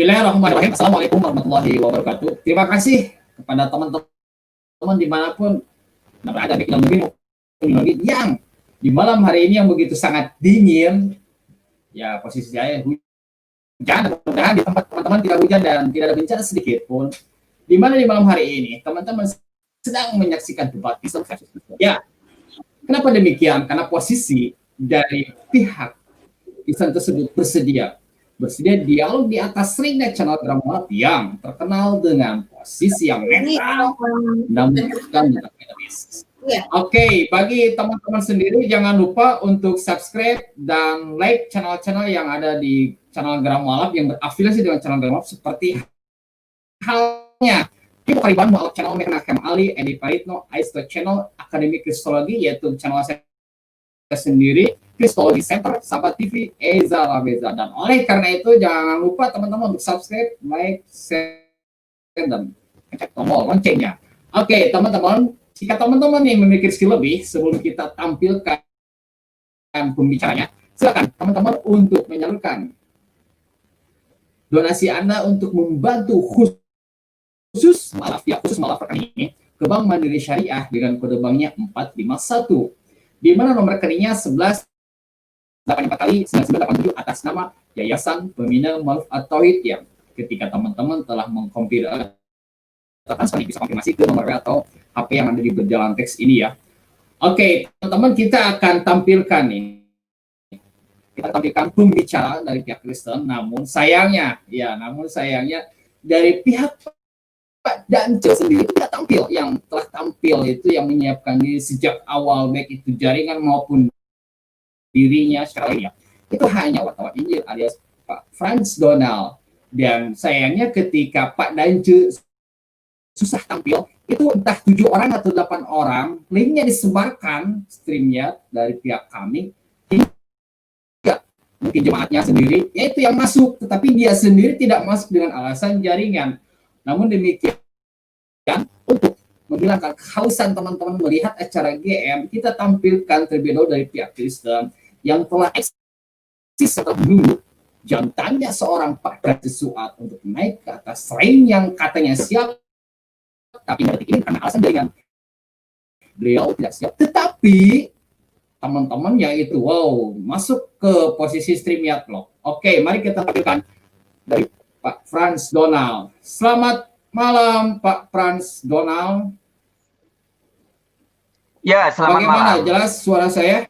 Bismillahirrahmanirrahim. Assalamualaikum warahmatullahi wabarakatuh. Terima kasih kepada teman-teman dimanapun berada di dalam negeri yang di malam hari ini yang begitu sangat dingin. Ya, posisi saya hujan. Mudah-mudahan di tempat teman-teman tidak hujan dan tidak ada bencana sedikit pun. Di mana di malam hari ini teman-teman sedang menyaksikan debat Islam versus Kristen. Ya, kenapa demikian? Karena posisi dari pihak Islam tersebut bersedia dialog di atas ringnya channel drama yang terkenal dengan posisi yang netral namun bukan akademis. Oke, bagi teman-teman sendiri jangan lupa untuk subscribe dan like channel-channel yang ada di channel Gramalab yang berafiliasi dengan channel Gramalab seperti halnya Ibu Kariban Mu'alaf channel Mekna Ali, Edi Paritno, Aisto channel Akademi Kristologi yaitu channel saya sendiri, Kristologi Center, Sahabat TV, Eza Labeza. Dan oleh karena itu jangan lupa teman-teman untuk subscribe, like, share, dan pencet tombol loncengnya. Oke, teman-teman, jika teman-teman yang memiliki skill lebih, sebelum kita tampilkan pembicaranya, silakan teman-teman untuk menyalurkan donasi Anda untuk membantu khusus malaf rekening ini ke Bank Mandiri Syariah dengan kode banknya 451. Di mana nomor rekeningnya 1184 kali 9987 atas nama Yayasan Pembina Ma'ruf at-Tauhid yang ketika teman-teman telah mengkompilasi bisa konfirmasi ke nomor atau HP yang ada di berjalan teks ini ya. Oke, teman-teman kita akan tampilkan nih. Kita tampilkan pembicara dari pihak Kristen, namun sayangnya dari pihak Pak Dance sendiri tidak tampil, yang telah tampil itu yang menyiapkan diri sejak awal baik itu jaringan maupun dirinya secara ya. Itu hanya wartawan Injil alias Pak Frans Donald. Dan sayangnya ketika Pak Dance susah tampil, itu entah 7 orang atau 8 orang, linknya disebarkan streamnya dari pihak kami, hingga mungkin jemaatnya sendiri, yaitu yang masuk, tetapi dia sendiri tidak masuk dengan alasan jaringan. Namun demikian, untuk menghilangkan kehausan teman-teman melihat acara GM, kita tampilkan terlebih dahulu dari pihak Kristen yang telah eksis setelah dulu jantannya seorang Pak Gajesuat untuk naik ke atas ring yang katanya siap, tapi detik ini karena alasan jaringan beliau tidak siap. Tetapi teman-teman yaitu masuk ke posisi StreamYard loh. Oke, mari kita tampilkan dari Pak Frans Donald. Selamat malam Pak Frans Donald. Ya, selamat Bagaimana, malam. jelas suara saya?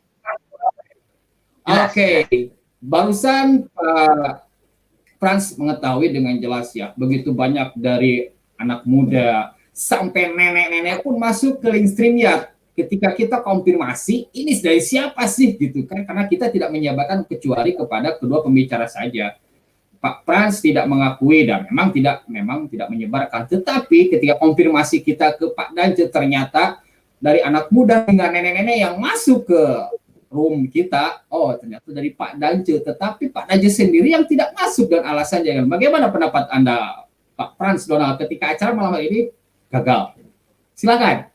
Oke. Barusan Pak Frans mengetahui dengan jelas ya, begitu banyak dari anak muda sampai nenek-nenek pun masuk ke link StreamYard. Ketika kita konfirmasi, ini dari siapa sih gitu kan? Karena kita tidak menyabarkan kecuali kepada kedua pembicara saja. Pak Frans tidak mengakui dan memang tidak menyebarkan. Tetapi ketika konfirmasi kita ke Pak Dance, ternyata dari anak muda hingga nenek-nenek yang masuk ke room kita, ternyata dari Pak Dance. Tetapi Pak Dance sendiri yang tidak masuk dan alasan jangan. Bagaimana pendapat Anda, Pak Frans Donald, ketika acara malam hari ini gagal? Silakan.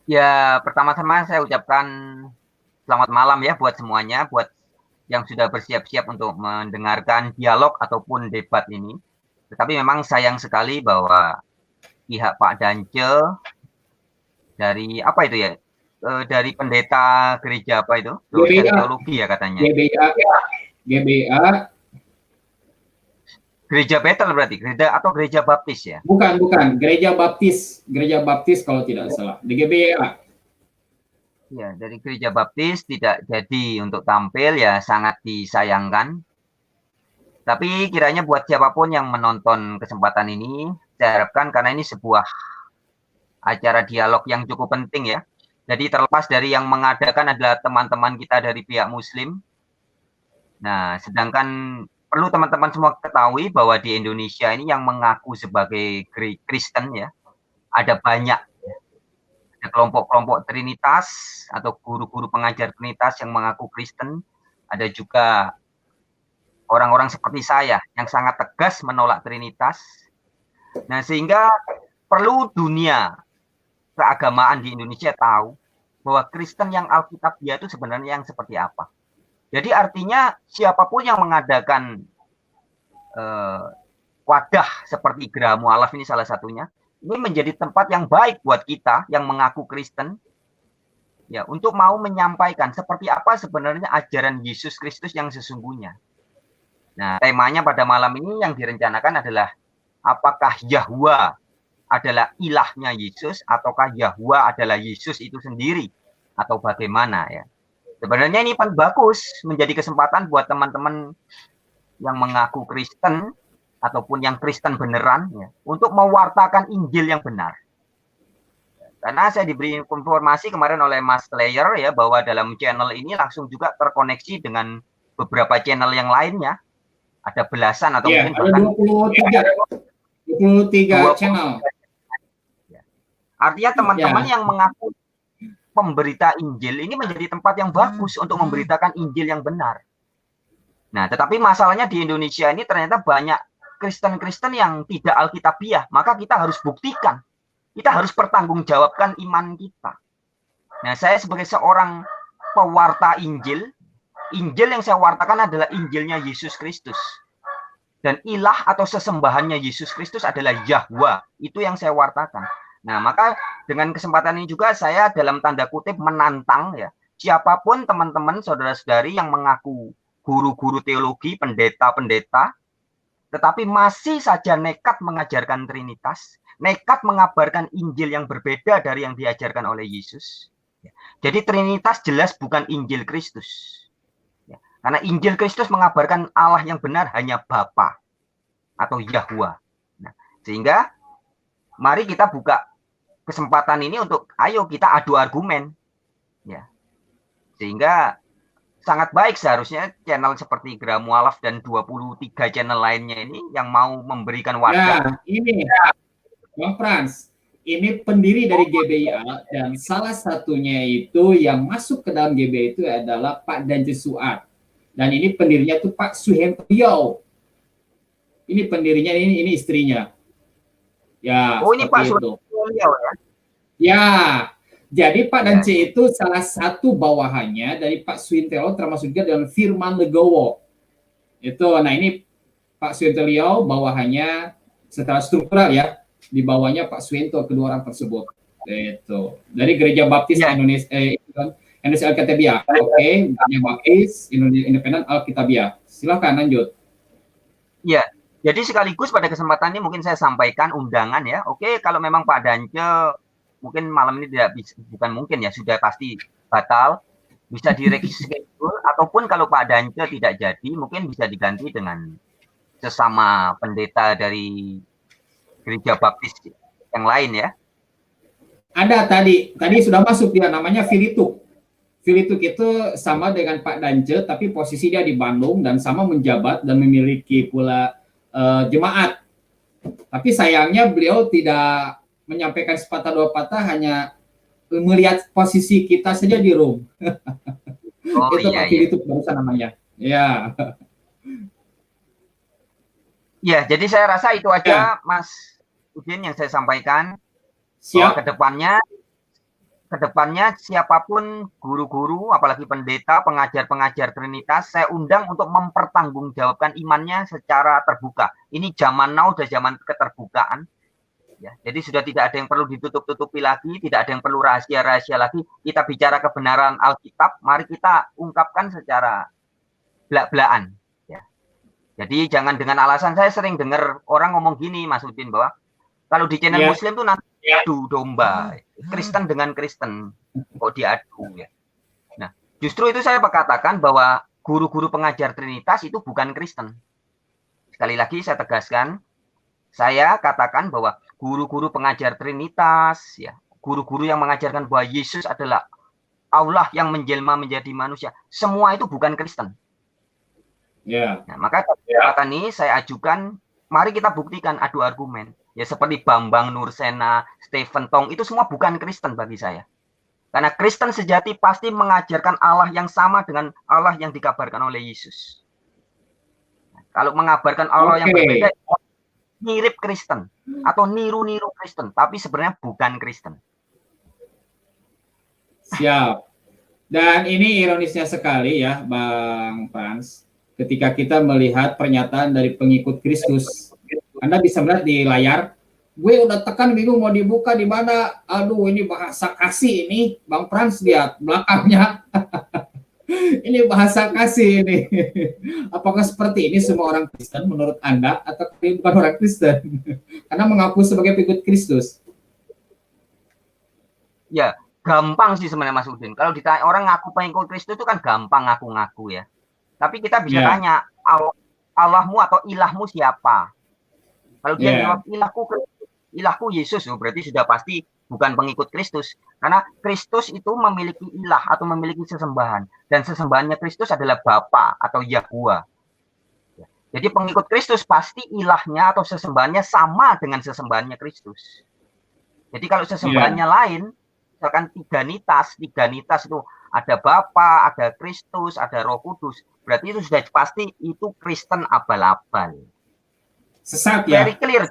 Ya, pertama-tama saya ucapkan selamat malam ya buat semuanya, buat yang sudah bersiap-siap untuk mendengarkan dialog ataupun debat ini. Tetapi memang sayang sekali bahwa pihak Pak Dance dari apa itu ya? Dari pendeta gereja apa itu? Dosen teologi ya katanya. GBA. Gereja Betel berarti, gereja atau gereja Baptis ya? Bukan, gereja Baptis kalau tidak salah. Di GBA. Ya, dari gereja Baptis tidak jadi untuk tampil ya, sangat disayangkan. Tapi kiranya buat siapapun yang menonton kesempatan ini, saya harapkan karena ini sebuah acara dialog yang cukup penting ya. Jadi terlepas dari yang mengadakan adalah teman-teman kita dari pihak Muslim. Nah, sedangkan perlu teman-teman semua ketahui bahwa di Indonesia ini yang mengaku sebagai Kristen ya, ada banyak. Ada kelompok-kelompok Trinitas atau guru-guru pengajar Trinitas yang mengaku Kristen. Ada juga orang-orang seperti saya yang sangat tegas menolak Trinitas. Nah, sehingga perlu dunia keagamaan di Indonesia tahu bahwa Kristen yang Alkitabiah itu sebenarnya yang seperti apa. Jadi artinya siapapun yang mengadakan wadah seperti Geraha Mu'alaf ini salah satunya, ini menjadi tempat yang baik buat kita yang mengaku Kristen, ya, untuk mau menyampaikan seperti apa sebenarnya ajaran Yesus Kristus yang sesungguhnya. Nah, temanya pada malam ini yang direncanakan adalah apakah Yahwa adalah ilahnya Yesus ataukah Yahwa adalah Yesus itu sendiri atau bagaimana ya. Sebenarnya ini kan bagus menjadi kesempatan buat teman-teman yang mengaku Kristen ataupun yang Kristen beneran ya, untuk mewartakan Injil yang benar. Karena saya diberi informasi kemarin oleh Mas Slayer ya bahwa dalam channel ini langsung juga terkoneksi dengan beberapa channel yang lainnya. Ada belasan atau mungkin bahkan 23 channel. Artinya teman-teman yang mengaku pemberita Injil ini menjadi tempat yang bagus untuk memberitakan Injil yang benar. Nah, tetapi masalahnya di Indonesia ini ternyata banyak Kristen-Kristen yang tidak Alkitabiah. Maka kita harus buktikan. Kita harus pertanggungjawabkan iman kita. Nah, saya sebagai seorang pewarta Injil, Injil yang saya wartakan adalah Injilnya Yesus Kristus. Dan ilah atau sesembahannya Yesus Kristus adalah Yahwa. Itu yang saya wartakan. Nah, maka dengan kesempatan ini juga saya dalam tanda kutip menantang ya, siapapun teman-teman saudara-saudari yang mengaku guru-guru teologi, pendeta-pendeta, tetapi masih saja nekat mengajarkan Trinitas, nekat mengabarkan Injil yang berbeda dari yang diajarkan oleh Yesus. Jadi Trinitas jelas bukan Injil Kristus. Karena Injil Kristus mengabarkan Allah yang benar hanya Bapa atau Yahwa. Nah, sehingga mari kita buka kesempatan ini untuk ayo kita adu argumen. Ya. Sehingga sangat baik seharusnya channel seperti Geraha Mu'alaf dan 23 channel lainnya ini yang mau memberikan wadah. Nah, ini Bang Frans, ini pendiri dari GBIA dan salah satunya itu yang masuk ke dalam GBIA itu adalah Pak Danje Suat. Dan ini pendirinya itu Pak Suhendro. Ini pendirinya, ini istrinya. Ya, oh, ini Pak Suhendro ya. Ya, jadi Pak Danje itu salah satu bawahannya dari Pak Suhendro, termasuk juga dengan Firman Legowo. Itu, nah ini Pak Suhendro bawahannya secara struktural ya, di bawahnya Pak Suwento, kedua orang tersebut. Itu dari Gereja Baptis Indonesia Alkitabiah. Oke, Gereja Baptis Indonesia Independen Alkitabiah. Silakan lanjut. Ya, jadi sekaligus pada kesempatan ini mungkin saya sampaikan undangan ya. Oke, kalau memang Pak Danje mungkin malam ini tidak bisa, bukan mungkin ya, sudah pasti batal, bisa di-reschedule ataupun kalau Pak Danje tidak jadi mungkin bisa diganti dengan sesama pendeta dari Gereja Baptis yang lain ya. Ada tadi sudah masuk dia, namanya Filituk. Filituk itu sama dengan Pak Danje, tapi posisi dia di Bandung dan sama menjabat dan memiliki pula jemaat. Tapi sayangnya beliau tidak menyampaikan sepatah dua patah, hanya melihat posisi kita saja di room. Oh, itu iya, Pak Filituk barusan namanya. Ya. Ya, jadi saya rasa itu aja Mas Udin yang saya sampaikan. Siap. Kedepannya siapapun guru-guru, apalagi pendeta, pengajar-pengajar Trinitas, saya undang untuk mempertanggungjawabkan imannya secara terbuka. Ini zaman now, sudah zaman keterbukaan. Ya, jadi sudah tidak ada yang perlu ditutup-tutupi lagi, tidak ada yang perlu rahasia-rahasia lagi. Kita bicara kebenaran Alkitab, mari kita ungkapkan secara belak-belakan. Ya. Jadi jangan dengan alasan, saya sering dengar orang ngomong gini, Mas Udin, bahwa kalau di channel Muslim tuh nanti adu domba, Kristen dengan Kristen, kok diadu ya. Nah, justru itu saya katakan bahwa guru-guru pengajar Trinitas itu bukan Kristen. Sekali lagi saya tegaskan, saya katakan bahwa guru-guru pengajar Trinitas, ya, guru-guru yang mengajarkan bahwa Yesus adalah Allah yang menjelma menjadi manusia, semua itu bukan Kristen. Yeah. Nah, maka kesempatan ini saya ajukan, mari kita buktikan adu argumen. Ya seperti Bambang Nursena, Stephen Tong, itu semua bukan Kristen bagi saya. Karena Kristen sejati pasti mengajarkan Allah yang sama dengan Allah yang dikabarkan oleh Yesus. Nah, kalau mengabarkan Allah yang berbeda, mirip Kristen atau niru-niru Kristen, tapi sebenarnya bukan Kristen. Siap. Dan ini ironisnya sekali ya, Bang Frans. Ketika kita melihat pernyataan dari pengikut Kristus, Anda bisa melihat di layar, gue udah tekan bingung mau dibuka di mana. Aduh, ini bahasa kasih ini, Bang Frans lihat belakangnya. Ini bahasa kasih ini. Apakah seperti ini semua orang Kristen menurut Anda atau bukan orang Kristen? Karena mengaku sebagai pengikut Kristus. Ya, gampang sih sebenarnya Mas Udin. Kalau ditanya orang ngaku pengikut Kristus itu kan gampang ngaku-ngaku ya. Tapi kita bisa Ya, tanya, Allahmu atau ilahmu siapa? Kalau dia ya, jawab ilahku Yesus, berarti sudah pasti bukan pengikut Kristus. Karena Kristus itu memiliki ilah atau memiliki sesembahan. Dan sesembahannya Kristus adalah Bapa atau Yahweh. Jadi pengikut Kristus pasti ilahnya atau sesembahannya sama dengan sesembahannya Kristus. Jadi kalau sesembahannya ya. lain, misalkan tiga nitas itu ada Bapa, ada Kristus, ada Roh Kudus, berarti itu sudah pasti itu Kristen abal-abal. Sesat ya. Very clear.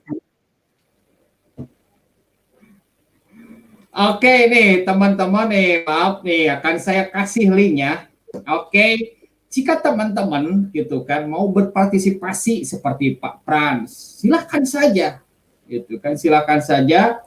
Oke nih teman-teman nih, maaf nih akan saya kasih linknya. Oke, jika teman-teman gitu kan mau berpartisipasi seperti Pak Frans, silakan saja, gitu kan, silakan saja.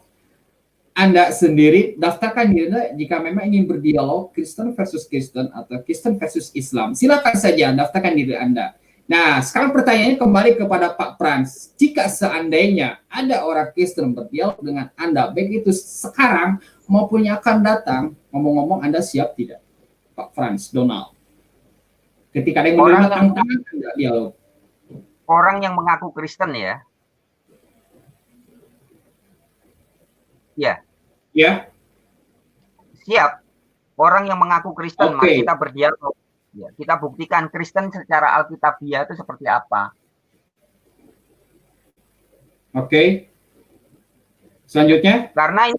Anda sendiri daftarkan diri jika memang ingin berdialog Kristen versus Kristen atau Kristen versus Islam. Silakan saja daftarkan diri Anda. Nah, sekarang pertanyaannya kembali kepada Pak Frans. Jika seandainya ada orang Kristen berdialog dengan Anda, baik itu sekarang maupun yang akan datang, ngomong-ngomong Anda siap tidak? Pak Frans, Donald. Ketika ada yang menerima tantangan Anda dialog. Orang yang mengaku Kristen ya. Ya. Ya. Siap. Orang yang mengaku Kristen, mari kita berdialog. Ya, kita buktikan Kristen secara Alkitabiah itu seperti apa. Oke. Selanjutnya? Karena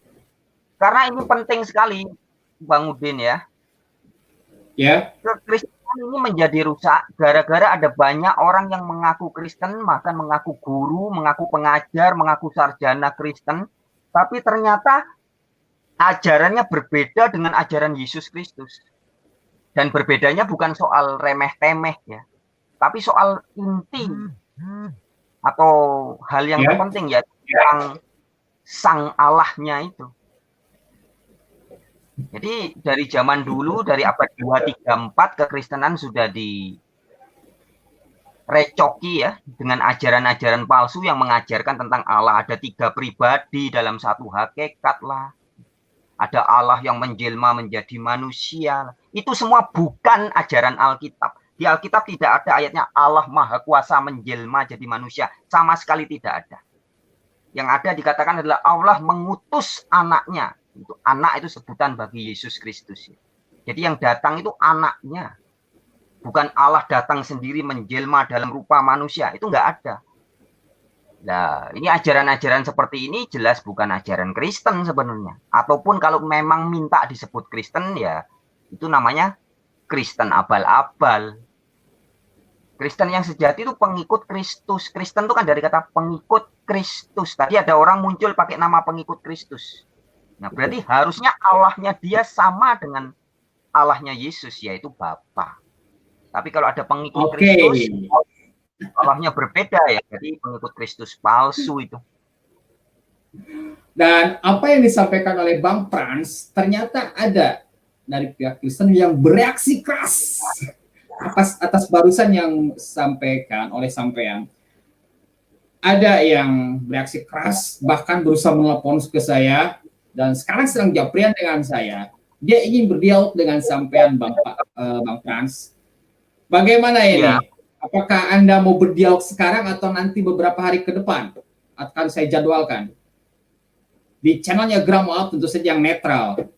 ini penting sekali, Bang Udin ya. Ya. Kekristenan ini menjadi rusak gara-gara ada banyak orang yang mengaku Kristen, bahkan mengaku guru, mengaku pengajar, mengaku sarjana Kristen, tapi ternyata ajarannya berbeda dengan ajaran Yesus Kristus. Dan berbedanya bukan soal remeh-temeh ya, tapi soal inti atau hal yang terpenting ya, yang sang Allahnya itu. Jadi dari zaman dulu, dari abad 2, 3, 4, kekristenan sudah direcoki ya, dengan ajaran-ajaran palsu yang mengajarkan tentang Allah. Ada 3 pribadi dalam satu hakikat lah. Ada Allah yang menjelma menjadi manusia. Itu semua bukan ajaran Alkitab. Di Alkitab tidak ada ayatnya Allah Maha Kuasa menjelma jadi manusia. Sama sekali tidak ada. Yang ada dikatakan adalah Allah mengutus anaknya. Itu anak itu sebutan bagi Yesus Kristus. Jadi yang datang itu anaknya. Bukan Allah datang sendiri menjelma dalam rupa manusia. Itu enggak ada. Nah, ini ajaran-ajaran seperti ini jelas bukan ajaran Kristen sebenarnya. Ataupun kalau memang minta disebut Kristen ya itu namanya Kristen abal-abal. Kristen yang sejati itu pengikut Kristus. Kristen itu kan dari kata pengikut Kristus. Tadi ada orang muncul pakai nama pengikut Kristus. Nah, berarti harusnya Allahnya dia sama dengan Allahnya Yesus, yaitu Bapa. Tapi kalau ada pengikut Kristus, Allahnya berbeda ya, jadi pengikut Kristus palsu itu. Dan apa yang disampaikan oleh Bang Frans, ternyata ada dari pihak Kristen yang bereaksi keras atas barusan yang disampaikan oleh sampean. Ada yang bereaksi keras, bahkan berusaha menelpon ke saya, dan sekarang sedang japrian dengan saya. Dia ingin berdialog dengan sampean Bang Frans. Bagaimana ini? Ya. Apakah Anda mau berdialog sekarang atau nanti beberapa hari ke depan? Akan saya jadwalkan. Di channelnya Gramout tentu saja yang netral.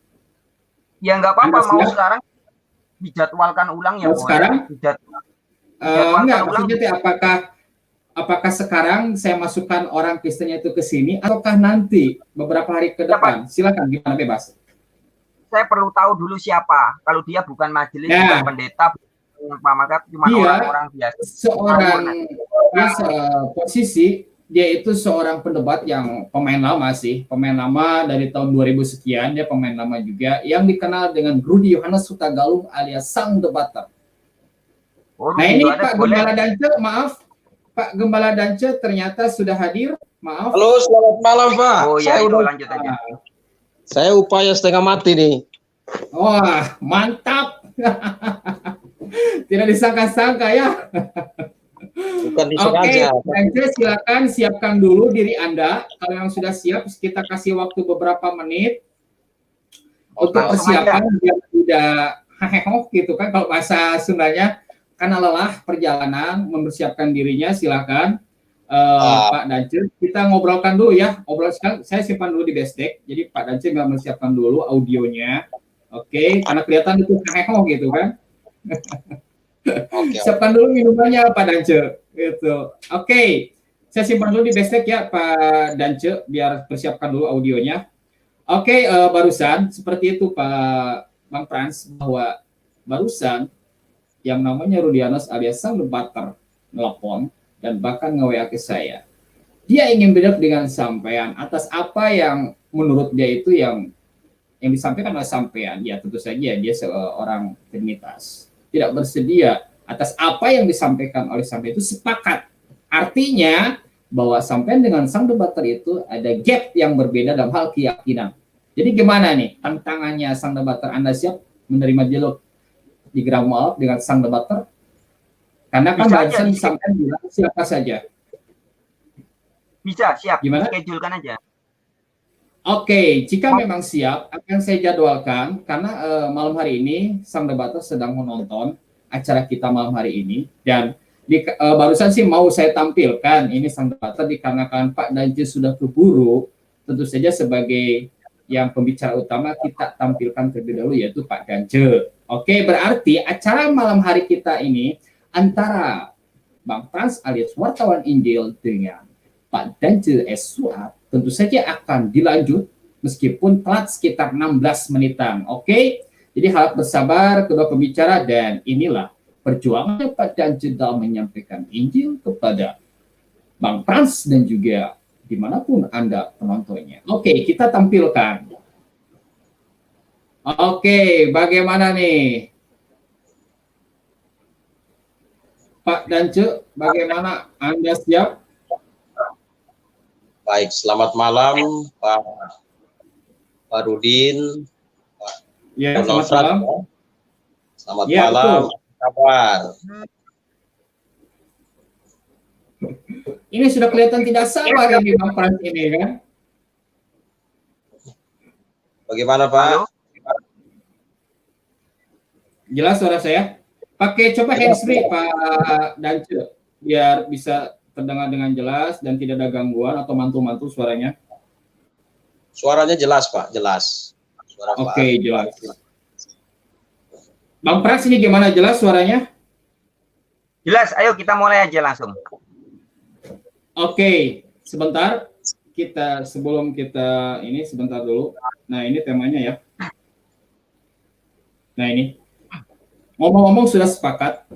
Ya nggak apa-apa, mau sekarang dijadwalkan ulang ya. Mau sekarang? Enggak, maksudnya apakah sekarang saya masukkan orang Kristennya itu ke sini ataukah nanti beberapa hari ke depan? Silakan, gimana bebas. Saya perlu tahu dulu siapa. Kalau dia bukan majelis, bukan pendeta, maka cuma orang-orang biasa. Dia posisi dia itu seorang pendebat yang pemain lama sih, pemain lama dari tahun 2000 sekian, dia pemain lama juga, yang dikenal dengan Rudy Yohanes Hutagalung alias Sang Debater. Oh, Nah Rudy ini Yohanes Pak boleh. Gembala Dance, maaf, Pak Gembala Dance ternyata sudah hadir, maaf. Halo, selamat malam Pak. Oh ya, Saya itu udah, lanjut aja. saya upaya setengah mati nih. Wah, mantap. Tidak disangka-sangka ya. Bukan Oke, disengaja. Dance silakan siapkan dulu diri Anda. Kalau yang sudah siap, kita kasih waktu beberapa menit untuk langsung persiapan biar tidak heheho gitu kan kalau bahasa Sundanya, karena lelah perjalanan mempersiapkan dirinya. Silakan Pak Dance, kita ngobrolkan dulu ya. Obrol sekarang saya simpan dulu di Bestek. Jadi Pak Dance nggak mempersiapkan dulu audionya. Oke, karena kelihatan itu heheho gitu kan. Siapkan dulu minumannya Pak Dance gitu. Oke, saya simpan dulu di Bestek ya Pak Dance biar persiapkan dulu audionya. Oke, barusan seperti itu Pak Bang Frans, bahwa barusan yang namanya Rudianos alias Sang Debater nelpon dan bahkan nge-WA ke saya. Dia ingin berdialog dengan sampean atas apa yang menurut dia itu yang disampaikan oleh sampean. Ya tentu saja dia seorang Trinitas tidak bersedia atas apa yang disampaikan oleh sampean itu sepakat. Artinya bahwa sampean dengan Sang Debater itu ada gap yang berbeda dalam hal keyakinan. Jadi gimana nih tantangannya Sang Debater? Anda siap menerima dialog di Gramo dengan Sang Debater? Karena kan barusan sampean bilang siapa saja. Bisa, siap. Gimana? Schedulekan aja. Oke, jika memang siap, akan saya jadwalkan karena malam hari ini Sang Debater sedang menonton acara kita malam hari ini dan barusan sih mau saya tampilkan ini Sang Debater dikarenakan Pak Dance sudah keburu, tentu saja sebagai yang pembicara utama kita tampilkan terlebih dahulu yaitu Pak Dance. Oke, berarti acara malam hari kita ini antara Bang Frans alias wartawan Injil dengan Pak Dance S. Suat tentu saja akan dilanjut meskipun telat sekitar 16 menitan. Oke, jadi harap bersabar kedua pembicara dan inilah perjuangan Pak Dance dalam menyampaikan Injil kepada Bang Frans dan juga dimanapun Anda penontonnya. Oke, kita tampilkan. Oke, bagaimana nih? Pak Dance, bagaimana? Anda siap? Baik, selamat malam Pak Rudin, Pak Ya, Donald selamat malam. Selamat Ya, malam, betul. apa kabar? Ini sudah kelihatan tidak sabar ini Bang Frans ini kan? Bagaimana Pak? Jelas suara saya? Pakai coba handsfree Pak Dance biar bisa terdengar dengan jelas dan tidak ada gangguan atau mantul-mantul suaranya. Suaranya jelas Pak, jelas. Suara Oke, jelas. Bang Frans ini gimana, jelas suaranya? Jelas, ayo kita mulai aja langsung. Oke, sebentar. Sebelum kita ini sebentar dulu. Nah, ini temanya ya. Nah, ini. Ngomong-ngomong sudah sepakat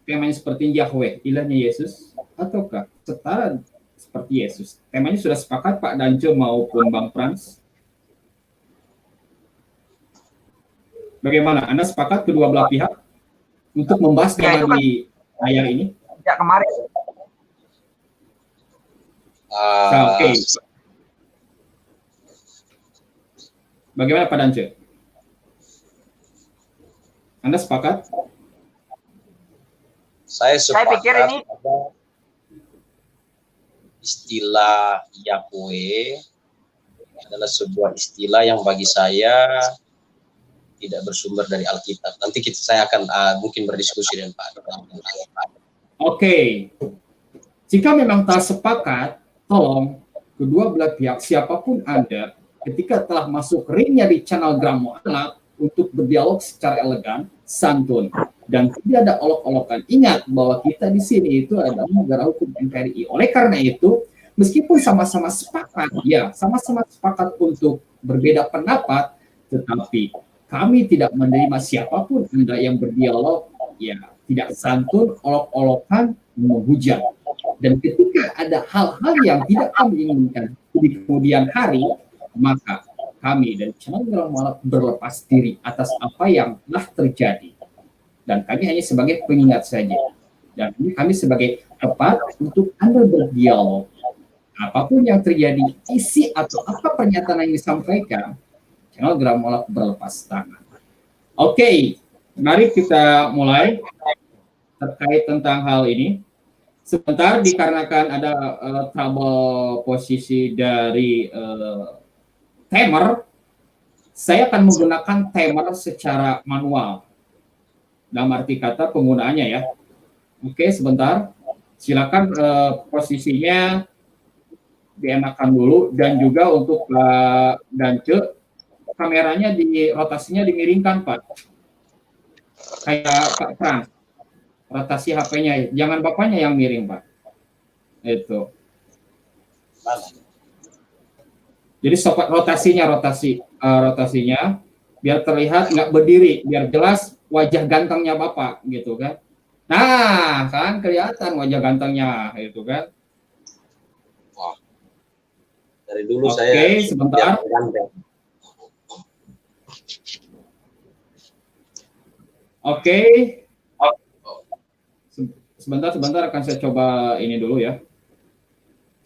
temanya seperti Yahweh, ilahnya Yesus, ataukah setara seperti Yesus? Temanya sudah sepakat Pak Dance maupun Bang Frans. Bagaimana? Anda sepakat kedua belah pihak untuk membahas tema di layar ini? Sejak kemarin. Oke. Bagaimana Pak Dance? Anda sepakat? Saya pikir ini istilah Yahweh adalah sebuah istilah yang bagi saya tidak bersumber dari Alkitab. Nanti saya akan mungkin berdiskusi dengan Pak. Oke. Jika memang tak sepakat, tolong kedua belah pihak siapapun Anda ketika telah masuk ringnya di channel Gramo Anak untuk berdialog secara elegan, santun, dan tidak ada olok-olokan. Ingat bahwa kita di sini itu adalah negara hukum NKRI. Oleh karena itu, meskipun sama-sama sepakat, ya sama-sama sepakat untuk berbeda pendapat, tetapi kami tidak menerima siapapun Anda yang berdialog, ya tidak santun, olok-olokan, menghujat. Dan ketika ada hal-hal yang tidak kami inginkan di kemudian hari, maka kami dan channel Gerak Mualaf berlepas diri atas apa yang telah terjadi. Dan kami hanya sebagai pengingat saja. Dan kami sebagai tempat untuk Anda berdialog. Apapun yang terjadi, isi atau apa pernyataan yang disampaikan, channel Gerak Mualaf berlepas tangan. Oke, mari kita mulai terkait tentang hal ini. Sebentar, dikarenakan ada trouble posisi dari timer, saya akan menggunakan timer secara manual. Dalam arti kata penggunaannya ya. Oke, sebentar. Silakan posisinya dienakan dulu, dan juga untuk Dance, kameranya rotasinya dimiringkan, Pak. Kayak Pak Frans. Rotasi HP-nya, jangan bapaknya yang miring, Pak. Itu. Jadi rotasinya biar terlihat nggak berdiri, biar jelas wajah gantengnya Bapak, gitu kan. Nah, kan kelihatan wajah gantengnya, itu kan. Wah. Dari dulu Oke, saya sebentar. Oke. Sebentar akan saya coba ini dulu ya.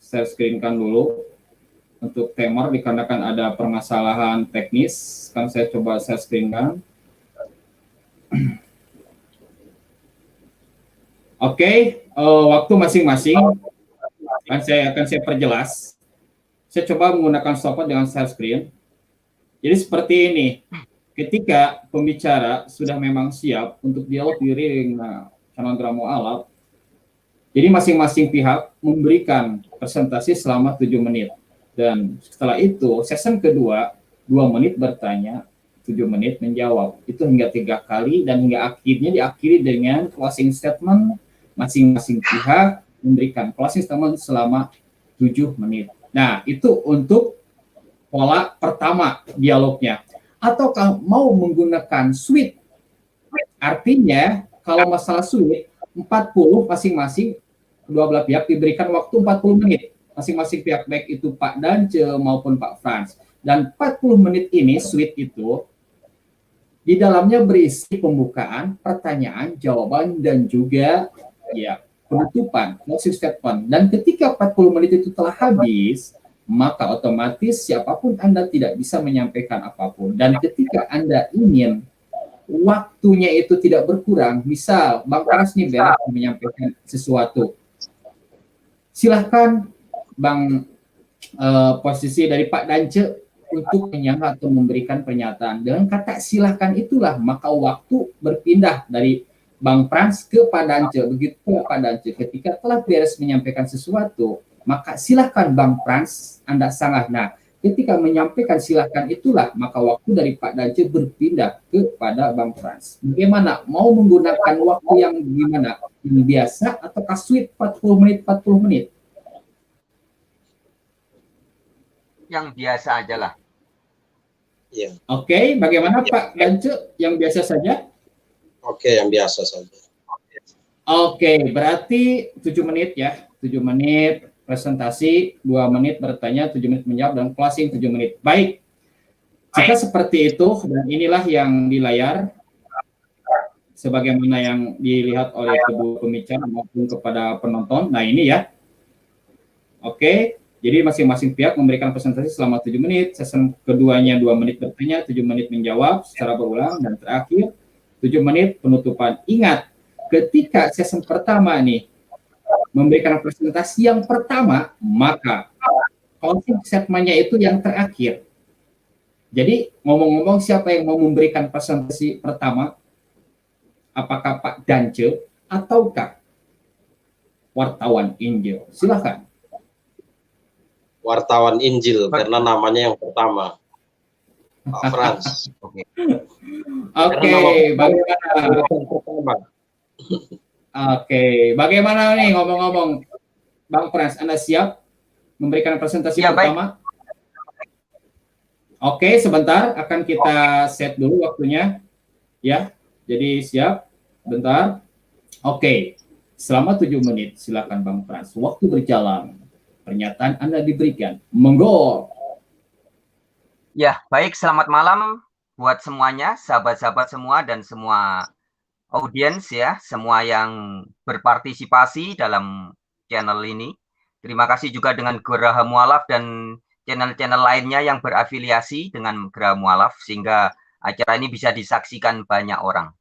Saya screenkan dulu untuk timer dikarenakan ada permasalahan teknis. Kan saya coba saya screenkan. Oke, waktu masing-masing akan saya perjelas. Saya coba menggunakan stopwatch dengan share screen. Jadi seperti ini. Ketika pembicara sudah memang siap untuk dialog di channel Gerak Mualaf, jadi masing-masing pihak memberikan presentasi selama 7 menit. Dan setelah itu, session kedua, 2 menit bertanya, 7 menit menjawab. Itu hingga 3 kali, dan hingga akhirnya diakhiri dengan closing statement, masing-masing pihak memberikan closing statement selama 7 menit. Nah, itu untuk pola pertama dialognya. Ataukah mau menggunakan suite? Artinya, kalau masalah suite, 40 masing-masing kedua belah pihak diberikan waktu 40 menit. Masing-masing pihak, baik itu Pak Dance maupun Pak Frans. Dan 40 menit ini, suite itu, di dalamnya berisi pembukaan, pertanyaan, jawaban, dan juga ya penutupan, closing statement. Dan ketika 40 menit itu telah habis, maka otomatis siapapun Anda tidak bisa menyampaikan apapun. Dan ketika Anda ingin waktunya itu tidak berkurang, misal Bang Frans nih beres menyampaikan sesuatu, silahkan Bang posisi dari Pak Dance untuk menyangka atau memberikan pernyataan. Dengan kata silahkan itulah, maka waktu berpindah dari Bang Frans ke Pak Dance. Begitu Pak Dance ketika telah beres menyampaikan sesuatu, maka silahkan Bang Frans, Anda sangat. Nah, ketika menyampaikan silahkan itulah, maka waktu dari Pak Dance berpindah kepada Bang Frans. Bagaimana? Mau menggunakan waktu yang gimana? Yang biasa atau suite 40 menit, 40 menit? Yang biasa aja lah. Iya. Oke, bagaimana Pak Dance? Yang biasa saja? Oke, yang biasa saja. Oke, berarti 7 menit ya. 7 menit presentasi, 2 menit bertanya, 7 menit menjawab, dan closing 7 menit. Baik, jika seperti itu, dan inilah yang di layar, sebagaimana yang dilihat oleh kedua pembicara maupun kepada penonton. Nah ini ya. Oke, jadi masing-masing pihak memberikan presentasi selama 7 menit, sesi keduanya 2 menit bertanya, 7 menit menjawab secara berulang, dan terakhir 7 menit penutupan. Ingat, ketika sesi pertama nih, memberikan presentasi yang pertama, maka closing statement-nya itu yang terakhir. Jadi ngomong-ngomong, siapa yang mau memberikan presentasi pertama? Apakah Pak Dance ataukah wartawan Injil? Silahkan. Wartawan Injil, karena namanya yang pertama. Pak Frans. Oke. Oke, bagaimana? Oke, bagaimana nih ngomong-ngomong, Bang Frans, Anda siap memberikan presentasi Ya, pertama? Oke, sebentar, akan kita set dulu waktunya, ya. Jadi siap, bentar. Oke, Selama 7 menit, silakan Bang Frans. Waktu berjalan. Pernyataan Anda diberikan. Monggo. Ya, baik. Selamat malam buat semuanya, sahabat-sahabat semua dan semua audiens ya, semua yang berpartisipasi dalam channel ini. Terima kasih juga dengan Geraha Mualaf dan channel-channel lainnya yang berafiliasi dengan Geraha Mualaf sehingga acara ini bisa disaksikan banyak orang.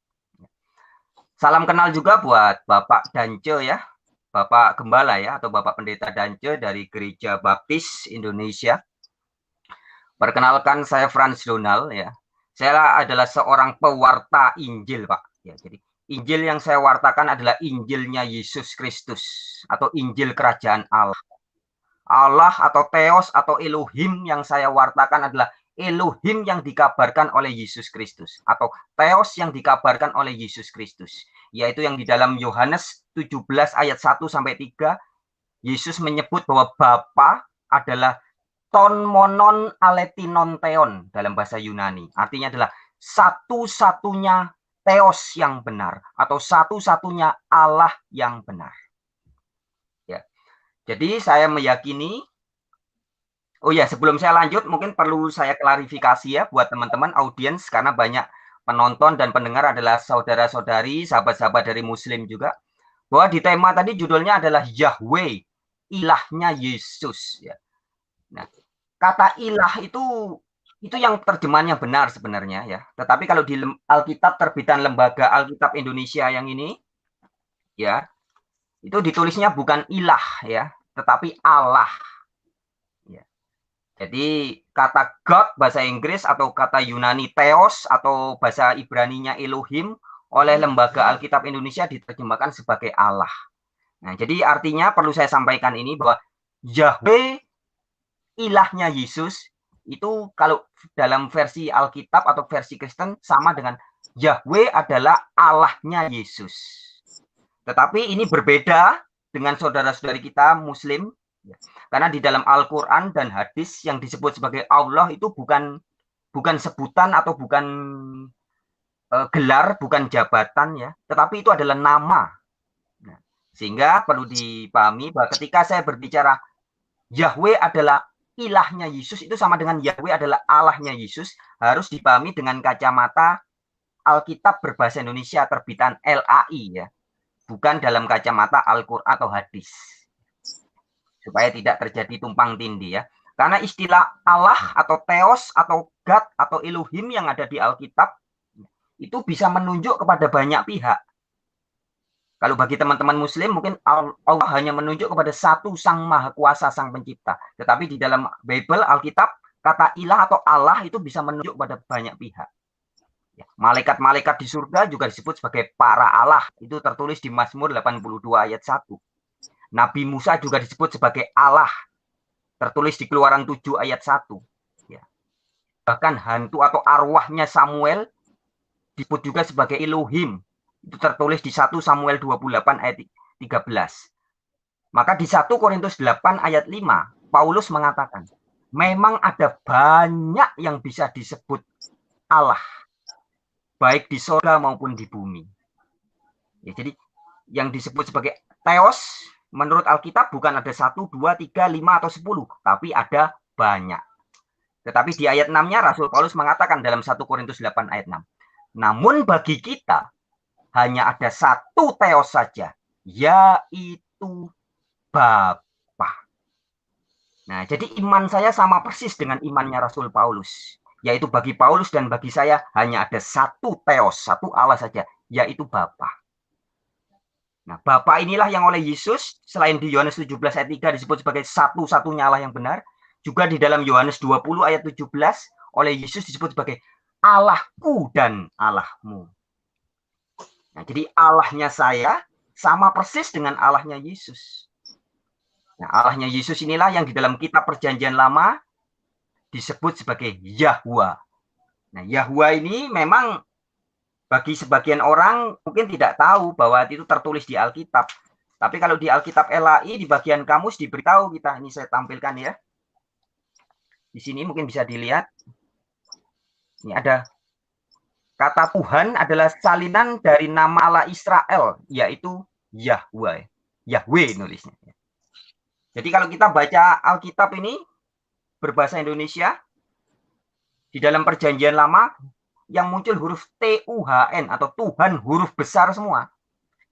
Salam kenal juga buat Bapak Dance ya, Bapak Gembala ya, atau Bapak Pendeta Dance dari Gereja Baptis Indonesia. Perkenalkan, saya Frans Donald ya. Saya adalah seorang pewarta Injil, Pak. Ya, jadi Injil yang saya wartakan adalah Injilnya Yesus Kristus atau Injil Kerajaan Allah. Allah atau Theos atau Elohim yang saya wartakan adalah Elohim yang dikabarkan oleh Yesus Kristus atau Theos yang dikabarkan oleh Yesus Kristus, yaitu yang di dalam Yohanes 17 ayat 1 sampai 3 Yesus menyebut bahwa Bapa adalah ton monon aletinon theon dalam bahasa Yunani. Artinya adalah satu-satunya Theos yang benar atau satu-satunya Allah yang benar. Ya. Jadi saya meyakini. Oh ya, sebelum saya lanjut mungkin perlu saya klarifikasi ya buat teman-teman audiens karena banyak penonton dan pendengar adalah saudara-saudari, sahabat-sahabat dari Muslim juga. Bahwa di tema tadi judulnya adalah Yahweh, ilahnya Yesus ya. Nah, kata ilah itu yang terjemahannya benar sebenarnya ya. Tetapi kalau di Alkitab terbitan Lembaga Alkitab Indonesia yang ini ya, itu ditulisnya bukan ilah ya, tetapi Allah. Ya. Jadi kata God bahasa Inggris atau kata Yunani Theos atau bahasa Ibraninya Elohim oleh Lembaga Alkitab Indonesia diterjemahkan sebagai Allah. Nah, jadi artinya perlu saya sampaikan ini bahwa Yahweh ilahnya Yesus itu kalau dalam versi Alkitab atau versi Kristen sama dengan Yahweh adalah Allahnya Yesus. Tetapi ini berbeda dengan saudara-saudari kita Muslim, karena di dalam Al-Quran dan hadis yang disebut sebagai Allah itu bukan sebutan atau bukan gelar, bukan jabatan ya, tetapi itu adalah nama. Nah, sehingga perlu dipahami bahwa ketika saya berbicara Yahweh adalah ilahnya Yesus itu sama dengan Yahweh adalah Allahnya Yesus, harus dipahami dengan kacamata Alkitab berbahasa Indonesia terbitan LAI ya, bukan dalam kacamata Al-Quran atau hadis, supaya tidak terjadi tumpang tindih ya. Karena istilah Allah atau Theos atau God atau Elohim yang ada di Alkitab itu bisa menunjuk kepada banyak pihak. Kalau bagi teman-teman Muslim mungkin Allah hanya menunjuk kepada satu Sang Maha Kuasa, Sang Pencipta. Tetapi di dalam Bible, Alkitab, kata ilah atau Allah itu bisa menunjuk kepada banyak pihak. Malaikat-malaikat di surga juga disebut sebagai para Allah. Itu tertulis di Mazmur 82 ayat 1. Nabi Musa juga disebut sebagai Allah. Tertulis di Keluaran 7 ayat 1. Bahkan hantu atau arwahnya Samuel disebut juga sebagai Elohim. Itu tertulis di 1 Samuel 28 ayat 13. Maka di 1 Korintus 8 ayat 5, Paulus mengatakan, memang ada banyak yang bisa disebut Allah, baik di surga maupun di bumi. Ya, jadi yang disebut sebagai Theos, menurut Alkitab bukan ada 1, 2, 3, 5, atau 10, tapi ada banyak. Tetapi di ayat 6-nya Rasul Paulus mengatakan dalam 1 Korintus 8 ayat 6, namun bagi kita, hanya ada satu Theos saja, yaitu Bapa. Nah, jadi iman saya sama persis dengan imannya Rasul Paulus. Yaitu bagi Paulus dan bagi saya hanya ada satu Theos, satu Allah saja, yaitu Bapa. Nah, Bapa inilah yang oleh Yesus, selain di Yohanes 17 ayat 3 disebut sebagai satu-satunya Allah yang benar, juga di dalam Yohanes 20 ayat 17 oleh Yesus disebut sebagai Allahku dan Allahmu. Nah, jadi Allahnya saya sama persis dengan Allahnya Yesus. Nah, Allahnya Yesus inilah yang di dalam kitab Perjanjian Lama disebut sebagai Yahwa. Nah, Yahwa ini memang bagi sebagian orang mungkin tidak tahu bahwa itu tertulis di Alkitab. Tapi kalau di Alkitab LAI di bagian kamus diberitahu kita, ini saya tampilkan ya. Di sini mungkin bisa dilihat. Ini ada kata Tuhan adalah salinan dari nama Allah Israel, yaitu Yahweh. Yahweh nulisnya. Jadi kalau kita baca Alkitab ini berbahasa Indonesia, di dalam Perjanjian Lama yang muncul huruf T-U-H-N atau Tuhan huruf besar semua,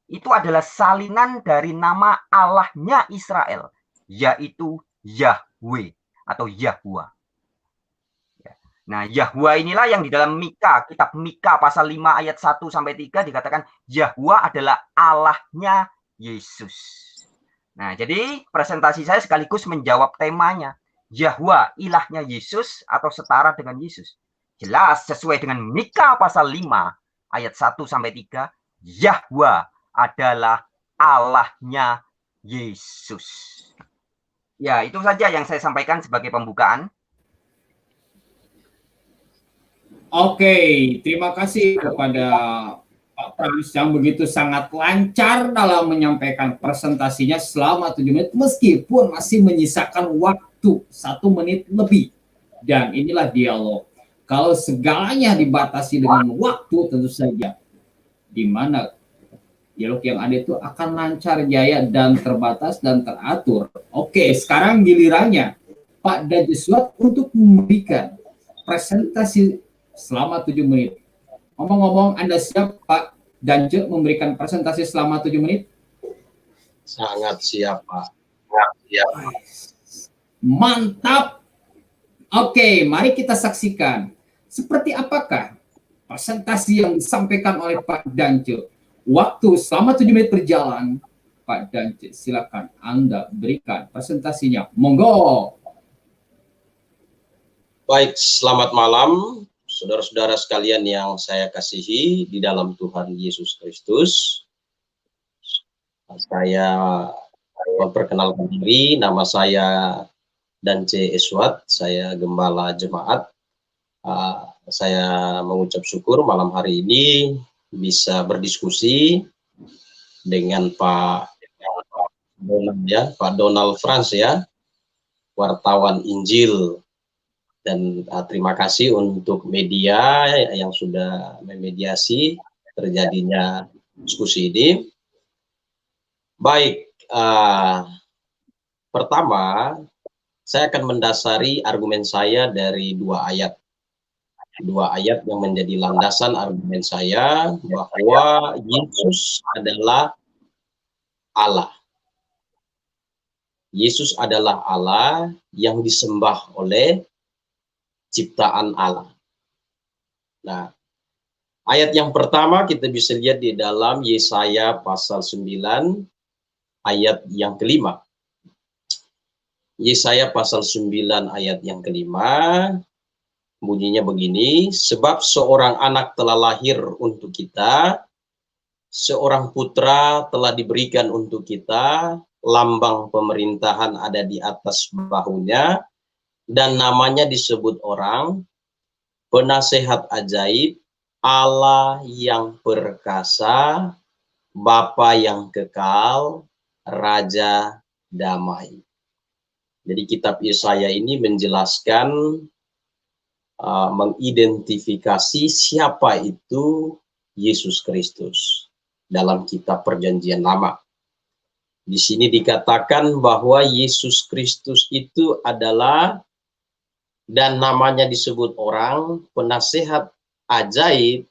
itu adalah salinan dari nama Allahnya Israel, yaitu Yahweh atau Yahwa. Nah, Yahwa inilah yang di dalam Mika, kitab Mika pasal 5 ayat 1 sampai 3 dikatakan Yahwa adalah Allahnya Yesus. Nah, jadi presentasi saya sekaligus menjawab temanya. Yahwa, ilahnya Yesus atau setara dengan Yesus. Jelas sesuai dengan Mika pasal 5 ayat 1 sampai 3, Yahwa adalah Allahnya Yesus. Ya, itu saja yang saya sampaikan sebagai pembukaan. Oke, terima kasih kepada Pak Pralis yang begitu sangat lancar dalam menyampaikan presentasinya selama 7 menit, meskipun masih menyisakan waktu 1 menit lebih. Dan inilah dialog. Kalau segalanya dibatasi dengan waktu, tentu saja di mana dialog yang ada itu akan lancar, jaya, dan terbatas, dan teratur. Oke, sekarang gilirannya Pak Dajeswat untuk memberikan presentasi selama 7 menit. Ngomong-ngomong, Anda siap Pak Dance memberikan presentasi selama 7 menit? Sangat siap, Pak. Mantap. Oke, mari kita saksikan. Seperti apakah presentasi yang disampaikan oleh Pak Dance? Waktu selama 7 menit berjalan. Pak Dance, silakan Anda berikan presentasinya. Monggo. Baik, selamat malam. Saudara-saudara sekalian yang saya kasihi di dalam Tuhan Yesus Kristus. Saya memperkenalkan diri, nama saya Dance Eswat, saya gembala jemaat. Saya mengucap syukur malam hari ini bisa berdiskusi dengan Pak Donald ya, Pak Donald Frans ya, wartawan Injil. Dan terima kasih untuk media yang sudah memediasi terjadinya diskusi ini. Baik, pertama saya akan mendasari argumen saya dari 2 ayat. 2 ayat yang menjadi landasan argumen saya bahwa Yesus adalah Allah. Yesus adalah Allah yang disembah oleh ciptaan Allah. Nah, ayat yang pertama kita bisa lihat di dalam Yesaya pasal 9 ayat yang kelima. Yesaya pasal 9 ayat yang kelima bunyinya begini, sebab seorang anak telah lahir untuk kita, seorang putra telah diberikan untuk kita, lambang pemerintahan ada di atas bahunya, dan namanya disebut orang, penasehat ajaib, Allah yang perkasa, Bapa yang kekal, Raja damai. Jadi kitab Yesaya ini menjelaskan, mengidentifikasi siapa itu Yesus Kristus dalam kitab Perjanjian Lama. Di sini dikatakan bahwa Yesus Kristus itu adalah, dan namanya disebut orang, penasehat ajaib,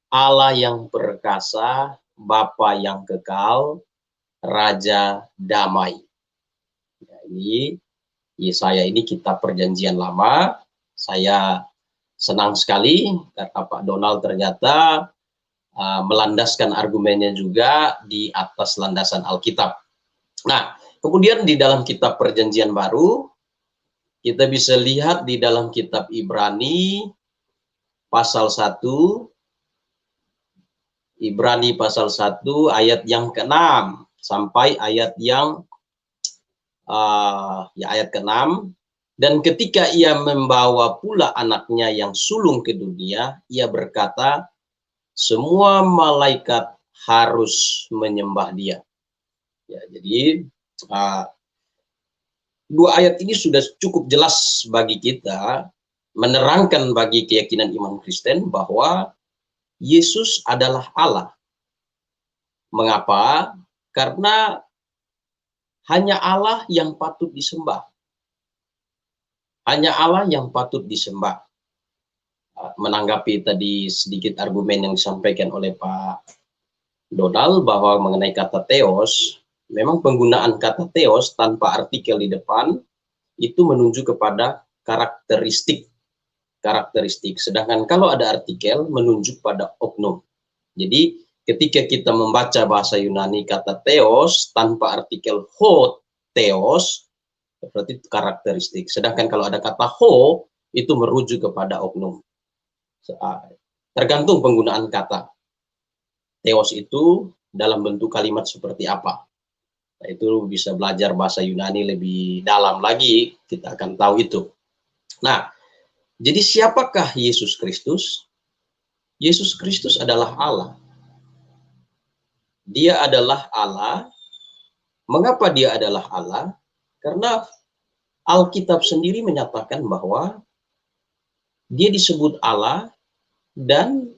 Allah yang perkasa, Bapa yang kekal, Raja damai. Nah, ini Yesaya ini kitab Perjanjian Lama. Saya senang sekali kata Pak Donald ternyata melandaskan argumennya juga di atas landasan Alkitab. Nah, kemudian di dalam kitab Perjanjian Baru kita bisa lihat di dalam kitab Ibrani pasal 1, Ibrani pasal 1 ayat yang ke-6 sampai ayat yang ayat ke-6. Dan ketika ia membawa pula anaknya yang sulung ke dunia, ia berkata, semua malaikat harus menyembah dia. Ya, jadi 2 ayat ini sudah cukup jelas bagi kita, menerangkan bagi keyakinan iman Kristen bahwa Yesus adalah Allah. Mengapa? Karena hanya Allah yang patut disembah. Hanya Allah yang patut disembah. Menanggapi tadi sedikit argumen yang disampaikan oleh Pak Donald bahwa mengenai kata theos, memang penggunaan kata theos tanpa artikel di depan itu menunjuk kepada karakteristik. Sedangkan kalau ada artikel menunjuk pada oknum. Jadi ketika kita membaca bahasa Yunani kata theos tanpa artikel ho theos, berarti itu karakteristik. Sedangkan kalau ada kata ho, itu merujuk kepada oknum. Tergantung penggunaan kata. Theos itu dalam bentuk kalimat seperti apa. Nah, itu bisa belajar bahasa Yunani lebih dalam lagi, kita akan tahu itu. Nah, jadi siapakah Yesus Kristus? Yesus Kristus adalah Allah. Dia adalah Allah. Mengapa dia adalah Allah? Karena Alkitab sendiri menyatakan bahwa dia disebut Allah, dan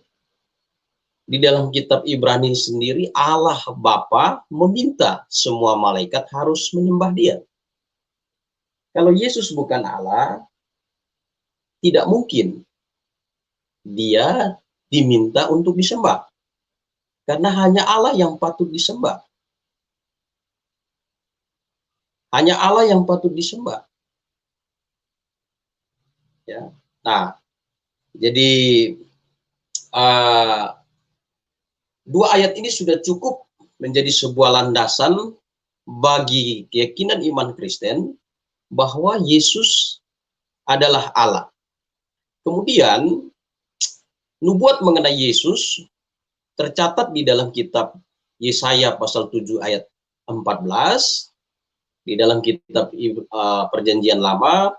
di dalam kitab Ibrani sendiri Allah Bapa meminta semua malaikat harus menyembah dia. Kalau Yesus bukan Allah, tidak mungkin dia diminta untuk disembah. Karena hanya Allah yang patut disembah. Hanya Allah yang patut disembah. Ya. Nah, jadi dua ayat ini sudah cukup menjadi sebuah landasan bagi keyakinan iman Kristen bahwa Yesus adalah Allah. Kemudian nubuat mengenai Yesus tercatat di dalam kitab Yesaya pasal 7 ayat 14, di dalam kitab Perjanjian Lama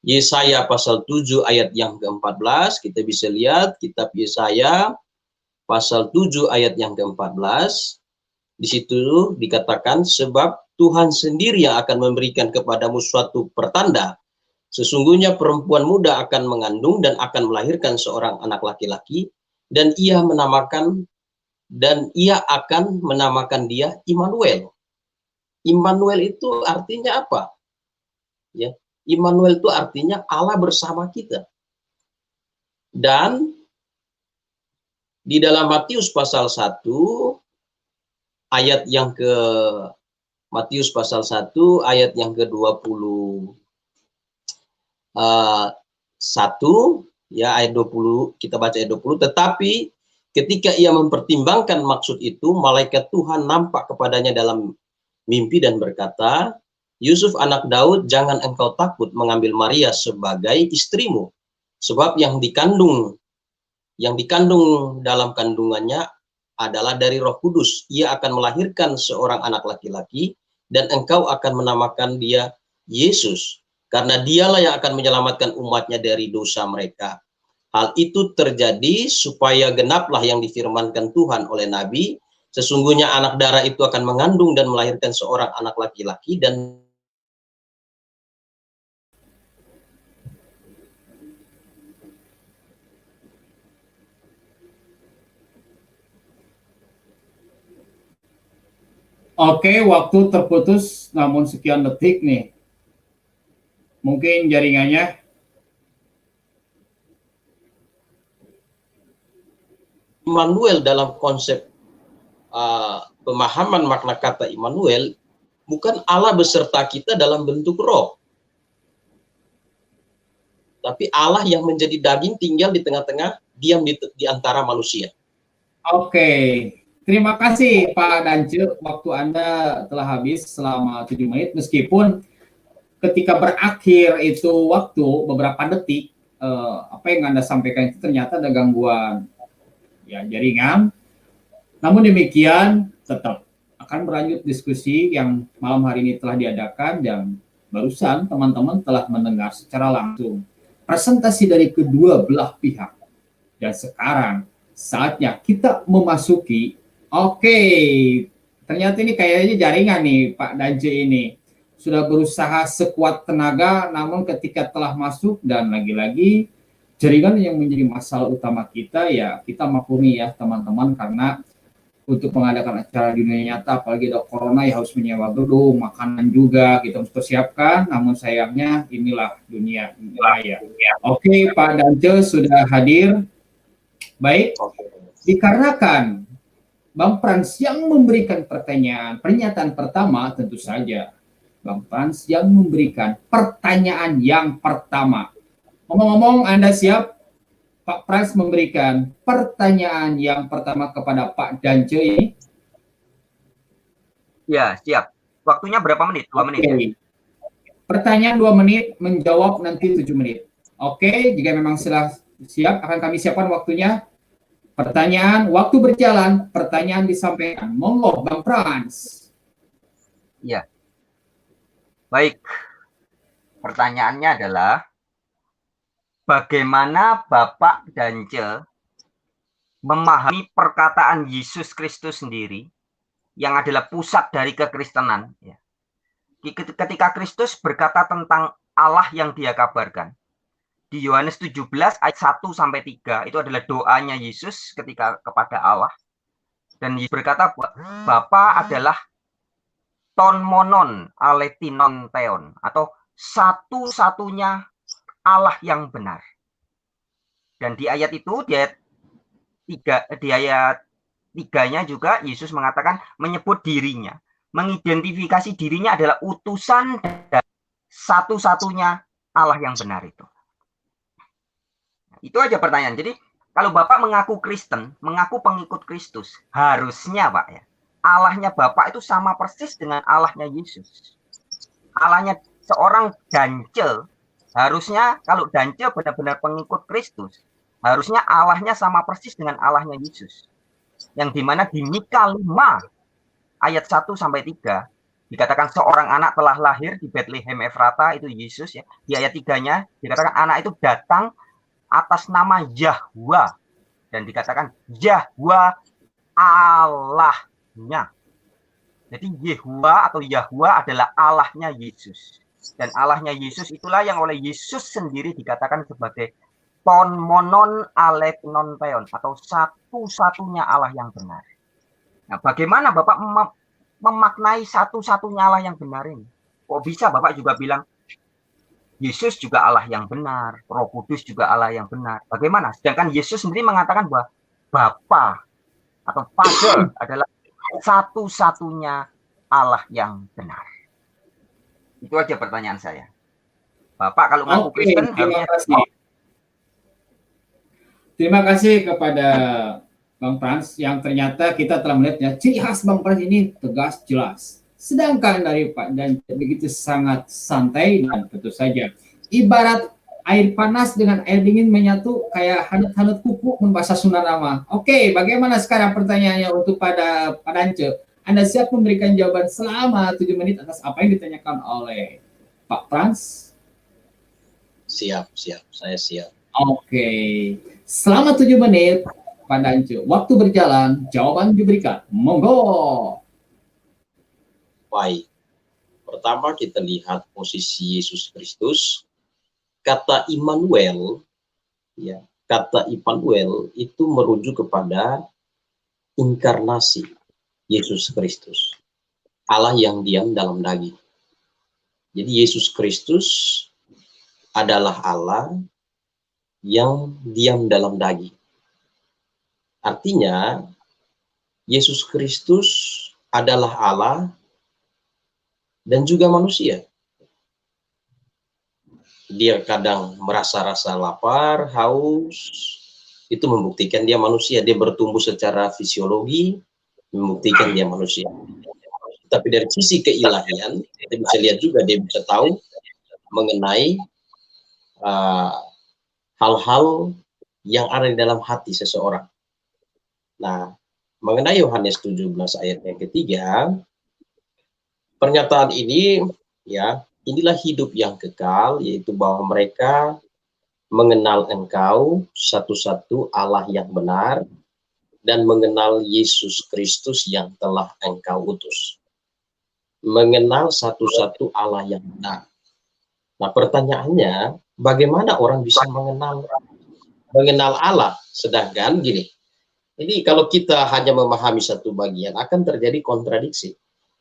Yesaya pasal 7 ayat yang ke-14, kita bisa lihat kitab Yesaya pasal 7 ayat yang ke-14. Di situ dikatakan, sebab Tuhan sendiri yang akan memberikan kepadamu suatu pertanda. Sesungguhnya perempuan muda akan mengandung dan akan melahirkan seorang anak laki-laki, dan ia akan menamakan dia Immanuel. Immanuel itu artinya apa? Ya, Immanuel itu artinya Allah bersama kita. Dan di dalam Matius pasal 1 ayat yang ke Matius pasal 1 ayat yang ke-21, ya, ayat 20, kita baca ayat 20, tetapi ketika ia mempertimbangkan maksud itu, malaikat Tuhan nampak kepadanya dalam mimpi dan berkata, Yusuf anak Daud, jangan engkau takut mengambil Maria sebagai istrimu, sebab yang dikandung dalam kandungannya adalah dari Roh Kudus. Ia akan melahirkan seorang anak laki-laki, dan engkau akan menamakan dia Yesus, karena dialah yang akan menyelamatkan umatnya dari dosa mereka. Hal itu terjadi supaya genaplah yang difirmankan Tuhan oleh Nabi, sesungguhnya anak darah itu akan mengandung dan melahirkan seorang anak laki-laki, dan Oke, waktu terputus namun sekian detik nih. Mungkin jaringannya. Immanuel dalam konsep pemahaman makna kata Immanuel bukan Allah beserta kita dalam bentuk roh, tapi Allah yang menjadi daging tinggal di tengah-tengah, diam di antara manusia. Oke, terima kasih Pak Dance. Waktu Anda telah habis selama 7 menit, meskipun ketika berakhir itu waktu beberapa detik, apa yang Anda sampaikan itu ternyata ada gangguan ya jaringan. Namun demikian, tetap akan berlanjut diskusi yang malam hari ini telah diadakan, dan barusan teman-teman telah mendengar secara langsung presentasi dari kedua belah pihak. Dan sekarang saatnya kita memasuki, ternyata ini kayaknya jaringan nih Pak Dance ini. Sudah berusaha sekuat tenaga, namun ketika telah masuk, dan lagi-lagi jaringan yang menjadi masalah utama kita, ya kita maklumi ya teman-teman, karena untuk mengadakan acara di dunia nyata, apalagi ada corona ya harus menyewa gedung, makanan juga kita harus persiapkan, namun sayangnya inilah dunia maya. Oke, Pak Dance sudah hadir. Baik, dikarenakan Bang Frans yang memberikan pertanyaan, pernyataan pertama tentu saja Bang Frans yang memberikan pertanyaan yang pertama. Ngomong-ngomong, Anda siap? Pak Frans memberikan pertanyaan yang pertama kepada Pak Dance ini. Ya, siap. Waktunya berapa menit? 2 menit. Oke. Pertanyaan 2 menit, menjawab nanti 7 menit. Oke, jika memang sudah siap, akan kami siapkan waktunya. Pertanyaan, waktu berjalan, pertanyaan disampaikan. Monggo, Bang Frans. Ya. Baik. Pertanyaannya adalah, bagaimana Bapak Dance memahami perkataan Yesus Kristus sendiri yang adalah pusat dari kekristenan, ya. Ketika Kristus berkata tentang Allah yang Dia kabarkan di Yohanes 17 ayat 1 sampai 3, itu adalah doanya Yesus ketika kepada Allah, dan Yesus berkata, Bapa adalah ton monon aletinon theon, atau satu-satunya Allah yang benar. Dan di ayat itu, di ayat 3-nya juga Yesus mengatakan, menyebut dirinya, mengidentifikasi dirinya adalah utusan dan satu-satunya Allah yang benar itu. Itu aja pertanyaan. Jadi kalau Bapak mengaku Kristen, mengaku pengikut Kristus, harusnya Pak ya, Allahnya Bapak itu sama persis dengan Allahnya Yesus. Allahnya seorang Dance, harusnya kalau Dance benar-benar pengikut Kristus, harusnya Allahnya sama persis dengan Allahnya Yesus. Yang dimana di Mika 5 ayat 1 sampai 3 dikatakan seorang anak telah lahir di Bethlehem Efrata, itu Yesus ya. Di ayat 3-nya dikatakan anak itu datang atas nama Yahwa, dan dikatakan Yahwa Allahnya. Jadi Yehua atau Yahwa adalah Allahnya Yesus. Dan Allahnya Yesus itulah yang oleh Yesus sendiri dikatakan sebagai ton monon aletinon theon, atau satu-satunya Allah yang benar. Nah, bagaimana Bapak memaknai satu-satunya Allah yang benar ini? Kok bisa Bapak juga bilang Yesus juga Allah yang benar, Roh Kudus juga Allah yang benar. Bagaimana? Sedangkan Yesus sendiri mengatakan bahwa Bapa atau Father adalah satu-satunya Allah yang benar. Itu aja pertanyaan saya. Bapak kalau ngaku Kristen harusnya. Terima kasih kepada Bang Frans yang ternyata kita telah melihatnya ciri khas Bang Frans ini tegas jelas. Sedangkan dari Pak dan begitu sangat santai dan tentu saja ibarat air panas dengan air dingin menyatu kayak hanut-hanut kuku membahasa Sunda nama. Oke, bagaimana sekarang pertanyaannya untuk pada Pak Dance? Anda siap memberikan jawaban selama 7 menit atas apa yang ditanyakan oleh Pak Frans? Siap, saya siap. Oke, selama 7 menit Pak Dance, waktu berjalan, jawaban diberikan. Monggo. Baik. Pertama kita lihat posisi Yesus Kristus. Kata Immanuel, ya, kata Immanuel itu merujuk kepada inkarnasi Yesus Kristus, Allah yang diam dalam daging. Jadi Yesus Kristus adalah Allah yang diam dalam daging. Artinya Yesus Kristus adalah Allah dan juga manusia. Dia kadang merasa lapar, haus, itu membuktikan dia manusia. Dia bertumbuh secara fisiologi, membuktikan dia manusia. Tapi dari sisi keilahian, kita bisa lihat juga dia bisa tahu mengenai hal-hal yang ada di dalam hati seseorang. Nah, mengenai Yohanes 17 ayat yang ketiga, pernyataan ini, ya, inilah hidup yang kekal, yaitu bahwa mereka mengenal Engkau, satu-satu Allah yang benar, dan mengenal Yesus Kristus yang telah Engkau utus. Mengenal satu-satu Allah yang benar. Nah, pertanyaannya, bagaimana orang bisa mengenal Allah? Sedangkan gini, Ini kalau kita hanya memahami satu bagian akan terjadi kontradiksi.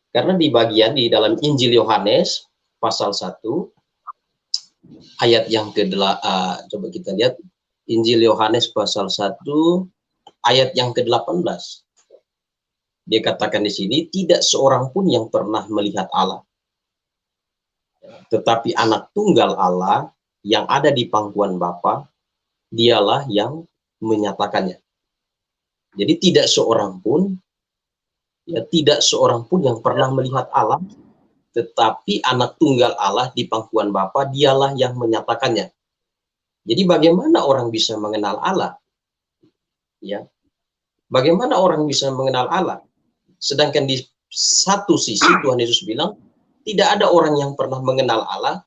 Karena di bagian di dalam Injil Yohanes pasal 1 ayat yang coba kita lihat Injil Yohanes pasal 1 ayat yang ke-18. Dia katakan di sini, tidak seorang pun yang pernah melihat Allah. Tetapi anak tunggal Allah yang ada di pangkuan Bapa, dialah yang menyatakannya. Jadi tidak seorang pun, ya tidak seorang pun yang pernah melihat Allah, tetapi anak tunggal Allah di pangkuan Bapa, dialah yang menyatakannya. Jadi bagaimana orang bisa mengenal Allah? Ya, bagaimana orang bisa mengenal Allah? Sedangkan di satu sisi Tuhan Yesus bilang tidak ada orang yang pernah mengenal Allah,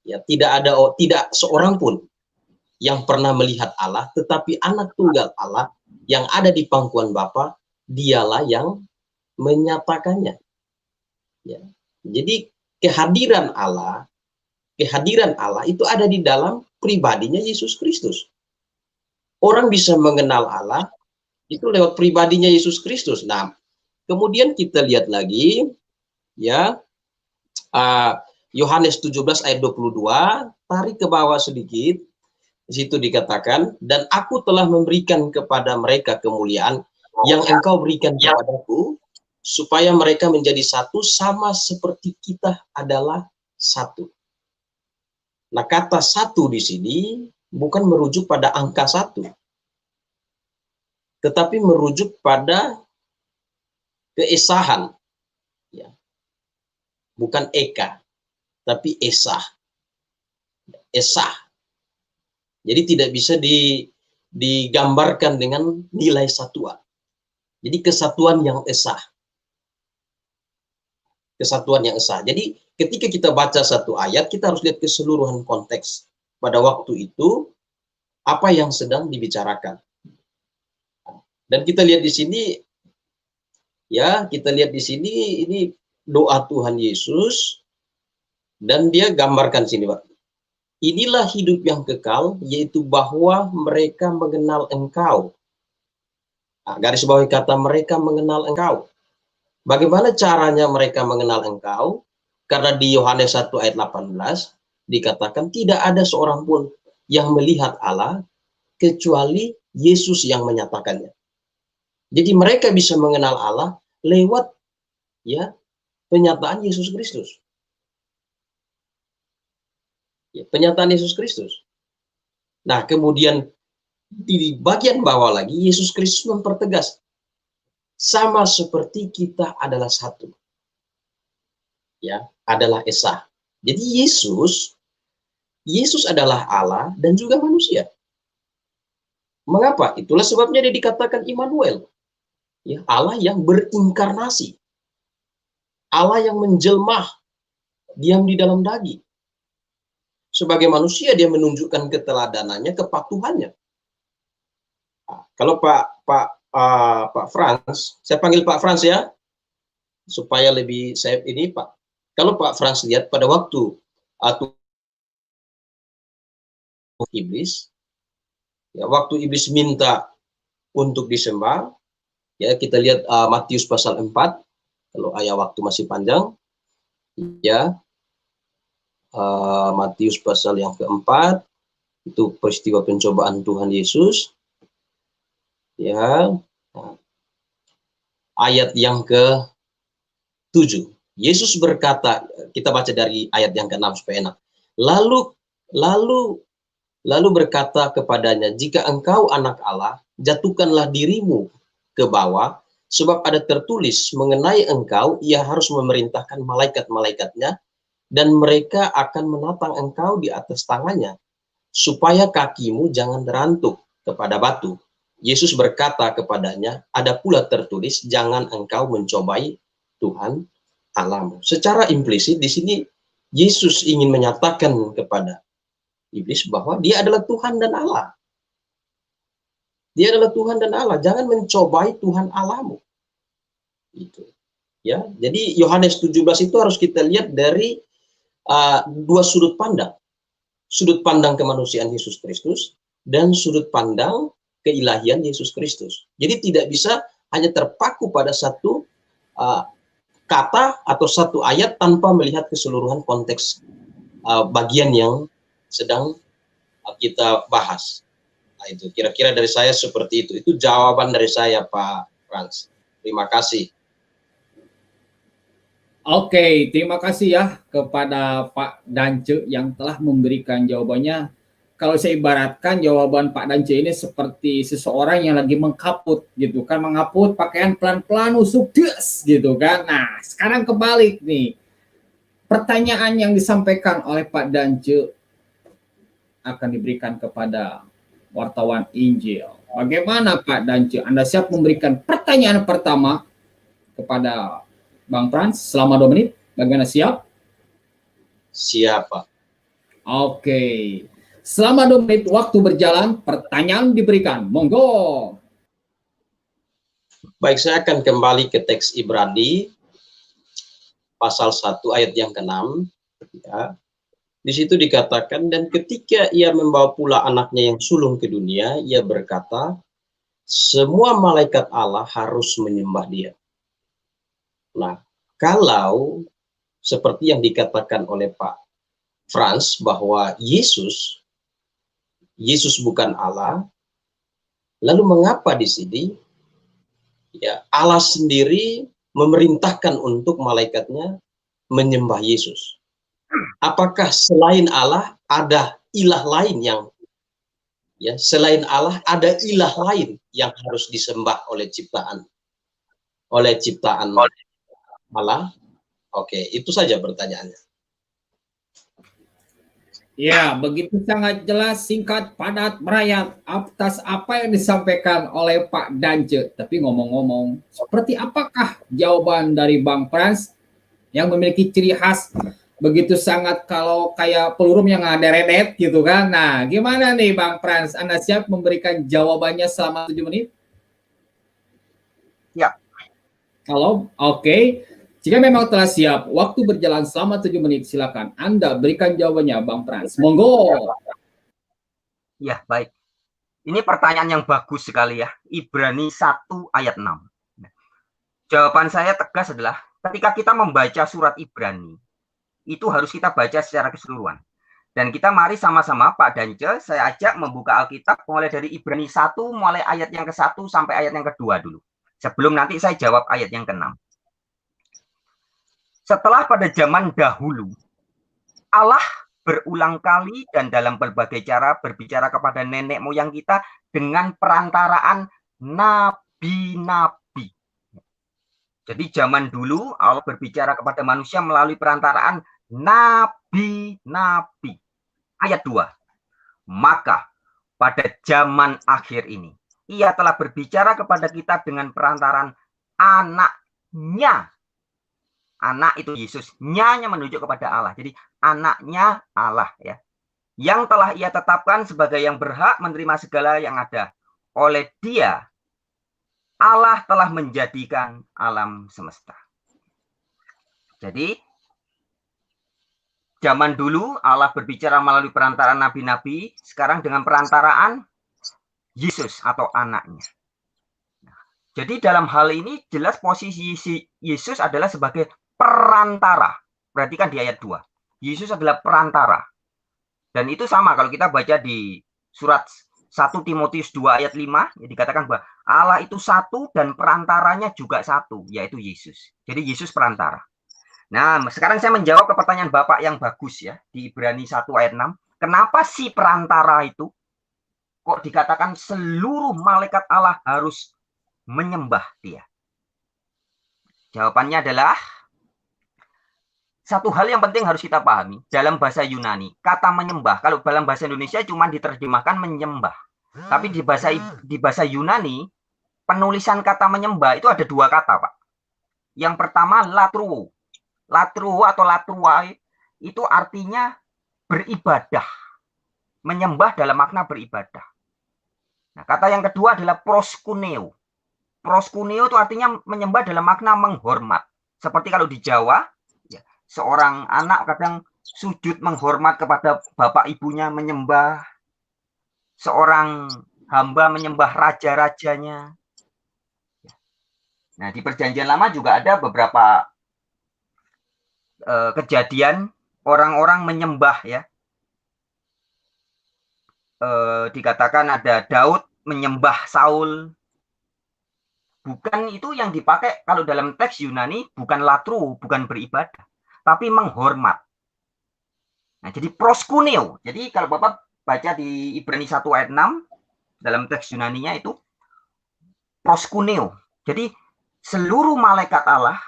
ya tidak seorang pun yang pernah melihat Allah, tetapi anak tunggal Allah yang ada di pangkuan Bapa, dialah yang menyatakannya. Ya. Jadi kehadiran Allah itu ada di dalam pribadinya Yesus Kristus. Orang bisa mengenal Allah itu lewat pribadinya Yesus Kristus. Nah, kemudian kita lihat lagi, ya, Yohanes 17 ayat 22, tarik ke bawah sedikit, di situ dikatakan, dan aku telah memberikan kepada mereka kemuliaan yang engkau berikan kepadaku, supaya mereka menjadi satu sama seperti kita adalah satu. Nah, kata satu di sini bukan merujuk pada angka 1, tetapi merujuk pada keesahan, ya. Bukan eka, tapi esah. Esah. Jadi tidak bisa digambarkan dengan nilai satuan. Jadi kesatuan yang esah. Kesatuan yang esah. Jadi ketika kita baca satu ayat, kita harus lihat keseluruhan konteks. Pada waktu itu, apa yang sedang dibicarakan. Dan kita lihat di sini, ya, kita lihat di sini, ini doa Tuhan Yesus, dan dia gambarkan sini, Pak. Inilah hidup yang kekal, yaitu bahwa mereka mengenal Engkau. Nah, garis bawahi kata mereka mengenal Engkau. Bagaimana caranya mereka mengenal Engkau? Karena di Yohanes 1 ayat 18 dikatakan tidak ada seorang pun yang melihat Allah kecuali Yesus yang menyatakannya. Jadi mereka bisa mengenal Allah lewat, ya, penyataan Yesus Kristus. Ya, penyataan Yesus Kristus. Nah, kemudian di bagian bawah lagi Yesus Kristus mempertegas, sama seperti kita adalah satu. Ya, adalah Esa. Jadi Yesus adalah Allah dan juga manusia. Mengapa? Itulah sebabnya dia dikatakan Immanuel. Ya, Allah yang berinkarnasi. Allah yang menjelma, diam di dalam daging. Sebagai manusia dia menunjukkan keteladanannya, kepatuhannya. Nah, kalau Pak Frans, saya panggil Pak Frans ya, supaya lebih saya ini Pak. Kalau Pak Frans lihat pada waktu iblis, ya, waktu iblis minta untuk disembah, ya kita lihat Matius pasal 4, kalau ayat waktu masih panjang, ya, Matius pasal yang keempat, itu peristiwa pencobaan Tuhan Yesus, ya, ayat yang ke-7. Yesus berkata, kita baca dari ayat yang ke-6 supaya enak. Lalu berkata kepadanya, jika engkau anak Allah, jatuhkanlah dirimu ke bawah, sebab ada tertulis mengenai engkau, ia harus memerintahkan malaikat-malaikatnya, dan mereka akan menatang engkau di atas tangannya, supaya kakimu jangan terantuk kepada batu. Yesus berkata kepadanya, ada pula tertulis, jangan engkau mencobai Tuhan Allahmu. Secara implisit di sini Yesus ingin menyatakan kepada iblis bahwa dia adalah Tuhan dan Allah. Dia adalah Tuhan dan Allah. Jangan mencobai Tuhan Allahmu. Itu. Ya, jadi Yohanes 17 itu harus kita lihat dari dua sudut pandang. Sudut pandang kemanusiaan Yesus Kristus dan sudut pandang keilahian Yesus Kristus. Jadi tidak bisa hanya terpaku pada satu kata atau satu ayat tanpa melihat keseluruhan konteks bagian yang sedang kita bahas. Nah, itu kira-kira dari saya seperti itu. Itu jawaban dari saya, Pak Frans. Terima kasih. Oke, terima kasih ya kepada Pak Dance yang telah memberikan jawabannya. Kalau saya ibaratkan jawaban Pak Dance ini seperti seseorang yang lagi mengkaput gitu kan, mengaput pakaian pelan-pelan usuk des gitu kan. Nah, sekarang kebalik nih. Pertanyaan yang disampaikan oleh Pak Dance akan diberikan kepada wartawan Injil. Bagaimana Pak Dance? Anda siap memberikan pertanyaan pertama kepada Bang Frans selama 2 menit? Bagaimana, siap? Siap, Pak. Oke. Selama 2 menit waktu berjalan, pertanyaan diberikan. Monggo. Baik, saya akan kembali ke teks Ibrani pasal 1 ayat yang ke-6. Ya. Di situ dikatakan, dan ketika ia membawa pula anaknya yang sulung ke dunia, ia berkata, semua malaikat Allah harus menyembah dia. Nah, kalau seperti yang dikatakan oleh Pak Frans bahwa Yesus bukan Allah, lalu mengapa di sini ya Allah sendiri memerintahkan untuk malaikatnya menyembah Yesus? Apakah selain Allah ada ilah lain yang selain Allah ada ilah lain yang harus disembah oleh ciptaan Allah? Oke, itu saja pertanyaannya. Ya, begitu sangat jelas, singkat, padat, merayat atas apa yang disampaikan oleh Pak Dance. Tapi ngomong-ngomong, seperti apakah jawaban dari Bang Frans yang memiliki ciri khas begitu sangat kalau kayak pelurum yang ada redet gitu kan? Nah, gimana nih Bang Frans? Anda siap memberikan jawabannya selama 7 menit? Ya. Kalau oke. Jika memang telah siap, waktu berjalan selama 7 menit, silakan Anda berikan jawabannya, Bang Frans. Monggo. Ya, baik. Ini pertanyaan yang bagus sekali ya. Ibrani 1 ayat 6. Jawaban saya tegas adalah, ketika kita membaca surat Ibrani, itu harus kita baca secara keseluruhan. Dan kita mari sama-sama, Pak Dance, saya ajak membuka Alkitab mulai dari Ibrani 1, mulai ayat yang ke-1 sampai ayat yang ke-2 dulu. Sebelum nanti saya jawab ayat yang ke-6. Setelah pada zaman dahulu, Allah berulang kali dan dalam berbagai cara berbicara kepada nenek moyang kita dengan perantaraan nabi-nabi. Jadi zaman dulu Allah berbicara kepada manusia melalui perantaraan nabi-nabi. Ayat 2. Maka pada zaman akhir ini, ia telah berbicara kepada kita dengan perantaraan anaknya. Anak itu Yesus, nya-nya menunjuk kepada Allah. Jadi anaknya Allah ya. Yang telah ia tetapkan sebagai yang berhak menerima segala yang ada. Oleh dia, Allah telah menjadikan alam semesta. Jadi, zaman dulu Allah berbicara melalui perantaraan nabi-nabi, sekarang dengan perantaraan Yesus atau anaknya. Jadi dalam hal ini jelas posisi Yesus adalah sebagai perantara. Perhatikan di ayat 2. Yesus adalah perantara. Dan itu sama kalau kita baca di surat 1 Timotius 2 ayat 5, ya dikatakan bahwa Allah itu satu dan perantaranya juga satu, yaitu Yesus. Jadi Yesus perantara. Nah, sekarang saya menjawab ke pertanyaan Bapak yang bagus ya, di Ibrani 1 ayat 6. Kenapa si perantara itu kok dikatakan seluruh malaikat Allah harus menyembah dia? Jawabannya adalah satu hal yang penting harus kita pahami. Dalam bahasa Yunani, kata menyembah, kalau dalam bahasa Indonesia cuma diterjemahkan menyembah. Tapi di bahasa Yunani, penulisan kata menyembah itu ada 2 kata, Pak. Yang pertama, latruo. Latruo atau latrua itu artinya beribadah. Menyembah dalam makna beribadah. Nah, kata yang kedua adalah proskuneo. Proskuneo itu artinya menyembah dalam makna menghormat. Seperti kalau di Jawa, seorang anak kadang sujud menghormat kepada bapak ibunya, menyembah. Seorang hamba menyembah raja-rajanya. Nah, di Perjanjian Lama juga ada beberapa kejadian orang-orang menyembah ya. Dikatakan ada Daud menyembah Saul. Bukan itu yang dipakai kalau dalam teks Yunani, bukan latru, bukan beribadah, tapi menghormat. Nah, jadi proskuneo. Jadi kalau Bapak baca di Ibrani 1 ayat 6, dalam teks Yunaninya itu proskuneo. Jadi seluruh malaikat Allah,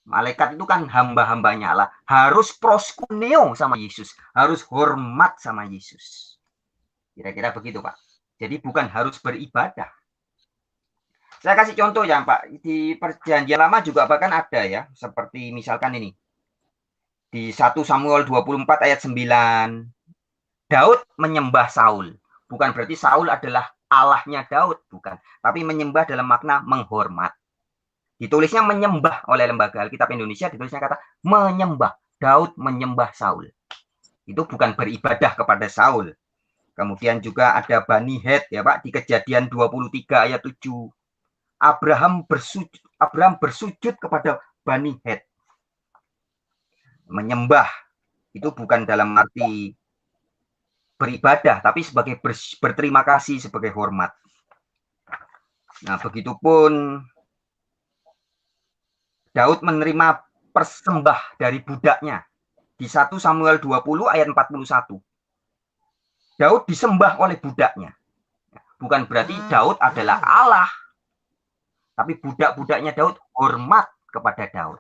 malaikat itu kan hamba-hambanya Allah, harus proskuneo sama Yesus, harus hormat sama Yesus. Kira-kira begitu, Pak. Jadi bukan harus beribadah. Saya kasih contoh ya, Pak. Di Perjanjian Lama juga bahkan ada ya, seperti misalkan ini. Di 1 Samuel 24 ayat 9. Daud menyembah Saul. Bukan berarti Saul adalah Allahnya Daud, bukan. Tapi menyembah dalam makna menghormat. Ditulisnya menyembah oleh Lembaga Alkitab Indonesia, ditulisnya kata menyembah. Daud menyembah Saul. Itu bukan beribadah kepada Saul. Kemudian juga ada Bani Het ya Pak, di Kejadian 23 ayat 7. Abraham bersujud kepada Bani Het. Menyembah itu bukan dalam arti beribadah, tapi sebagai berterima kasih, sebagai hormat. Nah, begitupun Daud menerima persembah dari budaknya. Di 1 Samuel 20 ayat 41. Daud disembah oleh budaknya. Bukan berarti Daud adalah Allah, tapi budak-budaknya Daud hormat kepada Daud.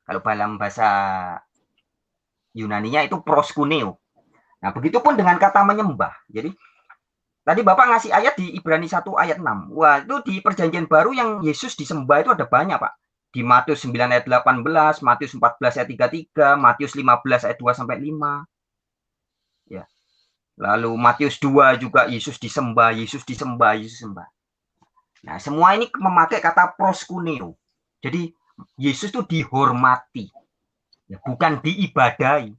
Kalau dalam bahasa Yunaninya itu proskuneo. Nah, begitupun dengan kata menyembah. Jadi, tadi Bapak ngasih ayat di Ibrani 1 ayat 6. Wah, itu di Perjanjian Baru yang Yesus disembah itu ada banyak, Pak. Di Matius 9 ayat 18, Matius 14 ayat 33, Matius 15 ayat 2 sampai 5. Ya. Lalu Matius 2 juga Yesus disembah, Yesus disembah, Yesus disembah. Nah, semua ini memakai kata proskuneo. Jadi Yesus itu dihormati, ya, bukan diibadahi.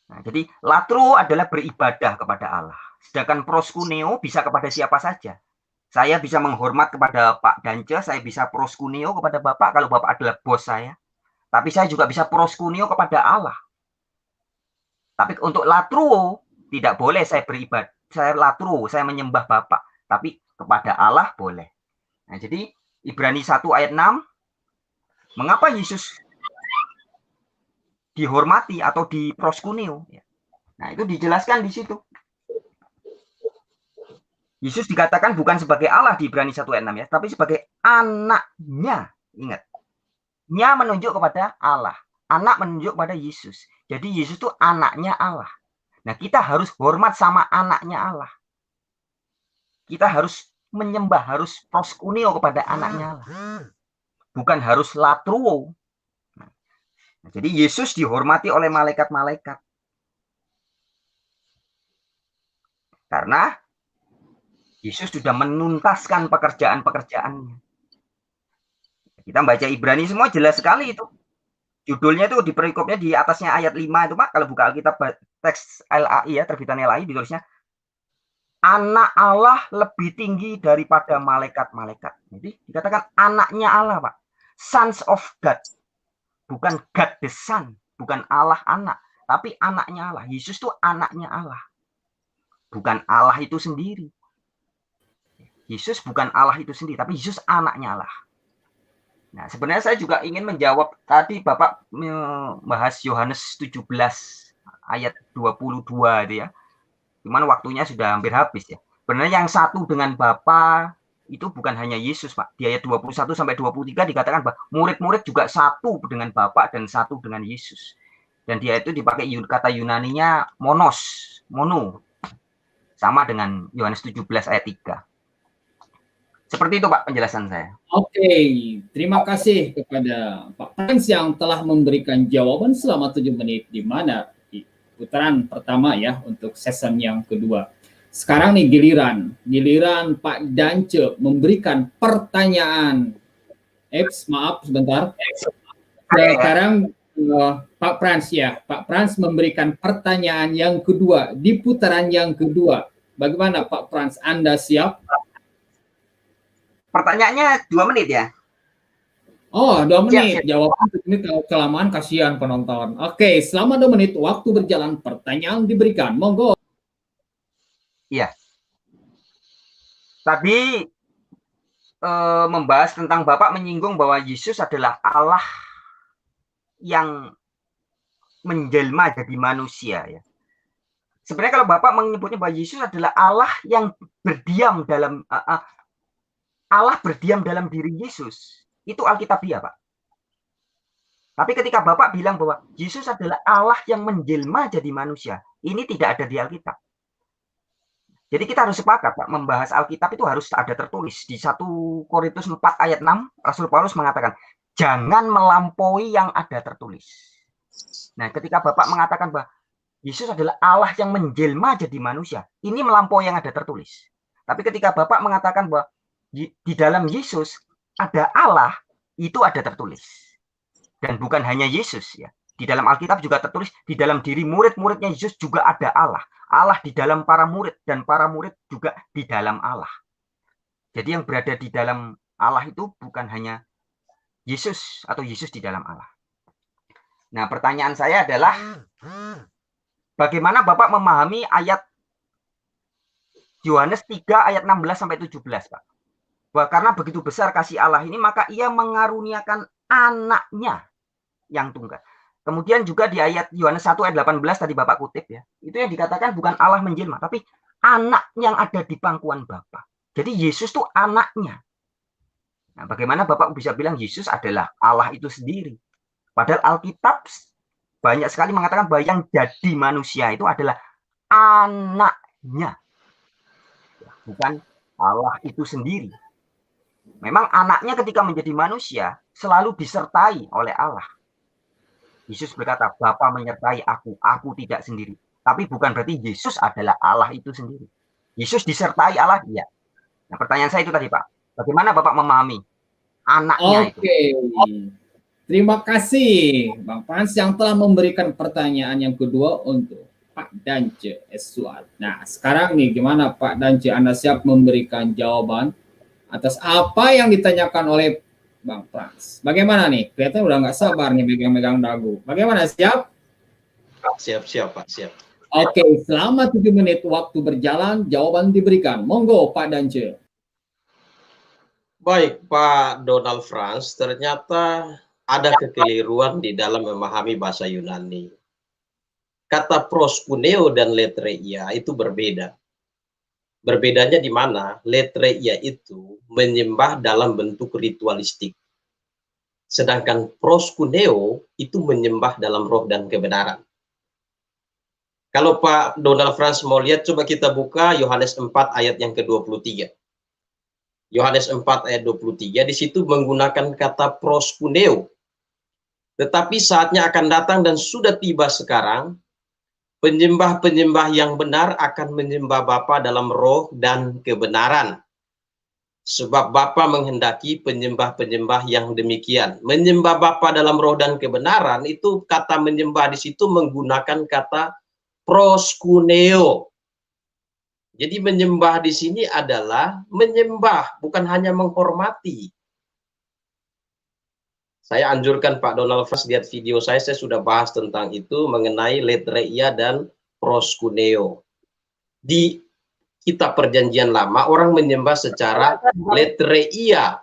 Nah, jadi latru adalah beribadah kepada Allah. Sedangkan proskuneo bisa kepada siapa saja. Saya bisa menghormat kepada Pak Dance, saya bisa proskuneo kepada Bapak kalau Bapak adalah bos saya. Tapi saya juga bisa proskuneo kepada Allah. Tapi untuk latru tidak boleh saya beribadah. Saya latru, saya menyembah Bapak. Tapi kepada Allah boleh. Nah, jadi Ibrani 1 ayat 6, mengapa Yesus dihormati atau diproskuneo? Nah, itu dijelaskan di situ. Yesus dikatakan bukan sebagai Allah di Ibrani 1 ayat 6 ya, tapi sebagai anaknya. Ingat, nya menunjuk kepada Allah, anak menunjuk kepada Yesus. Jadi Yesus itu anaknya Allah. Nah, kita harus hormat sama anaknya Allah. Kita harus menyembah, harus proskuneo kepada anaknya Allah. Bukan harus latruo. Nah, jadi Yesus dihormati oleh malaikat-malaikat. Karena Yesus sudah menuntaskan pekerjaan-pekerjaannya. Kita baca Ibrani semua jelas sekali itu. Judulnya itu di perikopnya di atasnya ayat 5 itu Pak. Kalau buka Alkitab teks LAI ya, terbitan LAI ditulisnya anak Allah lebih tinggi daripada malaikat-malaikat. Jadi dikatakan anaknya Allah Pak. Sons of God. Bukan God the Son. Bukan Allah anak. Tapi anaknya Allah. Yesus itu anaknya Allah. Bukan Allah itu sendiri. Yesus bukan Allah itu sendiri, tapi Yesus anaknya Allah. Nah, sebenarnya saya juga ingin menjawab tadi Bapak membahas Yohanes 17 ayat 22 itu ya. Cuman waktunya sudah hampir habis ya. Sebenarnya yang satu dengan Bapa itu bukan hanya Yesus, Pak. Di ayat 21 sampai 23 dikatakan bahwa murid-murid juga satu dengan Bapa dan satu dengan Yesus. Dan dia itu dipakai kata Yunaninya monos, mono. Sama dengan Yohanes 17 ayat 3. Seperti itu Pak penjelasan saya. Oke, terima kasih kepada Pak Frans yang telah memberikan jawaban selama 7 menit di mana di putaran pertama ya untuk season yang kedua. Sekarang nih giliran Pak Dance memberikan pertanyaan. Maaf sebentar. Sekarang Pak Frans ya, Pak Frans memberikan pertanyaan yang kedua di putaran yang kedua. Bagaimana Pak Frans? Anda siap? Pertanyaannya 2 menit ya? Oh, 2 menit. Siap. Jawaban ini kalau kelamaan kasihan penonton. Oke, selama 2 menit waktu berjalan, pertanyaan diberikan. Monggo. Iya. Tadi membahas tentang Bapak menyinggung bahwa Yesus adalah Allah yang menjelma jadi manusia ya. Sebenarnya kalau Bapak menyebutnya bahwa Yesus adalah Allah yang berdiam dalam Allah berdiam dalam diri Yesus, itu Alkitabiah, Pak. Tapi ketika Bapak bilang bahwa Yesus adalah Allah yang menjelma jadi manusia, ini tidak ada di Alkitab. Jadi kita harus sepakat, Pak, membahas Alkitab itu harus ada tertulis. Di 1 Korintus 4 ayat 6, Rasul Paulus mengatakan, jangan melampaui yang ada tertulis. Nah, ketika Bapak mengatakan bahwa Yesus adalah Allah yang menjelma jadi manusia, ini melampaui yang ada tertulis. Tapi ketika Bapak mengatakan bahwa di dalam Yesus ada Allah, itu ada tertulis. Dan bukan hanya Yesus ya. Di dalam Alkitab juga tertulis, di dalam diri murid-muridnya Yesus juga ada Allah. Allah di dalam para murid, dan para murid juga di dalam Allah. Jadi yang berada di dalam Allah itu bukan hanya Yesus atau Yesus di dalam Allah. Nah, pertanyaan saya adalah, bagaimana Bapak memahami ayat Yohanes 3 ayat 16-17, Pak? Bahwa karena begitu besar kasih Allah ini, maka ia mengaruniakan anaknya yang tunggal. Kemudian juga di ayat Yohanes 1 ayat 18 tadi Bapak kutip ya. Itu yang dikatakan bukan Allah menjelma, tapi anak yang ada di pangkuan Bapa. Jadi Yesus itu anaknya. Nah, bagaimana Bapak bisa bilang Yesus adalah Allah itu sendiri? Padahal Alkitab banyak sekali mengatakan bahwa yang jadi manusia itu adalah anaknya. Bukan Allah itu sendiri. Memang anaknya ketika menjadi manusia selalu disertai oleh Allah. Yesus berkata, Bapa menyertai aku tidak sendiri. Tapi bukan berarti Yesus adalah Allah itu sendiri. Yesus disertai Allah, iya. Nah, pertanyaan saya itu tadi, Pak. Bagaimana Bapak memahami anaknya itu? Terima kasih Bang Frans yang telah memberikan pertanyaan yang kedua untuk Pak Dance Eswat. Nah, sekarang nih gimana Pak Dance, Anda siap memberikan jawaban atas apa yang ditanyakan oleh Bang Frans? Bagaimana nih? Kelihatan udah nggak sabar nih megang-megang dagu. Bagaimana, siap? Siap, Pak, siap. Oke, selama 7 menit waktu berjalan, jawaban diberikan. Monggo, Pak Dance. Baik, Pak Donald Frans, ternyata ada kekeliruan di dalam memahami bahasa Yunani. Kata proskuneo dan letreia itu berbeda. Berbedanya di mana letreia itu menyembah dalam bentuk ritualistik. Sedangkan proskuneo itu menyembah dalam roh dan kebenaran. Kalau Pak Donald Frans mau lihat, coba kita buka Yohanes 4 ayat yang ke-23. Yohanes 4 ayat 23, di situ menggunakan kata proskuneo. Tetapi saatnya akan datang dan sudah tiba sekarang, penyembah-penyembah yang benar akan menyembah Bapa dalam roh dan kebenaran. Sebab Bapa menghendaki penyembah-penyembah yang demikian. Menyembah Bapa dalam roh dan kebenaran, itu kata menyembah di situ menggunakan kata proskuneo. Jadi menyembah di sini adalah menyembah, bukan hanya menghormati. Saya anjurkan Pak Donald Frans lihat video saya sudah bahas tentang itu mengenai letreia dan proskuneo. Di kitab Perjanjian Lama orang menyembah secara letreia.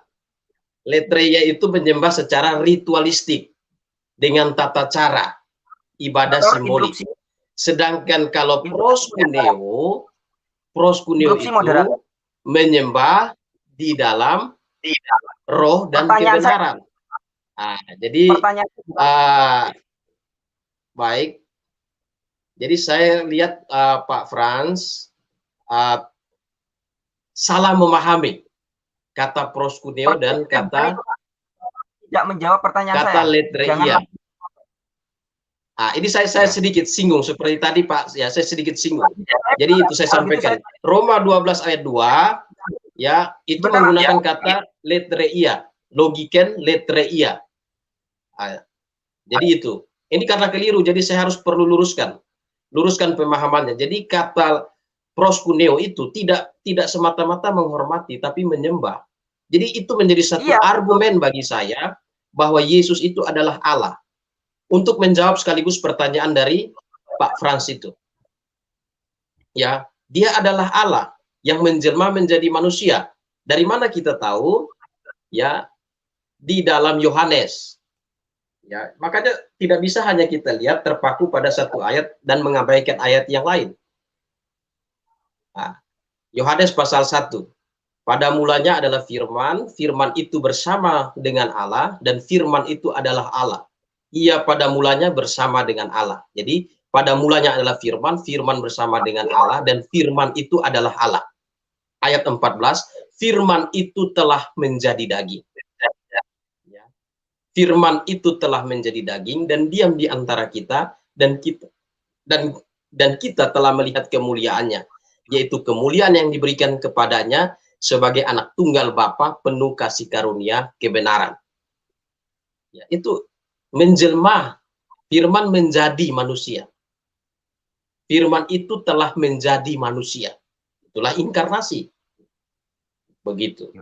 Letreia itu menyembah secara ritualistik dengan tata cara ibadah simbolik. Sedangkan kalau proskuneo itu menyembah di dalam roh dan kebenaran. Nah, jadi baik. Jadi saya lihat Pak Frans salah memahami kata proskuneo dan kata tidak menjawab pertanyaan kata saya. letreia. Nah, ini saya sedikit singgung seperti tadi Pak, ya saya sedikit singgung. Jadi itu saya sampaikan. Roma 12 ayat 2 ya, itu menggunakan kata letreia, logiken letreia. Jadi itu. Ini karena keliru, jadi saya harus perlu luruskan pemahamannya. Jadi kata proskuneo itu tidak semata-mata menghormati, tapi menyembah. Jadi itu menjadi satu argumen bagi saya bahwa Yesus itu adalah Allah. Untuk menjawab sekaligus pertanyaan dari Pak Frans itu. Ya, dia adalah Allah yang menjelma menjadi manusia. Dari mana kita tahu? Ya, di dalam Yohanes. Ya, makanya tidak bisa hanya kita lihat terpaku pada satu ayat dan mengabaikan ayat yang lain. Nah, Yohanes pasal 1. Pada mulanya adalah firman, firman itu bersama dengan Allah, dan firman itu adalah Allah. Ia pada mulanya bersama dengan Allah. Jadi, pada mulanya adalah firman, firman bersama dengan Allah, dan firman itu adalah Allah. Ayat 14, firman itu telah menjadi daging. Firman itu telah menjadi daging dan diam di antara kita, dan kita telah melihat kemuliaannya, yaitu kemuliaan yang diberikan kepadanya sebagai anak tunggal Bapa, penuh kasih karunia kebenaran. Ya, itu menjelma, firman menjadi manusia. Firman itu telah menjadi manusia. Itulah inkarnasi. Begitu.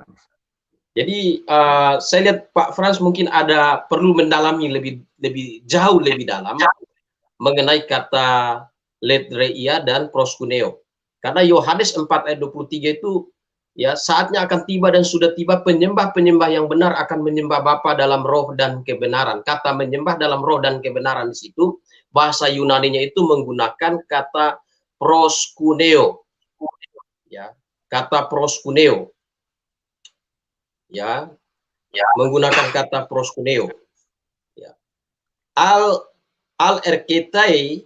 Jadi saya lihat Pak Frans mungkin ada perlu mendalami lebih jauh lebih dalam mengenai kata letreia dan proskuneo. Karena Yohanes 4 ayat 23 itu ya saatnya akan tiba dan sudah tiba penyembah-penyembah yang benar akan menyembah Bapa dalam roh dan kebenaran. Kata menyembah dalam roh dan kebenaran di situ bahasa Yunaninya itu menggunakan kata proskuneo. Ya, kata proskuneo. Ya, menggunakan kata proskuneo. Ya. Al erketai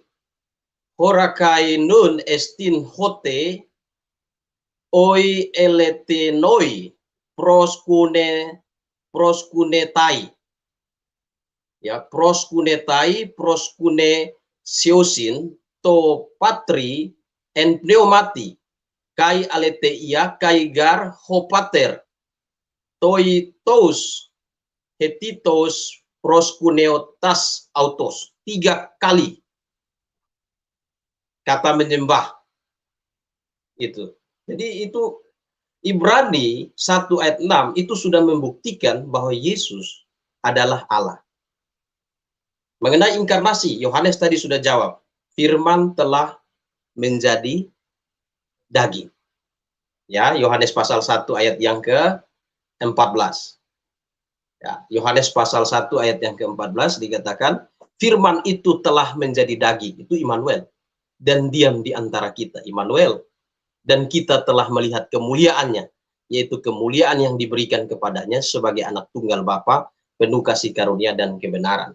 horakai nun estin hote oi eletenoi proskunetai. Ya, proskunetai proskune siosin to patri en pneumati kai aleteia kai gar hopater toitos hetitos proskuneotas autos. 3 kali kata menyembah itu. Jadi itu Ibrani 1 ayat 6 itu sudah membuktikan bahwa Yesus adalah Allah. Mengenai inkarnasi, Yohanes tadi sudah jawab. Firman telah menjadi daging. Ya, Yohanes pasal 1 ayat yang ke-14. Ya, Yohanes pasal 1 ayat yang ke-14 dikatakan, firman itu telah menjadi daging, itu Immanuel, dan diam di antara kita, Immanuel, dan kita telah melihat kemuliaannya, yaitu kemuliaan yang diberikan kepadanya sebagai anak tunggal Bapa, penuh kasih karunia dan kebenaran.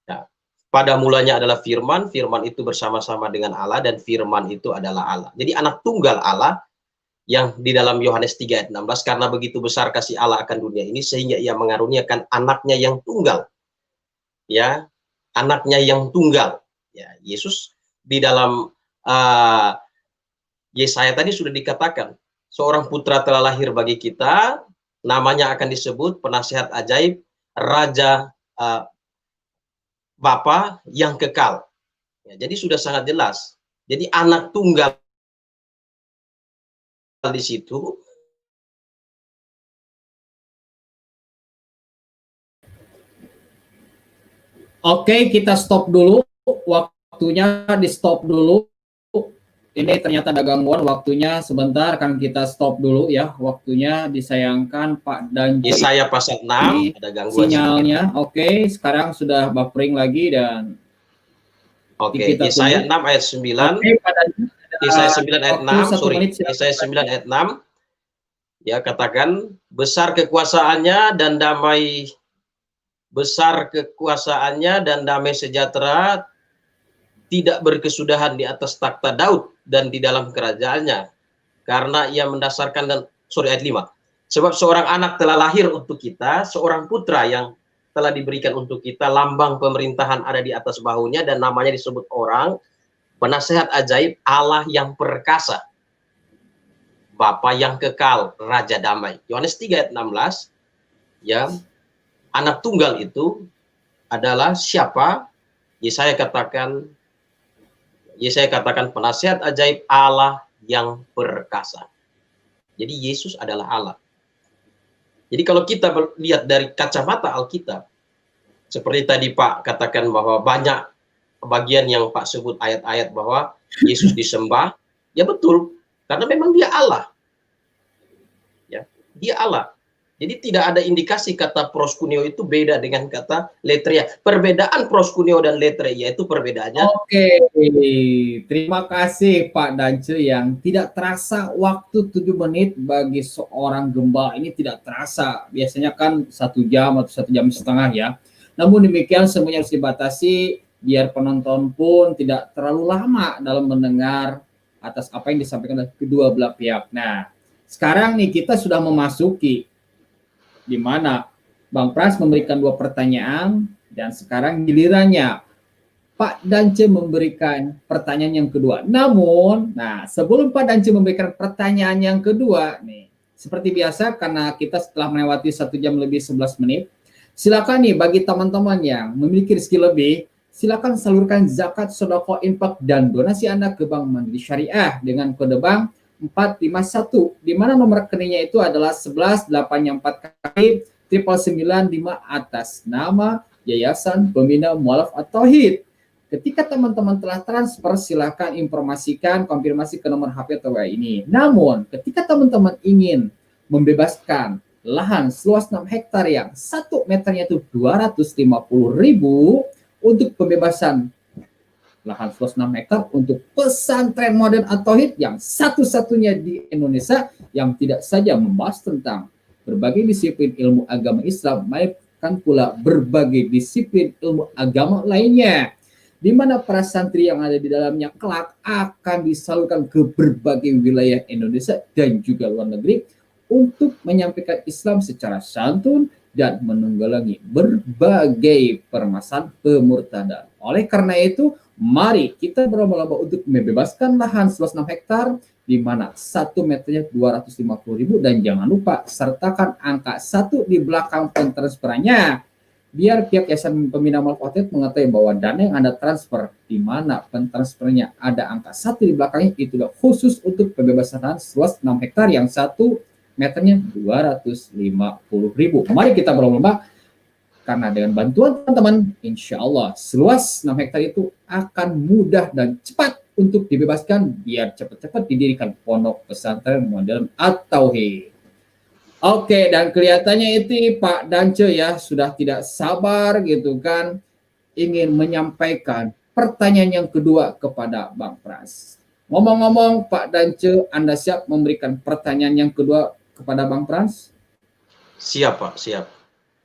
Ya, pada mulanya adalah firman, firman itu bersama-sama dengan Allah, dan firman itu adalah Allah. Jadi anak tunggal Allah, yang di dalam Yohanes 3 ayat 16, karena begitu besar kasih Allah akan dunia ini sehingga ia mengaruniakan anaknya yang tunggal. Ya, anaknya yang tunggal. Ya, Yesus di dalam Yesaya tadi sudah dikatakan, seorang putra telah lahir bagi kita, namanya akan disebut penasihat ajaib, Raja Bapa yang kekal. Ya, jadi sudah sangat jelas. Jadi anak tunggal di situ. Oke, kita stop dulu. Waktunya di stop dulu. Ini ternyata ada gangguan, waktunya sebentar, akan kita stop dulu ya. Waktunya disayangkan Pak Danjo. Yesaya pasal 6 ada gangguan sinyalnya. Oke, sekarang sudah buffering lagi dan oke, Yesaya 6 ayat 9. Oke, Pak Danjo, Yesaya 9 ayat 6, sorry. menit, Yesaya 9 ayat 6. Ya, katakan besar kekuasaannya dan damai, besar kekuasaannya dan damai sejahtera tidak berkesudahan di atas takhta Daud dan di dalam kerajaannya, karena ia mendasarkan dan ayat 5. Sebab seorang anak telah lahir untuk kita, seorang putra yang telah diberikan untuk kita, lambang pemerintahan ada di atas bahunya dan namanya disebut orang penasehat ajaib, Allah yang perkasa, Bapa yang kekal, Raja damai. Yohanes 3 ayat 16, ya, anak tunggal itu adalah siapa? Yesaya katakan penasihat ajaib, Allah yang perkasa. Jadi Yesus adalah Allah. Jadi kalau kita lihat dari kacamata Alkitab, seperti tadi Pak katakan bahwa banyak bagian yang Pak sebut ayat-ayat bahwa Yesus disembah, ya betul, karena memang dia Allah. Ya, dia Allah. Jadi tidak ada indikasi kata proskuneo itu beda dengan kata letria. Perbedaan proskuneo dan letria itu perbedaannya. Oke, terima kasih Pak Dance yang tidak terasa waktu 7 menit bagi seorang gembala ini tidak terasa. Biasanya kan 1 jam atau 1,5 jam ya. Namun demikian semuanya harus dibatasi biar penonton pun tidak terlalu lama dalam mendengar atas apa yang disampaikan oleh kedua belah pihak. Nah, sekarang nih kita sudah memasuki di mana Bang Pras memberikan 2 pertanyaan dan sekarang gilirannya Pak Dance memberikan pertanyaan yang kedua. Namun, nah sebelum Pak Dance memberikan pertanyaan yang kedua, nih seperti biasa karena kita setelah melewati 1 jam lebih 11 menit, silakan nih bagi teman-teman yang memiliki rezeki lebih, silakan salurkan zakat, sedekah, infak dan donasi Anda ke Bank Mandiri Syariah dengan kode bank 451, di mana nomor rekeningnya itu adalah 1184 kali 9995 atas nama Yayasan Pembina Mualaf At-Tauhid. Ketika teman-teman telah transfer, silakan informasikan konfirmasi ke nomor HP atau WA ini. Namun, ketika teman-teman ingin membebaskan lahan seluas 6 hektar yang 1 meternya itu 250.000 untuk pembebasan lahan seluas 6 hektar untuk pesantren modern At-Tauhid yang satu-satunya di Indonesia yang tidak saja membahas tentang berbagai disiplin ilmu agama Islam, melainkan pula berbagai disiplin ilmu agama lainnya, di mana para santri yang ada di dalamnya kelak akan disalurkan ke berbagai wilayah Indonesia dan juga luar negeri untuk menyampaikan Islam secara santun dan menunggangi berbagai permasalahan pemurtadan. Oleh karena itu, mari kita berlomba-lomba untuk membebaskan lahan seluas 6 hektar di mana 1 meternya 250.000 dan jangan lupa sertakan angka 1 di belakang pentransferannya biar pihak Yayasan Pembina Mualaf At-Tauhid mengetahui bahwa dana yang Anda transfer di mana pentransfernya ada angka 1 di belakangnya itu khusus untuk pembebasan lahan seluas 6 hektar yang 1 meternya 250.000. Mari kita berlomba karena dengan bantuan teman-teman, insya Allah seluas 6 hektar itu akan mudah dan cepat untuk dibebaskan biar cepat-cepat didirikan pondok pesantren modern At-Tauhid. Oke, dan kelihatannya itu Pak Dance ya sudah tidak sabar gitu kan ingin menyampaikan pertanyaan yang kedua kepada Bang Pras. Ngomong-ngomong Pak Dance, Anda siap memberikan pertanyaan yang kedua kepada Bang Pras? Siap Pak, siap.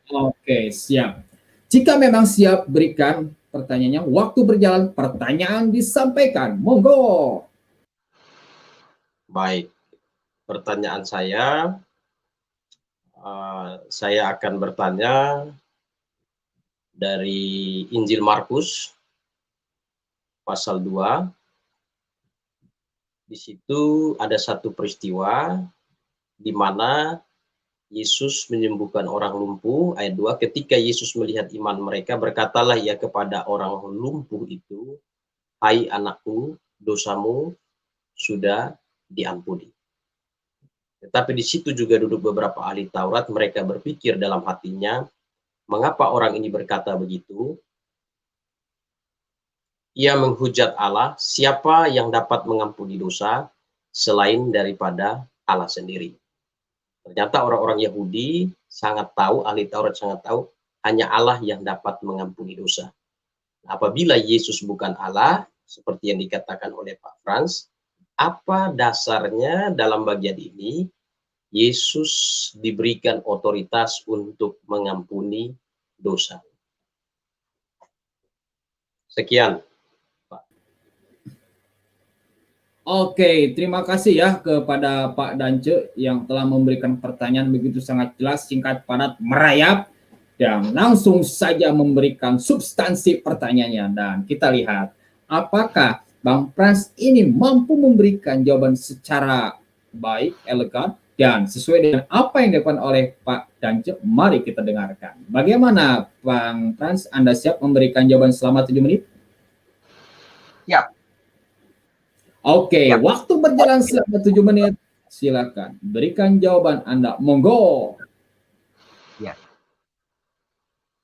Oke, siap. Jika memang siap, berikan pertanyaannya. Waktu berjalan, pertanyaan disampaikan. Monggo. Baik, pertanyaan saya akan bertanya dari Injil Markus pasal 2. Di situ ada satu peristiwa di mana Yesus menyembuhkan orang lumpuh. Ayat 2, ketika Yesus melihat iman mereka, berkatalah ia kepada orang lumpuh itu, hai anakku, dosamu sudah diampuni. Tetapi di situ juga duduk beberapa ahli Taurat, mereka berpikir dalam hatinya, mengapa orang ini berkata begitu? Ia menghujat Allah, siapa yang dapat mengampuni dosa selain daripada Allah sendiri. Ternyata orang-orang Yahudi sangat tahu, ahli Taurat sangat tahu, hanya Allah yang dapat mengampuni dosa. Apabila Yesus bukan Allah, seperti yang dikatakan oleh Pak Frans, apa dasarnya dalam bagian ini Yesus diberikan otoritas untuk mengampuni dosa? Sekian. Oke, terima kasih ya kepada Pak Dance yang telah memberikan pertanyaan begitu sangat jelas, singkat, padat, merayap, dan langsung saja memberikan substansi pertanyaannya. Dan kita lihat apakah Bang Pras ini mampu memberikan jawaban secara baik, elegan, Dan sesuai dengan apa yang dilakukan oleh Pak Dancep, mari kita dengarkan. Bagaimana Bang Frans, Anda siap memberikan jawaban selama 7 menit? Siap. Oke, Siap. waktu berjalan selama 7 menit. Silakan berikan jawaban Anda. Monggo. Ya.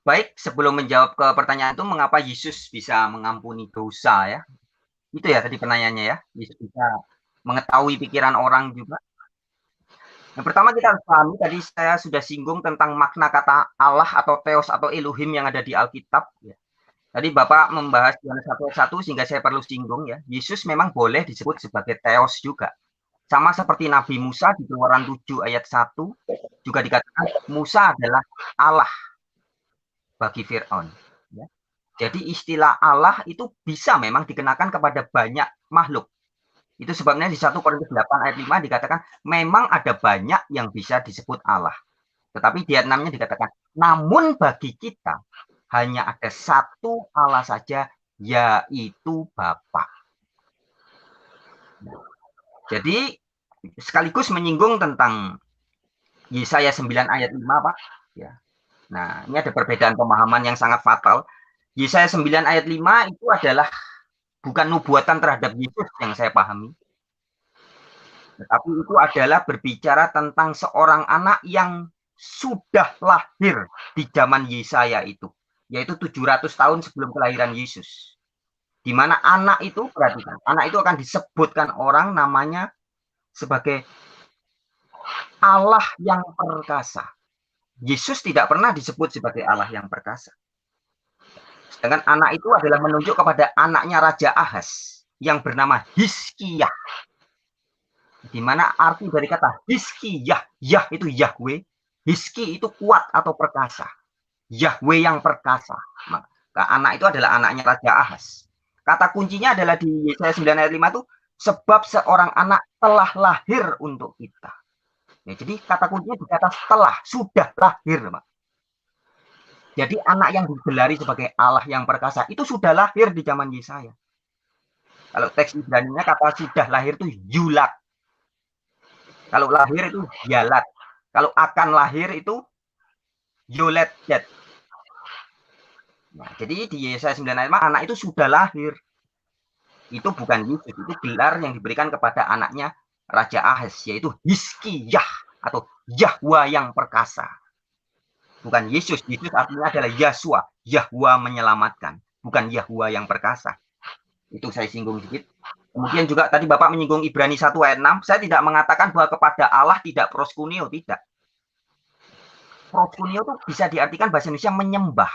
Baik, sebelum menjawab ke pertanyaan itu, mengapa Yesus bisa mengampuni dosa ya? Itu ya tadi pertanyaannya ya. Yesus bisa mengetahui pikiran orang juga. Yang pertama kita harus pahami, tadi saya sudah singgung tentang makna kata Allah atau Theos atau Elohim yang ada di Alkitab. Ya. Tadi Bapak membahas Yohanes 1 ayat 1 sehingga saya perlu singgung ya. Yesus memang boleh disebut sebagai Theos juga. Sama seperti Nabi Musa di Keluaran 7 ayat 1 juga dikatakan Musa adalah Allah bagi Fir'aun. Ya. Jadi istilah Allah itu bisa memang dikenakan kepada banyak makhluk. Itu sebabnya di 1 Korintus 8 ayat 5 dikatakan memang ada banyak yang bisa disebut Allah. Tetapi di ayat 6-nya dikatakan, namun bagi kita hanya ada satu Allah saja, yaitu Bapa. Nah, jadi sekaligus menyinggung tentang Yesaya 9 ayat 5, Pak. Ya. Nah, ini ada perbedaan pemahaman yang sangat fatal. Yesaya 9 ayat 5 itu adalah bukan nubuatan terhadap Yesus yang saya pahami. Tetapi itu adalah berbicara tentang seorang anak yang sudah lahir di zaman Yesaya itu, yaitu 700 tahun sebelum kelahiran Yesus. Di mana anak itu, perhatikan, anak itu akan disebutkan orang namanya sebagai Allah yang perkasa. Yesus tidak pernah disebut sebagai Allah yang perkasa. Sedangkan anak itu adalah menunjuk kepada anaknya Raja Ahaz yang bernama Hizkiyah. Di mana arti dari kata Hizkiyah, Yah itu Yahweh, Hizki itu kuat atau perkasa. Yahweh yang perkasa. Maka anak itu adalah anaknya Raja Ahaz. Kata kuncinya adalah di Yesaya 9 ayat 5 itu, sebab seorang anak telah lahir untuk kita. Ya, jadi kata kuncinya di kata setelah, sudah lahir. Mak. Jadi anak yang digelari sebagai Allah yang perkasa itu sudah lahir di zaman Yesaya. Kalau teks Ibrani-nya kata sudah lahir itu yulat. Kalau lahir itu yalat. Kalau akan lahir itu yolet. Nah, jadi di Yesaya 9 ayat 5 anak itu sudah lahir. Itu bukan Yesus, itu gelar yang diberikan kepada anaknya Raja Ahaz, yaitu Hizkiyah atau Yahwa yang perkasa. Bukan Yesus, Yesus artinya adalah Yasua, Yahwa menyelamatkan, bukan Yahwa yang perkasa. Itu saya singgung sedikit. Kemudian juga tadi Bapak menyinggung Ibrani 1 ayat 6, saya tidak mengatakan bahwa kepada Allah tidak proskuneo, tidak. Proskuneo itu bisa diartikan bahasa Indonesia menyembah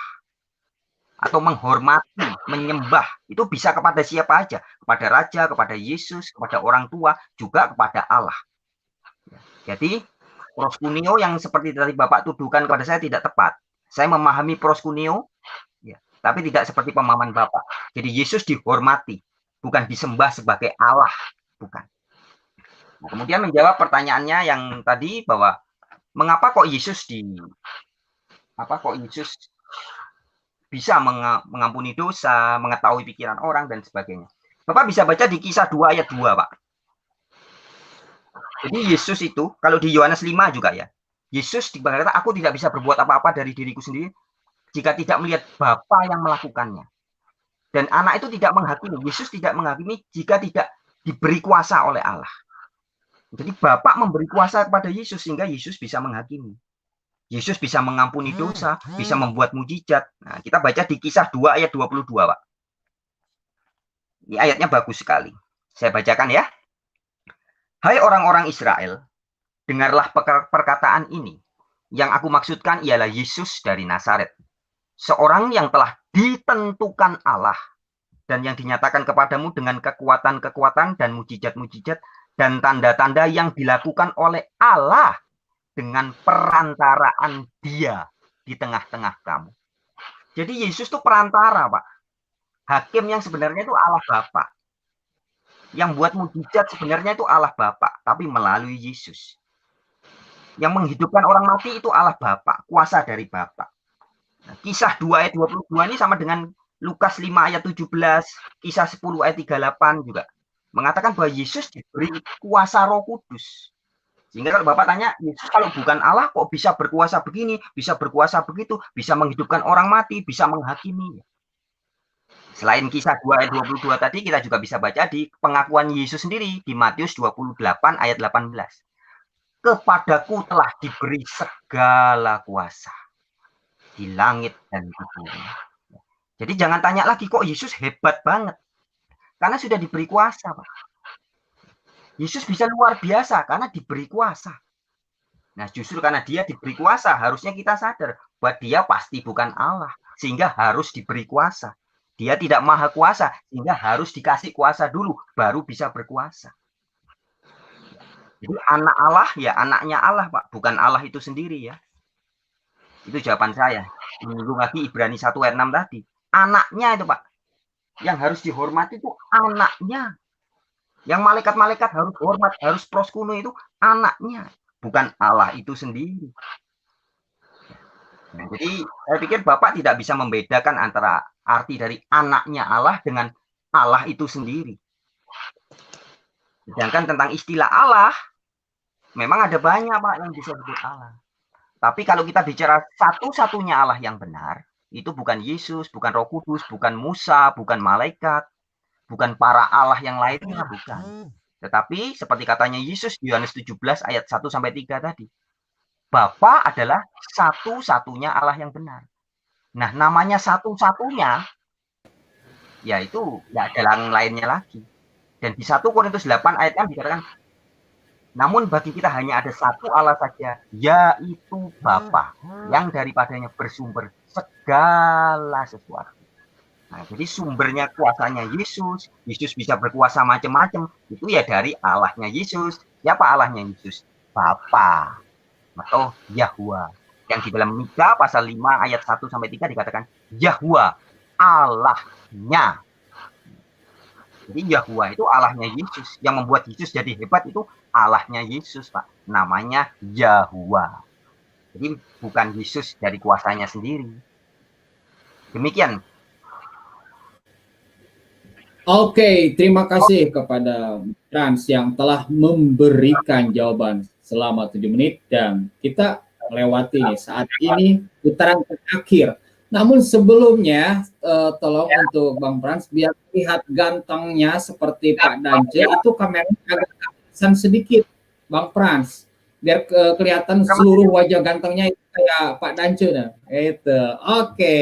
atau menghormati, menyembah. Itu bisa kepada siapa aja, kepada raja, kepada Yesus, kepada orang tua, juga kepada Allah. Jadi proskuneo yang seperti tadi Bapak tuduhkan kepada saya tidak tepat. Saya memahami proskuneo, ya, tapi tidak seperti pemahaman Bapak. Jadi Yesus dihormati, bukan disembah sebagai Allah, bukan. Nah, kemudian menjawab pertanyaannya yang tadi bahwa mengapa kok Yesus bisa mengampuni dosa, mengetahui pikiran orang dan sebagainya. Bapak bisa baca di Kisah 2 ayat 2, Pak. Jadi Yesus itu, kalau di Yohanes 5 juga ya, Yesus berkata, aku tidak bisa berbuat apa-apa dari diriku sendiri jika tidak melihat Bapa yang melakukannya. Dan anak itu tidak menghakimi, Yesus tidak menghakimi jika tidak diberi kuasa oleh Allah. Jadi Bapa memberi kuasa kepada Yesus sehingga Yesus bisa menghakimi. Yesus bisa mengampuni dosa, bisa membuat mujizat. Nah, kita baca di Kisah 2 ayat 22, Pak. Ini ayatnya bagus sekali. Saya bacakan ya. Hai orang-orang Israel, dengarlah perkataan ini. Yang aku maksudkan ialah Yesus dari Nazaret. Seorang yang telah ditentukan Allah dan yang dinyatakan kepadamu dengan kekuatan-kekuatan dan mujizat-mujizat dan tanda-tanda yang dilakukan oleh Allah dengan perantaraan Dia di tengah-tengah kamu. Jadi Yesus itu perantara, Pak. Hakim yang sebenarnya itu Allah Bapa. Yang buat mujizat sebenarnya itu Allah Bapa, tapi melalui Yesus. Yang menghidupkan orang mati itu Allah Bapa, kuasa dari Bapa. Nah, Kisah 2 ayat 22 ini sama dengan Lukas 5 ayat 17, Kisah 10 ayat 38 juga. Mengatakan bahwa Yesus diberi kuasa Roh Kudus. Sehingga kalau Bapak tanya, Yesus kalau bukan Allah kok bisa berkuasa begini, bisa berkuasa begitu, bisa menghidupkan orang mati, bisa menghakimi. Selain kisah 2 ayat 22 tadi, kita juga bisa baca di pengakuan Yesus sendiri di Matius 28 ayat 18. Kepadaku telah diberi segala kuasa di langit dan di bumi. Jadi jangan tanya lagi kok Yesus hebat banget. Karena sudah diberi kuasa, Pak. Yesus bisa luar biasa karena diberi kuasa. Nah, justru karena dia diberi kuasa, harusnya kita sadar bahwa dia pasti bukan Allah, sehingga harus diberi kuasa. Dia tidak maha kuasa, sehingga harus dikasih kuasa dulu, baru bisa berkuasa. Jadi anak Allah, ya anaknya Allah, Pak. Bukan Allah itu sendiri, ya. Itu jawaban saya. Menyinggung lagi Ibrani 1 ayat 6 tadi. Anaknya itu, Pak. Yang harus dihormati itu anaknya. Yang malaikat-malaikat harus hormat, harus proskuno itu anaknya. Bukan Allah itu sendiri. Nah, jadi saya pikir Bapak tidak bisa membedakan antara arti dari anaknya Allah dengan Allah itu sendiri. Sedangkan tentang istilah Allah, memang ada banyak Pak yang bisa disebut Allah. Tapi kalau kita bicara satu-satunya Allah yang benar, itu bukan Yesus, bukan Roh Kudus, bukan Musa, bukan malaikat, bukan para Allah yang lainnya, bukan. Tetapi seperti katanya Yesus di Yohanes 17 ayat 1-3 tadi, Bapa adalah satu-satunya Allah yang benar. Nah, namanya satu-satunya, yaitu ya ada yang lainnya lagi. Dan di 1 Korintus 8 ayat 6 dikatakan, namun bagi kita hanya ada satu Allah saja, yaitu Bapa, yang daripadanya bersumber segala sesuatu. Nah, jadi sumbernya kuasanya Yesus, Yesus bisa berkuasa macam-macam, itu ya dari Allahnya Yesus. Siapa Allahnya Yesus? Bapa atau Yahwa. Yang di dalam Mika pasal 5 ayat 1-3 dikatakan Yahwa, Allahnya. Jadi Yahwa itu Allahnya Yesus. Yang membuat Yesus jadi hebat itu Allahnya Yesus, Pak. Namanya Yahwa. Jadi bukan Yesus dari kuasanya sendiri. Demikian. Oke, terima kasih kepada Frans yang telah memberikan jawaban selama 7 menit dan kita melewati saat ini putaran terakhir. Namun sebelumnya tolong untuk Bang Frans biar lihat gantengnya seperti Pak Dance itu kameranya agak kesan sedikit Bang Frans biar kelihatan seluruh wajah gantengnya itu kayak Pak Dance nah. Itu. Oke.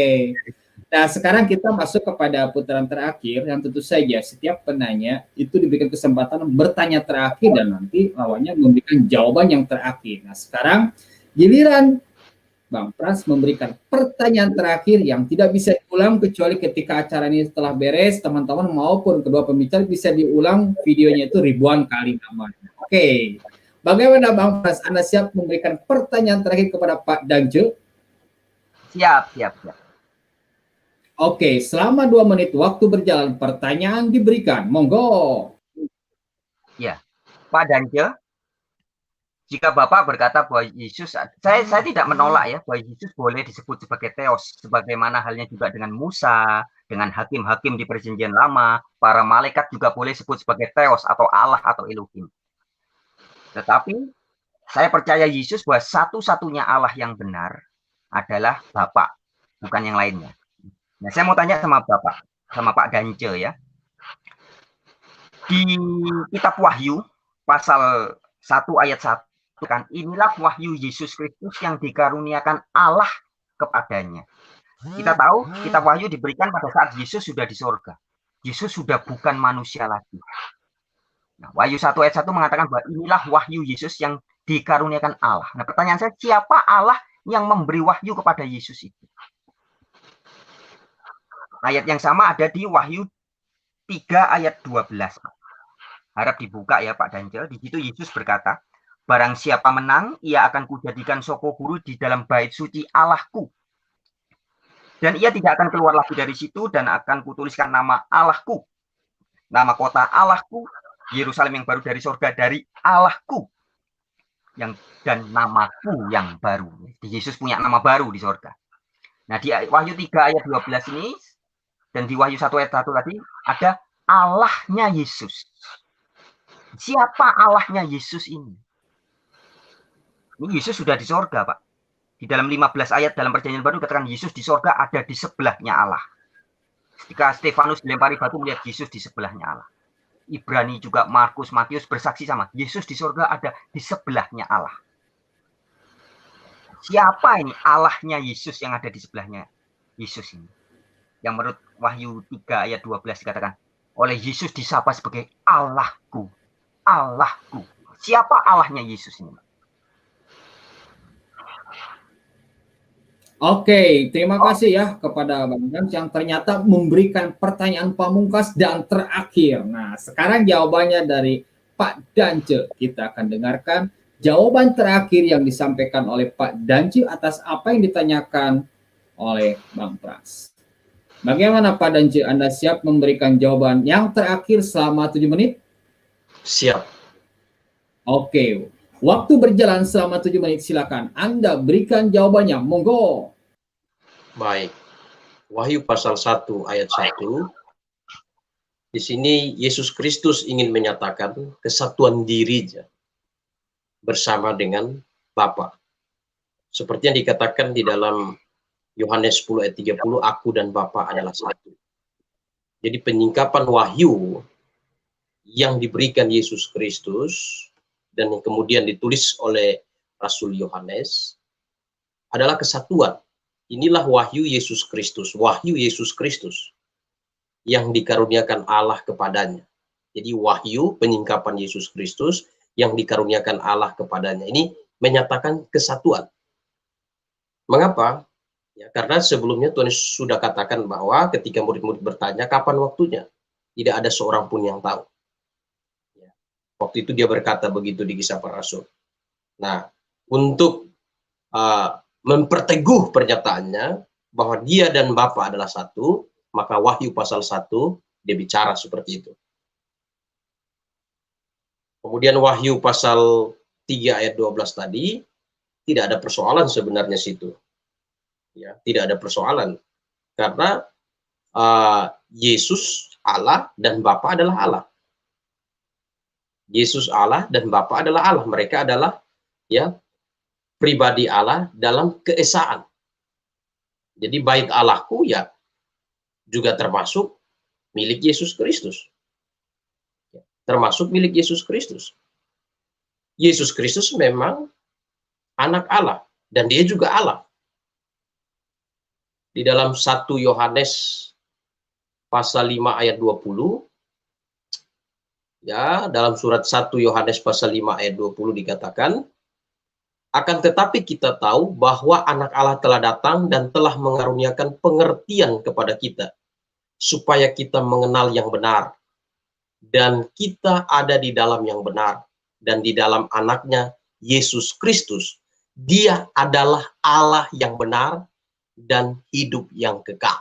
Nah, sekarang kita masuk kepada putaran terakhir yang tentu saja setiap penanya itu diberikan kesempatan bertanya terakhir dan nanti lawannya memberikan jawaban yang terakhir. Nah, sekarang giliran Bang Frans memberikan pertanyaan terakhir yang tidak bisa diulang kecuali ketika acara ini setelah beres, teman-teman maupun kedua pembicara bisa diulang videonya itu ribuan kali namanya. Oke. Bagaimana Bang Frans? Anda siap memberikan pertanyaan terakhir kepada Pak Dance? Siap. Oke, selama 2 menit waktu berjalan, pertanyaan diberikan. Monggo. Ya, Pak Dance, jika Bapak berkata bahwa Yesus, saya tidak menolak ya, bahwa Yesus boleh disebut sebagai Theos, sebagaimana halnya juga dengan Musa, dengan hakim-hakim di Perjanjian Lama, para malaikat juga boleh disebut sebagai Theos atau Allah atau Elohim. Tetapi saya percaya Yesus bahwa satu-satunya Allah yang benar adalah Bapa, bukan yang lainnya. Nah, saya mau tanya sama Bapak, sama Pak Dance ya. Di kitab Wahyu, pasal 1 ayat 1, kan, inilah wahyu Yesus Kristus yang dikaruniakan Allah kepadanya. Kita tahu, kitab Wahyu diberikan pada saat Yesus sudah di sorga. Yesus sudah bukan manusia lagi. Nah, Wahyu 1 ayat 1 mengatakan bahwa inilah wahyu Yesus yang dikaruniakan Allah. Nah, pertanyaan saya, siapa Allah yang memberi wahyu kepada Yesus itu? Ayat yang sama ada di Wahyu 3 ayat 12. Harap dibuka ya Pak Dance. Di situ Yesus berkata, barang siapa menang, ia akan kujadikan soko guru di dalam bait suci Allahku. Dan ia tidak akan keluar lagi dari situ dan akan kutuliskan nama Allahku. Nama kota Allahku, Yerusalem yang baru dari surga dari Allahku. Dan namaku yang baru. Yesus punya nama baru di surga. Nah di Wahyu 3 ayat 12 ini, dan di Wahyu 1 ayat 1 tadi, ada Allahnya Yesus. Siapa Allahnya Yesus ini? Ini Yesus sudah di sorga, Pak. Di dalam 15 ayat dalam perjanjian baru dikatakan Yesus di sorga ada di sebelahnya Allah. Ketika Stefanus dilempari batu melihat Yesus di sebelahnya Allah. Ibrani juga, Markus, Matius bersaksi sama. Yesus di sorga ada di sebelahnya Allah. Siapa ini Allahnya Yesus yang ada di sebelahnya Yesus ini? Yang menurut Wahyu 3 ayat 12 dikatakan, oleh Yesus disapa sebagai Allahku. Allahku. Siapa Allahnya Yesus ini? Oke, terima kasih ya kepada Bang Gans yang ternyata memberikan pertanyaan pamungkas dan terakhir. Nah, sekarang jawabannya dari Pak Dance. Kita akan dengarkan jawaban terakhir yang disampaikan oleh Pak Dance atas apa yang ditanyakan oleh Bang Pras. Bagaimana Pak Dance? Anda siap memberikan jawaban yang terakhir selama 7 menit? Siap. Oke. Waktu berjalan selama 7 menit, silakan Anda berikan jawabannya, monggo. Baik. Wahyu pasal 1 ayat 1. Di sini Yesus Kristus ingin menyatakan kesatuan dirinya bersama dengan Bapa. Seperti yang dikatakan di dalam Yohanes 10 ayat 30, aku dan Bapa adalah satu. Jadi penyingkapan wahyu yang diberikan Yesus Kristus dan yang kemudian ditulis oleh Rasul Yohanes adalah kesatuan. Inilah wahyu Yesus Kristus, wahyu Yesus Kristus yang dikaruniakan Allah kepadanya. Jadi wahyu penyingkapan Yesus Kristus yang dikaruniakan Allah kepadanya. Ini menyatakan kesatuan. Mengapa? Ya, karena sebelumnya Tuhan sudah katakan bahwa ketika murid-murid bertanya kapan waktunya, tidak ada seorang pun yang tahu. Waktu itu dia berkata begitu di Kisah Para Rasul. Nah, untuk memperteguh pernyataannya bahwa dia dan Bapa adalah satu, maka Wahyu pasal 1 dia bicara seperti itu. Kemudian Wahyu pasal 3 ayat 12 tadi tidak ada persoalan sebenarnya situ. Ya, tidak ada persoalan karena Yesus Allah dan Bapa adalah Allah. Yesus Allah dan Bapa adalah Allah. Mereka adalah ya pribadi Allah dalam keesaan. Jadi bait Allahku ya juga termasuk milik Yesus Kristus. Termasuk milik Yesus Kristus. Yesus Kristus memang anak Allah dan dia juga Allah. Di dalam 1 Yohanes pasal 5 ayat 20 ya, dalam surat 1 Yohanes pasal 5 ayat 20 dikatakan, akan tetapi kita tahu bahwa anak Allah telah datang dan telah mengaruniakan pengertian kepada kita, supaya kita mengenal yang benar. Dan kita ada di dalam yang benar, dan di dalam anaknya, Yesus Kristus. Dia adalah Allah yang benar dan hidup yang kekal.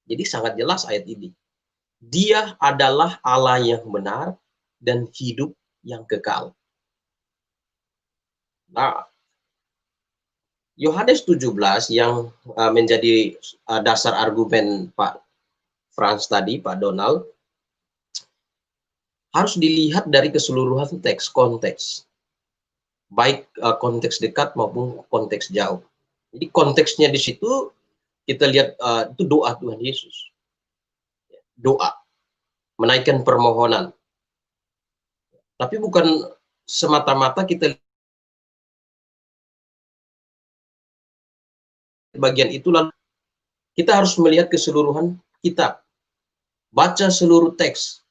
Jadi sangat jelas ayat ini. Dia adalah Allah yang benar dan hidup yang kekal. Nah, Yohanes 17 yang menjadi dasar argumen Pak Frans tadi, Pak Donald, harus dilihat dari keseluruhan teks, konteks. Baik konteks dekat maupun konteks jauh. Jadi konteksnya di situ kita lihat itu doa Tuhan Yesus. Doa, menaikkan permohonan. Tapi bukan semata-mata kita bagian itu lalu kita harus melihat keseluruhan kitab. Baca seluruh teks.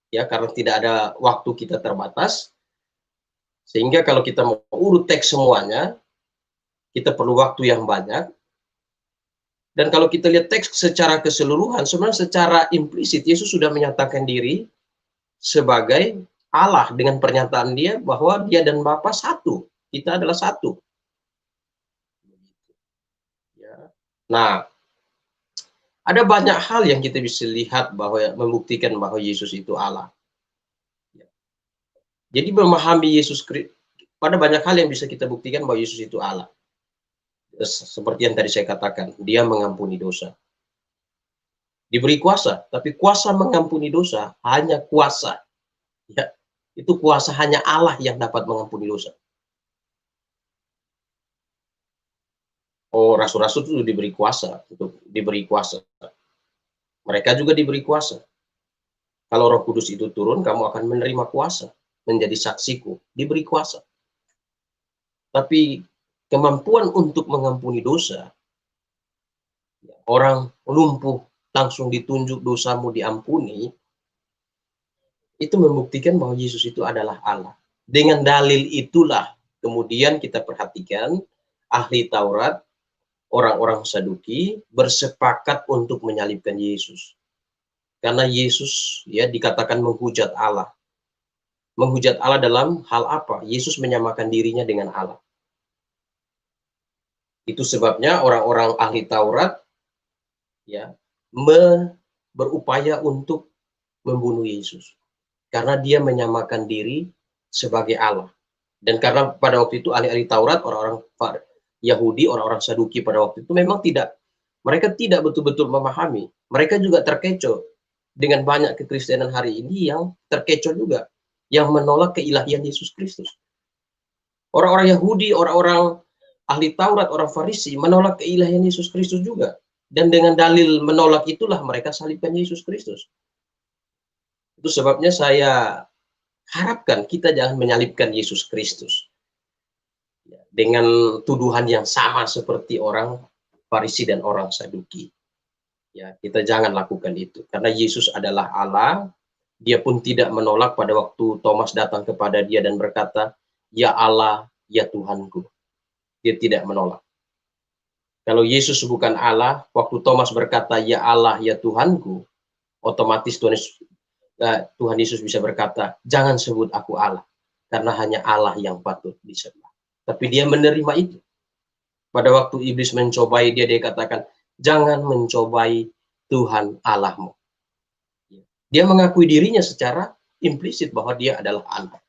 Ya, karena tidak ada waktu kita terbatas. Sehingga kalau kita mau urut teks semuanya, kita perlu waktu yang banyak. Dan kalau kita lihat teks secara keseluruhan, sebenarnya secara implisit Yesus sudah menyatakan diri sebagai Allah dengan pernyataan dia bahwa dia dan Bapa satu. Kita adalah satu. Ya. Nah, ada banyak hal yang kita bisa lihat bahwa membuktikan bahwa Yesus itu Allah. Ya. Jadi memahami Yesus Kristus, pada banyak hal yang bisa kita buktikan bahwa Yesus itu Allah. Seperti yang tadi saya katakan, dia mengampuni dosa. Diberi kuasa, tapi kuasa mengampuni dosa hanya kuasa. Ya, itu kuasa hanya Allah yang dapat mengampuni dosa. Oh, rasul-rasul itu diberi kuasa, untuk diberi kuasa. Mereka juga diberi kuasa. Kalau Roh Kudus itu turun, kamu akan menerima kuasa, menjadi saksiku, diberi kuasa. Tapi kemampuan untuk mengampuni dosa, orang lumpuh langsung ditunjuk dosamu diampuni, itu membuktikan bahwa Yesus itu adalah Allah. Dengan dalil itulah kemudian kita perhatikan ahli Taurat, orang-orang Saduki bersepakat untuk menyalibkan Yesus. Karena Yesus ya dikatakan menghujat Allah. Menghujat Allah dalam hal apa? Yesus menyamakan dirinya dengan Allah. Itu sebabnya orang-orang ahli Taurat ya berupaya untuk membunuh Yesus. Karena dia menyamakan diri sebagai Allah. Dan karena pada waktu itu ahli-ahli Taurat, orang-orang Yahudi, orang-orang Saduki pada waktu itu memang mereka tidak betul-betul memahami. Mereka juga terkecoh dengan banyak kekristenan hari ini yang terkecoh juga, yang menolak keilahian Yesus Kristus. Orang-orang Yahudi, orang-orang ahli Taurat, orang Farisi menolak keilahian Yesus Kristus juga. Dan dengan dalil menolak itulah mereka salibkan Yesus Kristus. Itu sebabnya saya harapkan kita jangan menyalibkan Yesus Kristus dengan tuduhan yang sama seperti orang Farisi dan orang Saduki. Ya, kita jangan lakukan itu karena Yesus adalah Allah. Dia pun tidak menolak pada waktu Thomas datang kepada dia dan berkata, "Ya Allah, ya Tuhanku." Dia tidak menolak. Kalau Yesus bukan Allah, waktu Thomas berkata, "Ya Allah, ya Tuhanku," otomatis Tuhan Yesus bisa berkata, "Jangan sebut aku Allah, karena hanya Allah yang patut disembah." Tapi dia menerima itu. Pada waktu iblis mencobai dia katakan, "Jangan mencobai Tuhan Allahmu." Dia mengakui dirinya secara implisit bahwa dia adalah Allah.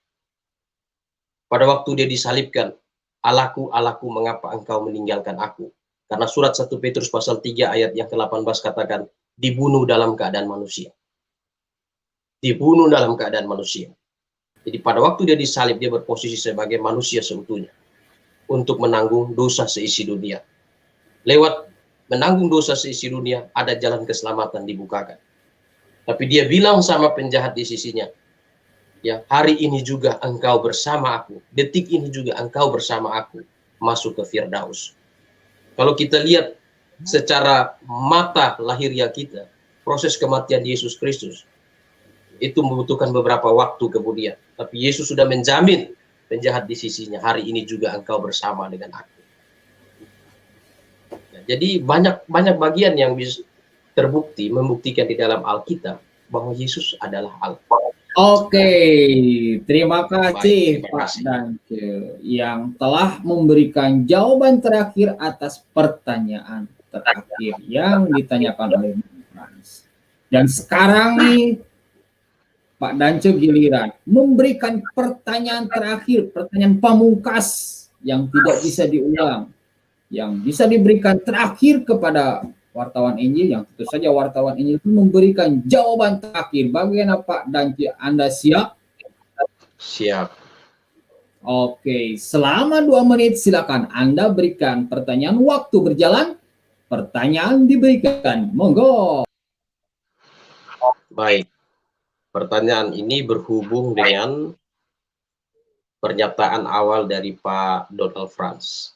Pada waktu dia disalibkan, "Allahku, Allahku, mengapa engkau meninggalkan aku?" Karena surat 1 Petrus pasal 3 ayat yang ke-18 katakan, dibunuh dalam keadaan manusia. Dibunuh dalam keadaan manusia. Jadi pada waktu dia disalib, dia berposisi sebagai manusia seutuhnya untuk menanggung dosa seisi dunia. Lewat menanggung dosa seisi dunia, ada jalan keselamatan dibukakan. Tapi dia bilang sama penjahat di sisinya, ya, hari ini juga engkau bersama aku, detik ini juga engkau bersama aku, masuk ke Firdaus. Kalau kita lihat secara mata lahiriah kita, proses kematian Yesus Kristus, itu membutuhkan beberapa waktu kemudian. Tapi Yesus sudah menjamin penjahat di sisinya, hari ini juga engkau bersama dengan aku. Nah, jadi banyak bagian yang bisa terbukti, membuktikan di dalam Alkitab bahwa Yesus adalah Allah. Oke, terima kasih Baik, terima Pak kasih. Dance yang telah memberikan jawaban terakhir atas pertanyaan terakhir yang ditanyakan oleh Frans. Dan sekarang nih Pak Dance giliran memberikan pertanyaan terakhir, pertanyaan pamungkas yang tidak bisa diulang, yang bisa diberikan terakhir kepada wartawan Injil, yang tentu saja wartawan Injil itu memberikan jawaban terakhir. Bagaimana Pak Dance, Anda siap? Siap. Oke, selama 2 menit silakan Anda berikan pertanyaan, waktu berjalan, pertanyaan diberikan. Monggo. Baik. Pertanyaan ini berhubung dengan pernyataan awal dari Pak Donald Franz.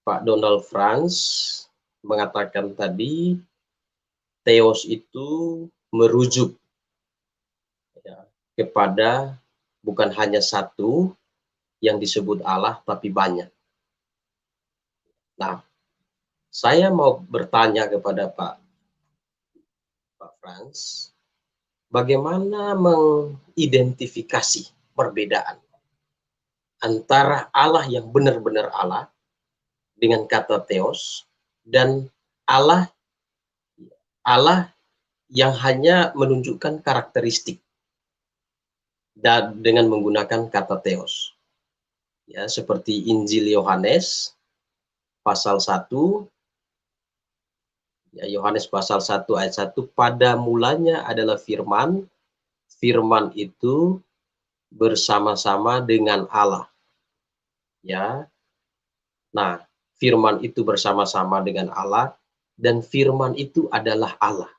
Pak Donald Franz mengatakan tadi Theos itu merujuk ya, kepada bukan hanya satu yang disebut Allah, tapi banyak. Nah, saya mau bertanya kepada Pak Franz, bagaimana mengidentifikasi perbedaan antara Allah yang benar-benar Allah dengan kata Theos dan Allah yang hanya menunjukkan karakteristik dan dengan menggunakan kata Theos. Ya, seperti Injil Yohanes pasal 1, ya, Yohanes pasal 1 ayat 1, pada mulanya adalah firman, firman itu bersama-sama dengan Allah. Ya. Nah, firman itu bersama-sama dengan Allah, dan firman itu adalah Allah.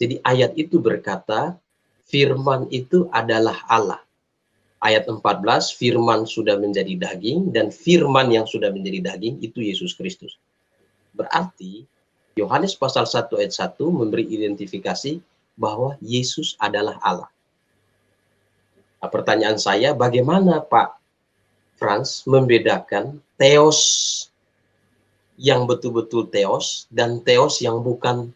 Jadi ayat itu berkata, firman itu adalah Allah. Ayat 14, firman sudah menjadi daging, dan firman yang sudah menjadi daging itu Yesus Kristus. Berarti, Yohanes pasal 1 ayat 1 memberi identifikasi bahwa Yesus adalah Allah. Nah, pertanyaan saya, bagaimana Pak Frans membedakan theos yang betul-betul theos dan theos yang bukan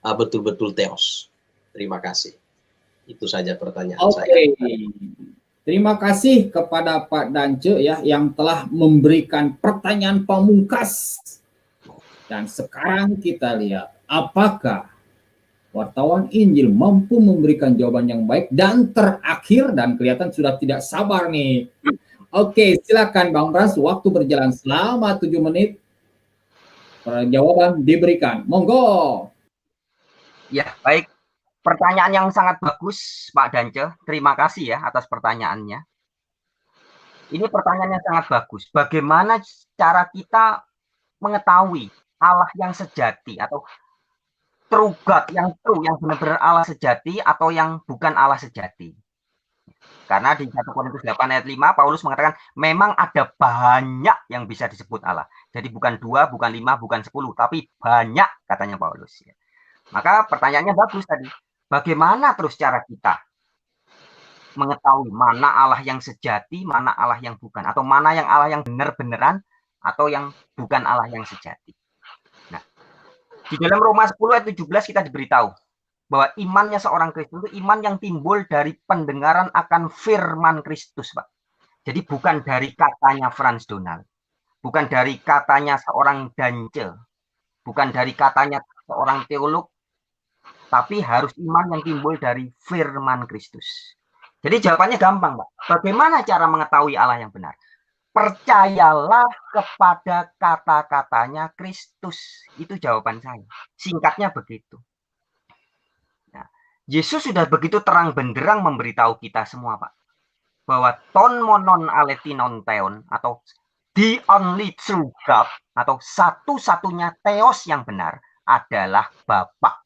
betul-betul theos? Terima kasih. Itu saja pertanyaan saya. Oke. Terima kasih kepada Pak Dance ya yang telah memberikan pertanyaan pamungkas. Dan sekarang kita lihat apakah wartawan Injil mampu memberikan jawaban yang baik dan terakhir, dan kelihatan sudah tidak sabar nih. Oke, silakan Bang Frans, waktu berjalan selama 7 menit. Jawaban diberikan. Monggo. Ya, baik. Pertanyaan yang sangat bagus, Pak Dance. Terima kasih ya atas pertanyaannya. Ini pertanyaan yang sangat bagus. Bagaimana cara kita mengetahui Allah yang sejati atau true God, yang true, yang benar-benar Allah sejati atau yang bukan Allah sejati? Karena di 1 Korintus 8 ayat 5, Paulus mengatakan memang ada banyak yang bisa disebut Allah. Jadi bukan 2, bukan 5, bukan 10, tapi banyak katanya Paulus. Maka pertanyaannya bagus tadi. Bagaimana terus cara kita mengetahui mana Allah yang sejati, mana Allah yang bukan, atau mana yang Allah yang benar-beneran, atau yang bukan Allah yang sejati. Nah, di dalam Roma 10 ayat 17 kita diberitahu bahwa imannya seorang Kristen itu iman yang timbul dari pendengaran akan firman Kristus, Pak. Jadi bukan dari katanya Frans Donald, bukan dari katanya seorang Dance, bukan dari katanya seorang teolog, tapi harus iman yang timbul dari firman Kristus. Jadi jawabannya gampang, Pak. Bagaimana cara mengetahui Allah yang benar? Percayalah kepada kata-katanya Kristus. Itu jawaban saya. Singkatnya begitu. Yesus sudah begitu terang benderang memberitahu kita semua, Pak, bahwa ton monon aletinon theon, atau the only true God, atau satu-satunya theos yang benar adalah Bapa.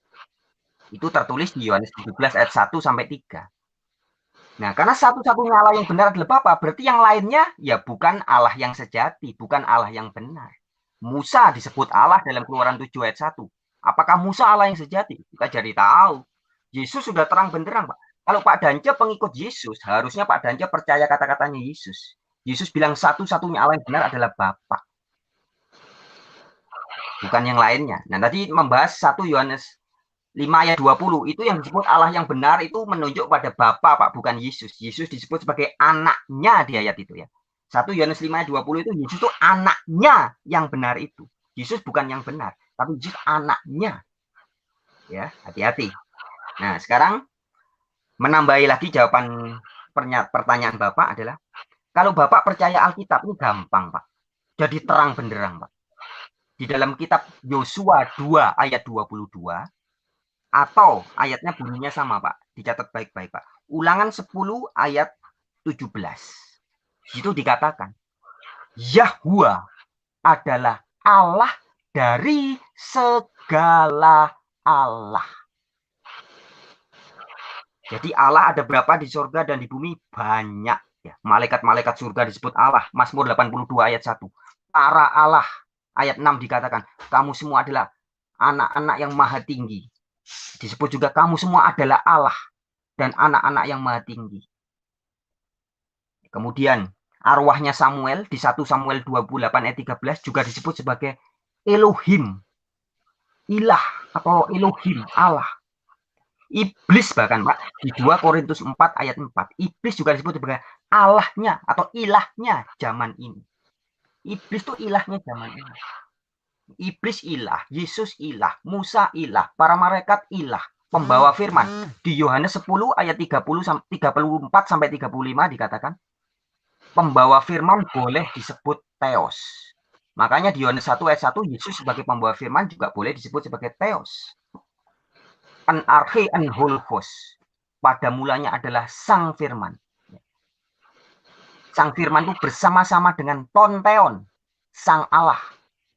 Itu tertulis di Yohanes 17 ayat 1 sampai 3. Nah, karena satu-satunya Allah yang benar adalah Bapa, berarti yang lainnya ya bukan Allah yang sejati, bukan Allah yang benar. Musa disebut Allah dalam Keluaran 7 ayat 1. Apakah Musa Allah yang sejati? Kita jadi tahu. Yesus sudah terang benderang, Pak. Kalau Pak Dance pengikut Yesus, harusnya Pak Dance percaya kata-katanya Yesus. Yesus bilang satu-satunya Allah yang benar adalah Bapa, bukan yang lainnya. Nah, tadi membahas 1 Yohanes 5 ayat 20, itu yang disebut Allah yang benar itu menunjuk pada Bapa, Pak, bukan Yesus. Yesus disebut sebagai anaknya di ayat itu ya. 1 Yohanes 5 ayat 20 itu Yesus itu anaknya yang benar itu. Yesus bukan yang benar, tapi Yesus anaknya. Ya, hati-hati. Nah, sekarang menambahi lagi jawaban pertanyaan Bapak adalah, kalau Bapak percaya Alkitab, ini gampang, Pak. Jadi terang benderang, Pak. Di dalam kitab Yosua 2 ayat 22, atau ayatnya bunyinya sama, Pak. Dicatat baik-baik, Pak. Ulangan 10 ayat 17. Itu dikatakan, Yahwa adalah Allah dari segala Allah. Jadi Allah ada berapa di surga dan di bumi? Banyak. Ya. Malaikat-malaikat surga disebut Allah. Mazmur 82 ayat 1. Para Allah. Ayat 6 dikatakan, kamu semua adalah anak-anak yang maha tinggi. Disebut juga kamu semua adalah Allah dan anak-anak yang maha tinggi. Kemudian arwahnya Samuel di 1 Samuel 28 ayat 13 juga disebut sebagai Elohim. Ilah atau Elohim, Allah. Iblis bahkan, Pak, di 2 Korintus 4 ayat 4. Iblis juga disebut sebagai Allahnya atau ilahnya zaman ini. Iblis itu ilahnya zaman ini. Iblis ilah, Yesus ilah, Musa ilah, para malaikat ilah, pembawa firman. Di Yohanes 10 ayat 34 sampai 35 dikatakan, pembawa firman boleh disebut theos. Makanya di Yohanes 1 ayat 1, Yesus sebagai pembawa firman juga boleh disebut sebagai theos. An arche an holfos, pada mulanya adalah sang firman. Sang firman itu bersama-sama dengan ton theon, Sang Allah.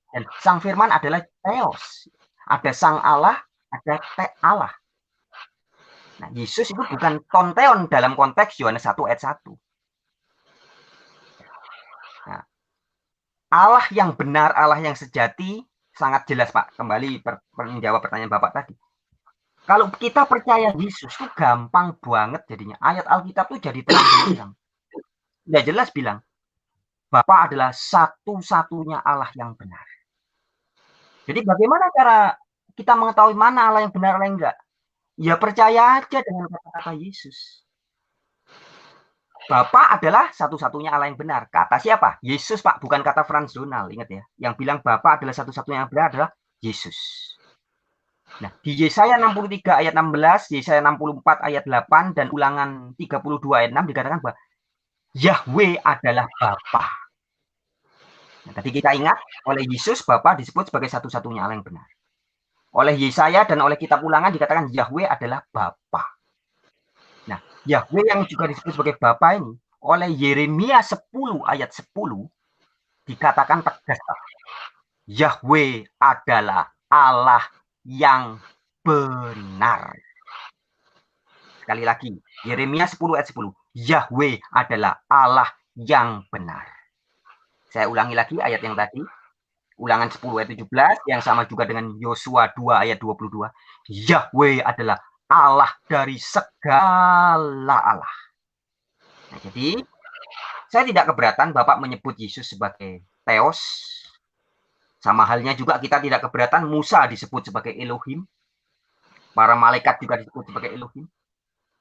Dan Sang Firman adalah Theos. Ada Sang Allah, ada Allah. Nah, Yesus itu bukan tonteon dalam konteks Yohanes 1 ayat 1. Nah, Allah yang benar, Allah yang sejati, sangat jelas, Pak. Kembali menjawab pertanyaan Bapak tadi. Kalau kita percaya Yesus itu gampang banget jadinya. Ayat Alkitab itu jadi terang-terang. Sudah jelas bilang, Bapa adalah satu-satunya Allah yang benar. Jadi bagaimana cara kita mengetahui mana Allah yang benar, Allah yang enggak? Ya percaya aja dengan kata-kata Yesus. Bapa adalah satu-satunya Allah yang benar. Kata siapa? Yesus, Pak. Bukan kata Franz Donald. Ingat ya. Yang bilang Bapa adalah satu-satunya yang benar adalah Yesus. Nah, di Yesaya 63 ayat 16, Yesaya 64 ayat 8, dan Ulangan 32 ayat 6 dikatakan bahwa Yahweh adalah Bapa. Nah, tadi kita ingat, oleh Yesus Bapa disebut sebagai satu-satunya Allah yang benar. Oleh Yesaya dan oleh kitab Ulangan dikatakan Yahweh adalah Bapa. Nah, Yahweh yang juga disebut sebagai Bapa ini, oleh Yeremia 10 ayat 10 dikatakan tegas, Yahweh adalah Allah yang benar. Sekali lagi, Yeremia 10 ayat 10, Yahweh adalah Allah yang benar. Saya ulangi lagi ayat yang tadi, Ulangan 10 ayat 17, yang sama juga dengan Yosua 2 ayat 22, Yahweh adalah Allah dari segala Allah. Nah, jadi saya tidak keberatan Bapak menyebut Yesus sebagai Theos. Sama halnya juga kita tidak keberatan Musa disebut sebagai Elohim. Para malaikat juga disebut sebagai Elohim.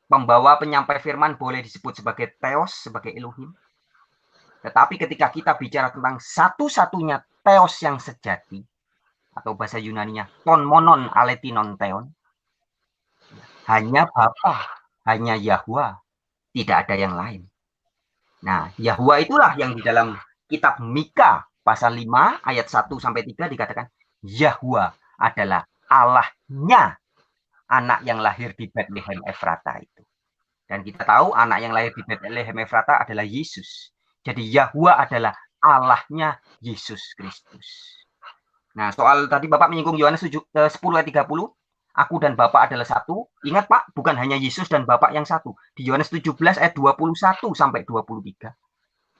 Pembawa penyampai firman boleh disebut sebagai Theos, sebagai Elohim. Tetapi ketika kita bicara tentang satu-satunya Theos yang sejati, atau bahasa Yunaninya ton monon aletinon theon, hanya Bapa, hanya Yahwa, tidak ada yang lain. Nah, Yahwa itulah yang di dalam kitab Mika pasal 5 ayat 1 sampai 3 dikatakan Yahwa adalah Allahnya anak yang lahir di Bethlehem Efrata itu. Dan kita tahu anak yang lahir di Bethlehem Efrata adalah Yesus. Jadi Yahwa adalah Allahnya Yesus Kristus. Nah, soal tadi Bapak menyinggung Yohanes 10 ayat 30, aku dan Bapak adalah satu. Ingat Pak, bukan hanya Yesus dan Bapak yang satu. Di Yohanes 17 ayat 21 sampai 23.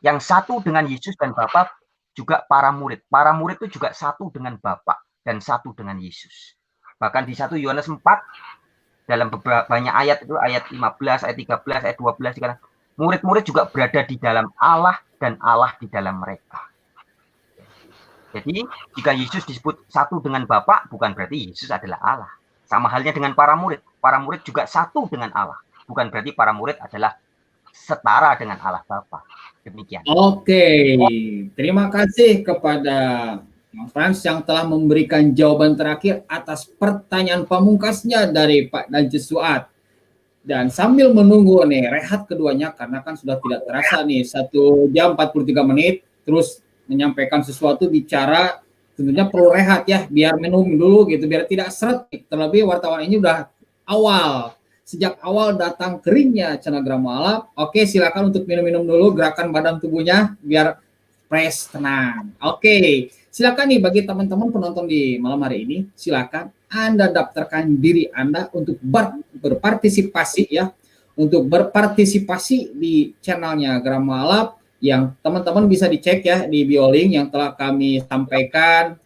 Yang satu dengan Yesus dan Bapak juga para murid. Para murid itu juga satu dengan Bapak dan satu dengan Yesus. Bahkan di 1 Yohanes 4 dalam banyak ayat itu ayat 15, ayat 13, ayat 12 dikatakan murid-murid juga berada di dalam Allah dan Allah di dalam mereka. Jadi jika Yesus disebut satu dengan Bapa, bukan berarti Yesus adalah Allah. Sama halnya dengan para murid. Para murid juga satu dengan Allah. Bukan berarti para murid adalah setara dengan Allah Bapa. Demikian. Oke, terima kasih kepada Mas Frans yang telah memberikan jawaban terakhir atas pertanyaan pamungkasnya dari Pak Danjes Suat. Dan sambil menunggu nih rehat keduanya karena kan sudah tidak terasa nih 1 jam 43 menit terus menyampaikan sesuatu bicara tentunya perlu rehat ya biar minum dulu gitu biar tidak seret. Terlebih wartawan ini udah sejak awal datang keringnya channel Grama Alap. Oke, silakan untuk minum-minum dulu gerakan badan tubuhnya biar fresh tenang. Oke, silakan nih bagi teman-teman penonton di malam hari ini silakan Anda daftarkan diri Anda untuk berpartisipasi ya, untuk berpartisipasi di channelnya Grama Alap yang teman-teman bisa dicek ya di bio link yang telah kami sampaikan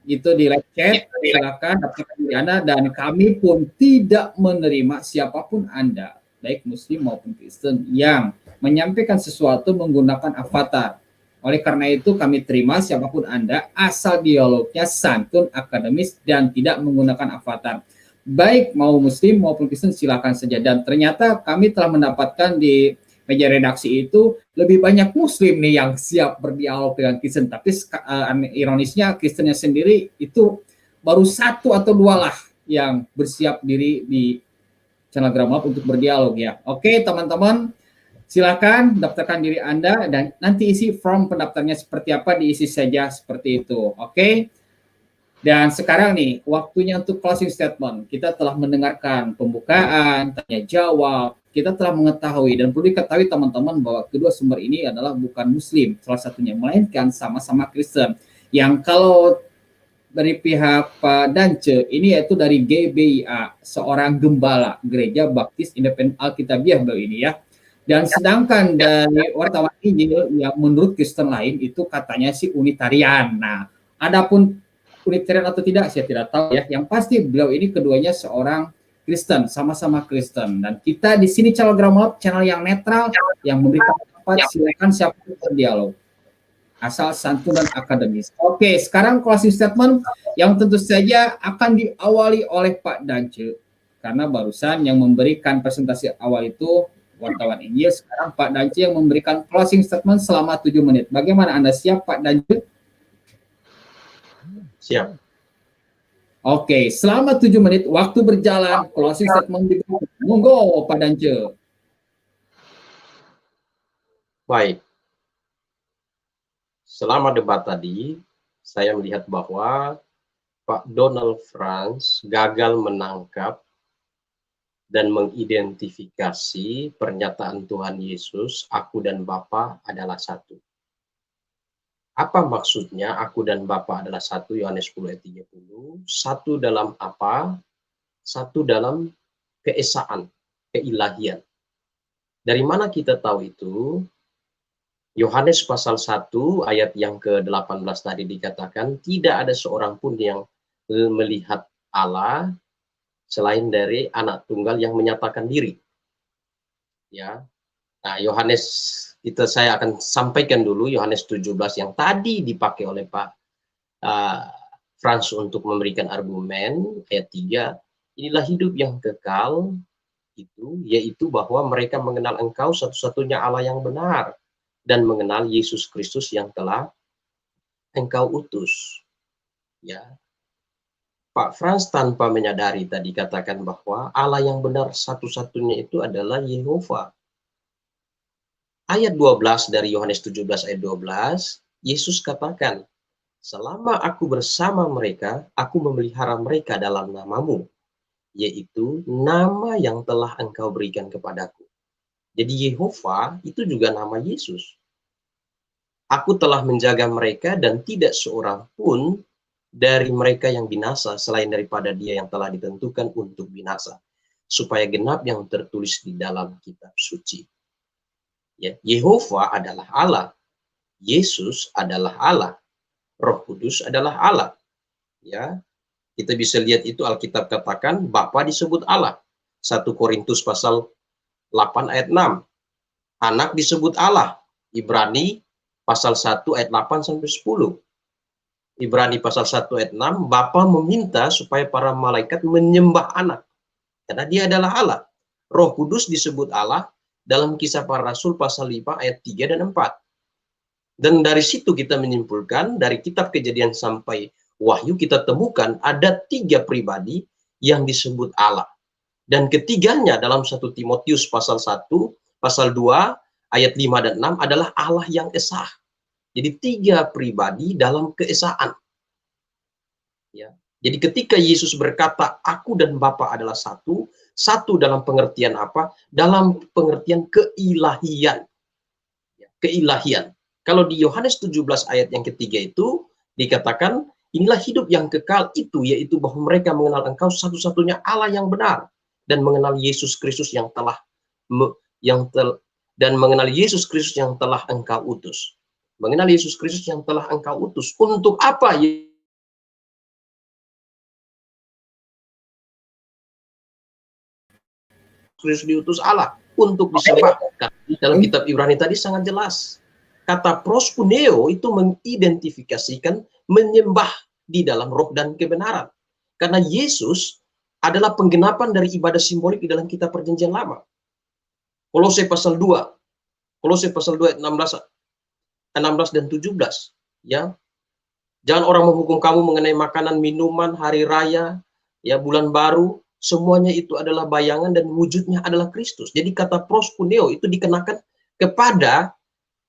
itu di live chat. Silakan daftarkan diri Anda dan kami pun tidak menerima siapapun Anda baik Muslim maupun Kristen yang menyampaikan sesuatu menggunakan avatar. Oleh karena itu kami terima siapapun Anda asal dialognya santun, akademis, dan tidak menggunakan avatar. Baik mau Muslim maupun Kristen silakan saja. Dan ternyata kami telah mendapatkan di meja redaksi itu lebih banyak Muslim nih yang siap berdialog dengan Kristen. Tapi ironisnya Kristennya sendiri itu baru 1 atau 2 lah yang bersiap diri di channel Grama Alap untuk berdialog ya. Oke teman-teman. Silakan daftarkan diri Anda dan nanti isi form pendaftarnya seperti apa diisi saja seperti itu. Oke. Dan sekarang nih waktunya untuk closing statement. Kita telah mendengarkan pembukaan, tanya jawab, kita telah mengetahui dan perlu diketahui teman-teman bahwa kedua sumber ini adalah bukan Muslim salah satunya, melainkan sama-sama Kristen. Yang kalau dari pihak Pak Dance ini yaitu dari GBIA, seorang gembala Gereja Baptis Independen Alkitabiah beliau ini ya. Dan sedangkan dari wartawan Injil yang menurut Kristen lain itu katanya si Unitarian. Nah, adapun Unitarian atau tidak saya tidak tahu ya. Yang pasti beliau ini keduanya seorang Kristen, sama-sama Kristen. Dan kita di sini Calogram Lab, channel yang netral, yang memberikan tempat silakan siapapun berdialog. Asal santun dan akademis. Oke, sekarang closing statement yang tentu saja akan diawali oleh Pak Dance. Karena barusan yang memberikan presentasi awal itu wartawan Injil, sekarang Pak Dance yang memberikan closing statement selama 7 menit. Bagaimana Anda siap Pak Dance? Siap. Oke, selama 7 menit waktu berjalan, closing statement diberikan. Monggo Pak Dance. Baik. Selama debat tadi, saya melihat bahwa Pak Donald Franz gagal menangkap dan mengidentifikasi pernyataan Tuhan Yesus, aku dan Bapa adalah satu. Apa maksudnya aku dan Bapa adalah satu? Yohanes 10 ayat 30. Satu dalam apa? Satu dalam keesaan, keilahian. Dari mana kita tahu itu? Yohanes pasal 1 ayat yang ke-18 tadi dikatakan tidak ada seorang pun yang melihat Allah selain dari anak tunggal yang menyatakan diri. Ya. Nah, saya akan sampaikan dulu Yohanes 17 yang tadi dipakai oleh Pak Franz untuk memberikan argumen ayat 3. Inilah hidup yang kekal itu, yaitu bahwa mereka mengenal Engkau satu-satunya Allah yang benar dan mengenal Yesus Kristus yang telah Engkau utus. Ya. Pak Franz tanpa menyadari tadi katakan bahwa Allah yang benar satu-satunya itu adalah Yehova. Ayat 12 dari Yohanes 17 ayat 12, Yesus katakan, selama aku bersama mereka, aku memelihara mereka dalam namamu, yaitu nama yang telah Engkau berikan kepadaku. Jadi Yehova itu juga nama Yesus. Aku telah menjaga mereka dan tidak seorang pun dari mereka yang binasa selain daripada dia yang telah ditentukan untuk binasa. Supaya genap yang tertulis di dalam kitab suci. Ya, Yehova adalah Allah. Yesus adalah Allah. Roh Kudus adalah Allah. Ya, kita bisa lihat itu Alkitab katakan Bapa disebut Allah. 1 Korintus pasal 8 ayat 6. Anak disebut Allah. Ibrani pasal 1 ayat 8 sampai 10. Ibrani pasal 1 ayat 6, Bapa meminta supaya para malaikat menyembah anak. Karena dia adalah Allah. Roh Kudus disebut Allah dalam Kisah Para Rasul pasal 5 ayat 3 dan 4. Dan dari situ kita menyimpulkan, dari kitab Kejadian sampai Wahyu kita temukan ada 3 pribadi yang disebut Allah. Dan ketiganya dalam 1 Timotius pasal 1, pasal 2, ayat 5 dan 6 adalah Allah yang esa. Jadi 3 pribadi dalam keesaan. Ya. Jadi ketika Yesus berkata, aku dan Bapa adalah satu, satu dalam pengertian apa? Dalam pengertian keilahian. Ya, keilahian. Kalau di Yohanes 17 ayat yang ketiga itu, dikatakan, inilah hidup yang kekal itu, yaitu bahwa mereka mengenal Engkau satu-satunya Allah yang benar. Dan mengenal Yesus Kristus yang telah mengenal Yesus Kristus yang telah Engkau utus. Mengenal Yesus Kristus yang telah Engkau utus. Untuk apa Kristus diutus Allah? Untuk disembah. Dalam kitab Ibrani tadi sangat jelas. Kata proskuneo itu mengidentifikasikan menyembah di dalam roh dan kebenaran. Karena Yesus adalah penggenapan dari ibadah simbolik di dalam kitab Perjanjian Lama. Kolose pasal 2. Kolose pasal 2 ayat 16 dan 17. Ya. Jangan orang menghukum kamu mengenai makanan, minuman, hari raya, ya, bulan baru, semuanya itu adalah bayangan dan wujudnya adalah Kristus. Jadi kata proskuneo itu dikenakan kepada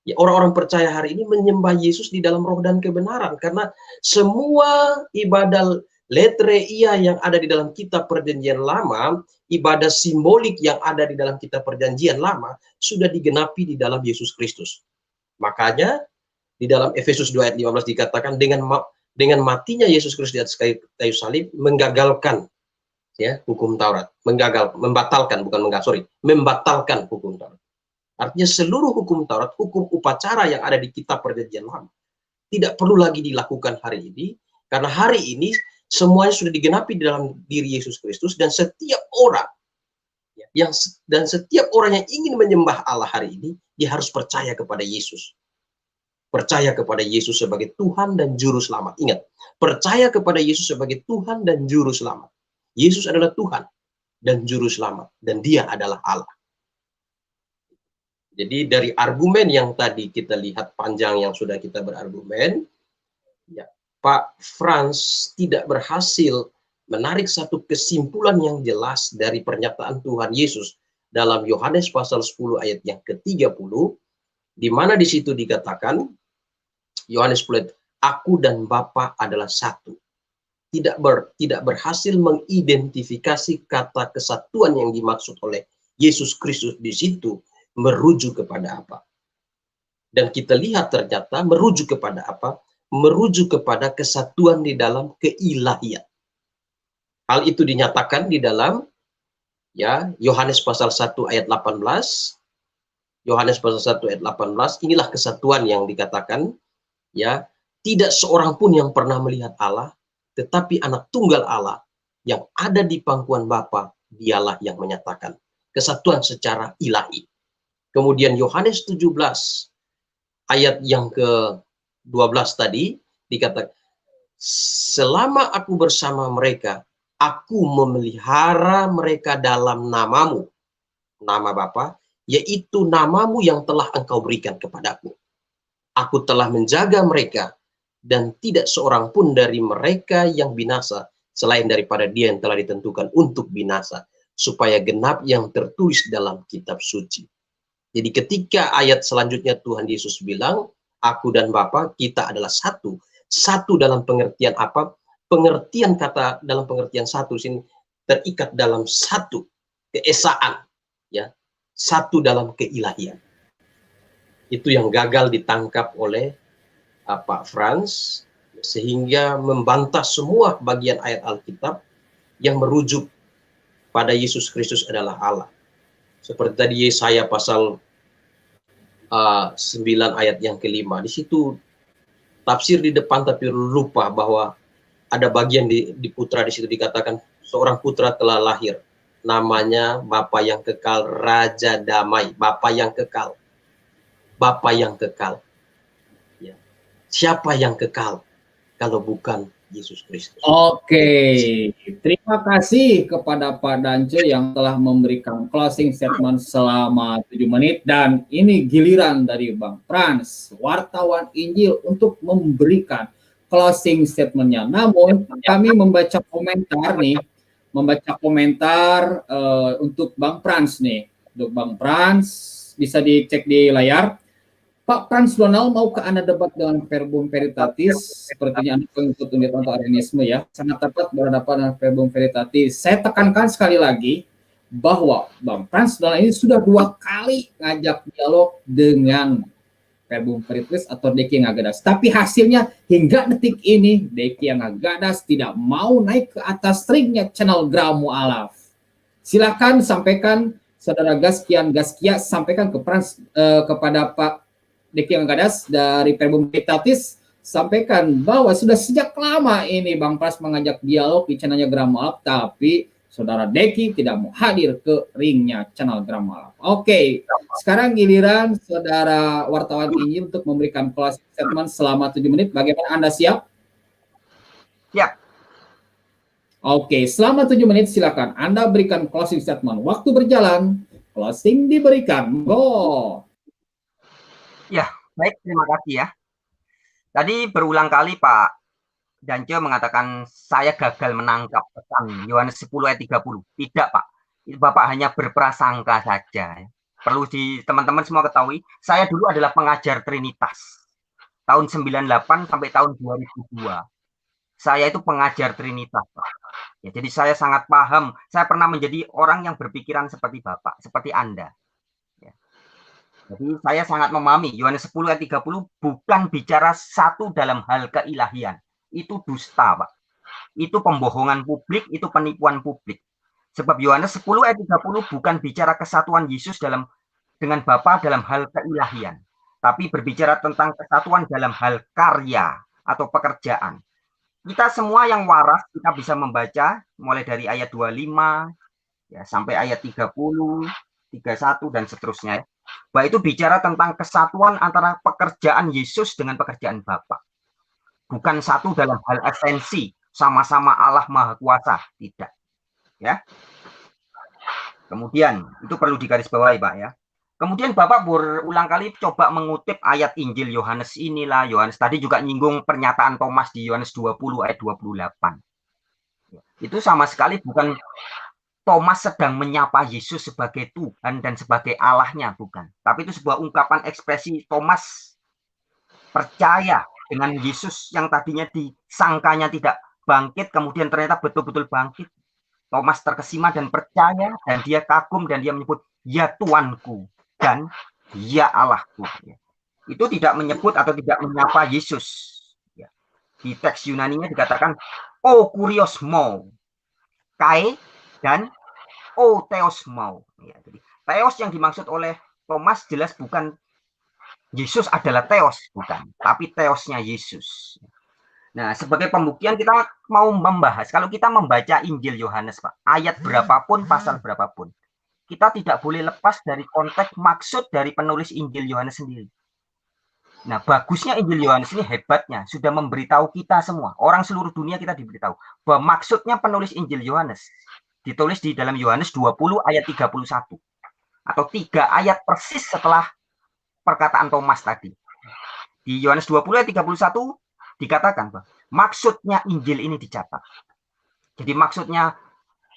ya, orang-orang percaya hari ini menyembah Yesus di dalam roh dan kebenaran. Karena semua ibadah letreia yang ada di dalam kitab perjanjian lama, ibadah simbolik yang ada di dalam kitab perjanjian lama, sudah digenapi di dalam Yesus Kristus. Makanya di dalam Efesus 2 ayat 15 dikatakan dengan matinya Yesus Kristus di atas kayu salib menggagalkan ya hukum Taurat, membatalkan hukum Taurat. Artinya seluruh hukum Taurat, hukum upacara yang ada di kitab perjanjian lama tidak perlu lagi dilakukan hari ini, karena hari ini semuanya sudah digenapi di dalam diri Yesus Kristus, dan setiap orang yang ingin menyembah Allah hari ini, dia harus percaya kepada Yesus. Percaya kepada Yesus sebagai Tuhan dan Juru Selamat. Ingat, percaya kepada Yesus sebagai Tuhan dan Juru Selamat. Yesus adalah Tuhan dan Juru Selamat, dan Dia adalah Allah. Jadi dari argumen yang tadi kita lihat panjang yang sudah kita berargumen, ya, Pak Frans tidak berhasil menarik satu kesimpulan yang jelas dari pernyataan Tuhan Yesus dalam Yohanes pasal 10 ayat yang ke-30, di mana di situ dikatakan, Yohanes 10, aku dan Bapa adalah satu. Tidak berhasil mengidentifikasi kata kesatuan yang dimaksud oleh Yesus Kristus di situ merujuk kepada apa. Dan kita lihat ternyata merujuk kepada apa? Merujuk kepada kesatuan di dalam keilahian. Hal itu dinyatakan di dalam ya Yohanes pasal 1 ayat 18. Yohanes pasal 1 ayat 18, inilah kesatuan yang dikatakan, ya, tidak seorang pun yang pernah melihat Allah, tetapi anak tunggal Allah yang ada di pangkuan Bapa, dialah yang menyatakan kesatuan secara ilahi. Kemudian Yohanes 17 ayat yang ke-12 tadi dikatakan, selama aku bersama mereka, aku memelihara mereka dalam namamu, nama Bapa, yaitu namamu yang telah engkau berikan kepadaku. Aku telah menjaga mereka, dan tidak seorang pun dari mereka yang binasa, selain daripada dia yang telah ditentukan untuk binasa, supaya genap yang tertulis dalam kitab suci. Jadi ketika ayat selanjutnya Tuhan Yesus bilang, aku dan Bapa, kita adalah satu. Satu dalam pengertian apa? Pengertian kata dalam pengertian satu sini terikat dalam satu keesaan, ya, satu dalam keilahian. Itu yang gagal ditangkap oleh Pak Frans, sehingga membantah semua bagian ayat Alkitab yang merujuk pada Yesus Kristus adalah Allah. Seperti tadi Yesaya pasal 9 ayat yang ke-5. Di situ tafsir di depan tapi lupa bahwa ada bagian di putra di situ dikatakan seorang putra telah lahir. Namanya Bapa yang kekal, Raja Damai, Bapa yang kekal. Bapa yang kekal. Ya. Siapa yang kekal kalau bukan Yesus Kristus? Oke, terima kasih kepada Pak Dance yang telah memberikan closing statement selama 7 menit, dan ini giliran dari Bang Frans, wartawan Injil, untuk memberikan closing statementnya. Namun kami membaca komentar untuk Bang Frans nih. Untuk Bang Frans bisa dicek di layar. Pak Frans Donald, maukah Anda debat dengan Verbum Veritatis? Sepertinya Anda pengikut unit untuk Arianisme ya. Sangat tepat berhadapan dengan Verbum Veritatis. Saya tekankan sekali lagi bahwa Bang Frans Donald ini sudah 2 kali ngajak dialog dengan Verbum Veritatis atau Deki yang Agadas. Tapi hasilnya hingga detik ini Deki yang Agadas tidak mau naik ke atas ringnya channel Gramu Alaf. Silakan sampaikan, Saudara Gaskia, sampaikan ke Frans, kepada Pak Deki yang Agadas dari Verbum Veritatis, sampaikan bahwa sudah sejak lama ini Bang Frans mengajak dialog di channelnya Gramu Alaf, tapi Saudara Deki tidak mau hadir ke ringnya channel Gramu Alaf. Oke, sekarang giliran Saudara wartawan Injil untuk memberikan closing statement selama 7 menit. Bagaimana, Anda siap? Siap. Oke, selama 7 menit silakan Anda berikan closing statement. Waktu berjalan, closing diberikan. Go! Ya, baik, terima kasih ya. Tadi berulang kali Pak Dance mengatakan saya gagal menangkap pesan Yohanes 10 ayat 30. Tidak, Pak. Bapak hanya berprasangka saja. Perlu teman-teman semua ketahui, saya dulu adalah pengajar Trinitas. Tahun 98 sampai tahun 2002. Saya itu pengajar Trinitas, Pak. Ya, jadi saya sangat paham. Saya pernah menjadi orang yang berpikiran seperti Bapak, seperti Anda. Ya. Jadi saya sangat memahami Yohanes 10 ayat 30 bukan bicara satu dalam hal keilahian. Itu dusta, Pak. Itu pembohongan publik, itu penipuan publik. Sebab Yohanes 10 ayat 30 bukan bicara kesatuan Yesus dengan Bapa dalam hal keilahian, tapi berbicara tentang kesatuan dalam hal karya atau pekerjaan. Kita semua yang waras, kita bisa membaca mulai dari ayat 25 ya, sampai ayat 30, 31 dan seterusnya. Bahwa itu bicara tentang kesatuan antara pekerjaan Yesus dengan pekerjaan Bapa. Bukan satu dalam hal esensi, sama-sama Allah Maha Kuasa, tidak. Ya. Kemudian itu perlu digarisbawahi, Pak ya. Kemudian Bapak berulang kali coba mengutip ayat Injil Yohanes inilah. Yohanes tadi juga nyinggung pernyataan Thomas di Yohanes 20 ayat 28. Itu sama sekali bukan Thomas sedang menyapa Yesus sebagai Tuhan dan sebagai Allahnya, bukan. Tapi itu sebuah ungkapan ekspresi Thomas percaya dengan Yesus yang tadinya disangkanya tidak bangkit, kemudian ternyata betul-betul bangkit. Thomas terkesima dan percaya, dan dia kagum, dan dia menyebut, ya Tuanku, dan ya Allahku. Itu tidak menyebut atau tidak menyapa Yesus. Di teks Yunaninya dikatakan, o kurios mau, kai, dan o theos mau. Jadi, theos yang dimaksud oleh Thomas jelas bukan Yesus adalah theos, bukan. Tapi theosnya Yesus. Nah, sebagai pembuktian kita mau membahas, kalau kita membaca Injil Yohanes, Pak, ayat berapapun, pasal berapapun, kita tidak boleh lepas dari konteks maksud dari penulis Injil Yohanes sendiri. Nah, bagusnya Injil Yohanes ini hebatnya, sudah memberitahu kita semua, orang seluruh dunia kita diberitahu, bahwa maksudnya penulis Injil Yohanes, ditulis di dalam Yohanes 20 ayat 31, atau 3 ayat persis setelah perkataan Thomas tadi. Di Yohanes 20 ayat 31, dikatakan bahwa maksudnya Injil ini dicatat. Jadi maksudnya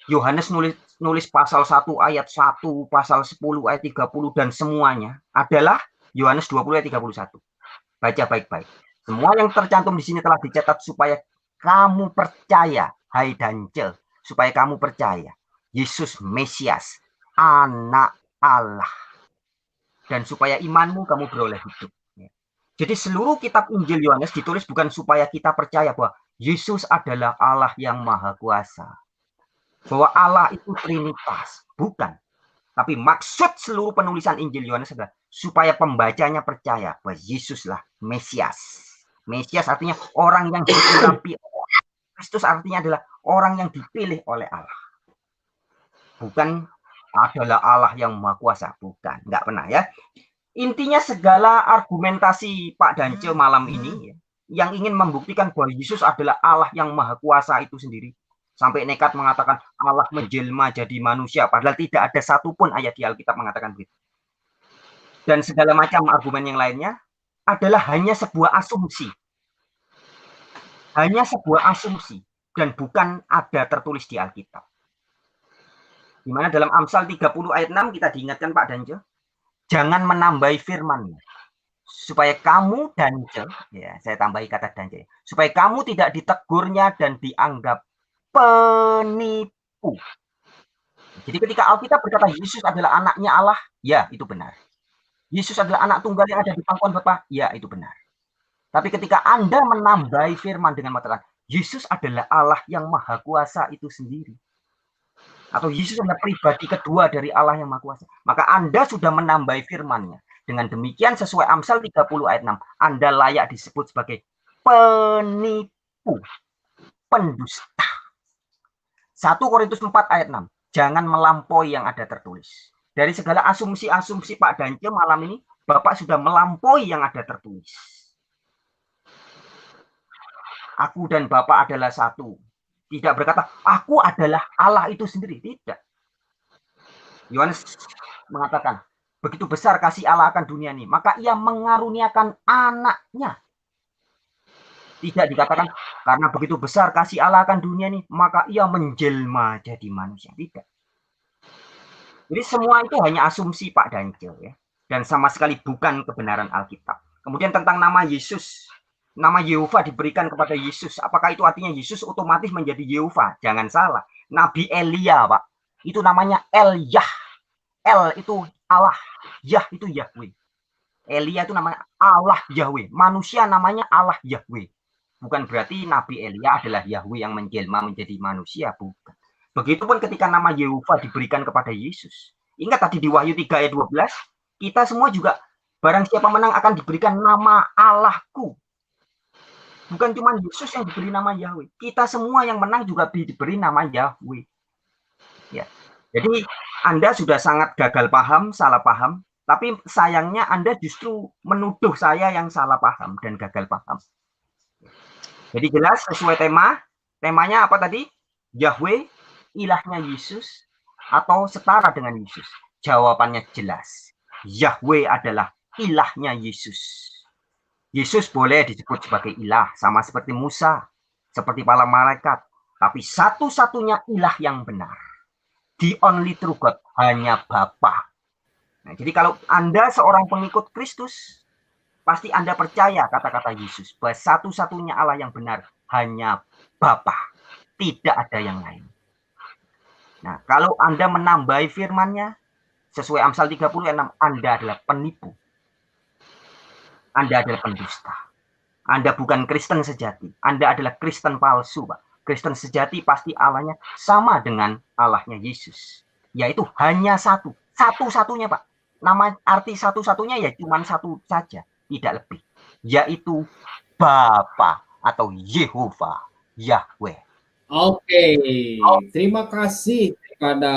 Yohanes nulis pasal 1 ayat 1, pasal 10 ayat 30 dan semuanya adalah Yohanes 20 ayat 31. Baca baik-baik. Semua yang tercantum di sini telah dicatat supaya kamu percaya, hai Dancel, supaya kamu percaya Yesus Mesias, anak Allah. Dan supaya imanmu kamu beroleh hidup. Jadi seluruh kitab Injil Yohanes ditulis bukan supaya kita percaya bahwa Yesus adalah Allah yang Maha Kuasa. Bahwa Allah itu Trinitas. Bukan. Tapi maksud seluruh penulisan Injil Yohanes adalah supaya pembacanya percaya bahwa Yesuslah Mesias. Mesias artinya orang yang diurapi. Kristus artinya adalah orang yang dipilih oleh Allah. Bukan adalah Allah yang Maha Kuasa. Bukan. Enggak pernah ya. Intinya segala argumentasi Pak Dance malam ini ya, yang ingin membuktikan bahwa Yesus adalah Allah yang Maha Kuasa itu sendiri. Sampai nekat mengatakan Allah menjelma jadi manusia. Padahal tidak ada satupun ayat di Alkitab mengatakan begitu. Dan segala macam argumen yang lainnya adalah hanya sebuah asumsi. Hanya sebuah asumsi. Dan bukan ada tertulis di Alkitab. Di mana dalam Amsal 30 ayat 6 kita diingatkan Pak Dance. Jangan menambahi firman, supaya kamu Dancel, ya saya tambahi kata Dancel, supaya kamu tidak ditegurnya dan dianggap penipu. Jadi ketika Alkitab berkata Yesus adalah anaknya Allah, ya itu benar. Yesus adalah anak tunggal yang ada di pangkuan Bapa, ya itu benar. Tapi ketika Anda menambahi firman dengan mengatakan Yesus adalah Allah yang Maha Kuasa itu sendiri, atau Yesus adalah pribadi kedua dari Allah yang Maha Kuasa, maka Anda sudah menambahi firman-Nya. Dengan demikian sesuai Amsal 30 ayat 6, Anda layak disebut sebagai penipu, pendusta. 1 Korintus 4 ayat 6, jangan melampaui yang ada tertulis. Dari segala asumsi-asumsi Pak Dance malam ini, Bapak sudah melampaui yang ada tertulis. Aku dan Bapak adalah satu. Tidak berkata, aku adalah Allah itu sendiri. Tidak. Yohanes mengatakan, begitu besar kasih Allah akan dunia ini, maka ia mengaruniakan anaknya. Tidak dikatakan, karena begitu besar kasih Allah akan dunia ini, maka ia menjelma jadi manusia. Tidak. Jadi semua itu hanya asumsi Pak Dance, ya. Dan sama sekali bukan kebenaran Alkitab. Kemudian tentang nama Yesus. nama Yehova diberikan kepada Yesus. Apakah itu artinya Yesus otomatis menjadi Yehova? Jangan salah. Nabi Elia, Pak, itu namanya El-Yah. El itu Allah, Yah itu Yahweh. Elia itu namanya Allah Yahweh. Manusia namanya Allah Yahweh. Bukan berarti Nabi Elia adalah Yahweh yang menjelma menjadi manusia, bukan. Begitupun ketika nama Yehova diberikan kepada Yesus. Ingat tadi di Wahyu 3 ayat 12, kita semua juga barang siapa menang akan diberikan nama Allahku. Bukan cuma Yesus yang diberi nama Yahweh. Kita semua yang menang juga diberi nama Yahweh. Ya. Jadi Anda sudah sangat gagal paham, salah paham. Tapi sayangnya Anda justru menuduh saya yang salah paham dan gagal paham. Jadi jelas sesuai tema. Temanya apa tadi? Yahweh, ilahnya Yesus, atau setara dengan Yesus? Jawabannya jelas. Yahweh adalah ilahnya Yesus. Yesus boleh disebut sebagai ilah, sama seperti Musa, seperti para malaikat. Tapi satu-satunya ilah yang benar. The only true God, hanya Bapa. Nah, jadi kalau Anda seorang pengikut Kristus, pasti Anda percaya kata-kata Yesus, bahwa satu-satunya Allah yang benar hanya Bapa, tidak ada yang lain. Nah, kalau Anda menambahi firman-Nya, sesuai Amsal 36, Anda adalah penipu. Anda adalah pendusta. Anda bukan Kristen sejati. Anda adalah Kristen palsu, Pak. Kristen sejati pasti Allahnya sama dengan Allahnya Yesus. Yaitu hanya satu. Satu-satunya, Pak. Nama arti satu-satunya ya cuma satu saja, tidak lebih, yaitu Bapa atau Yehova, Yahweh. Oke, terima kasih kepada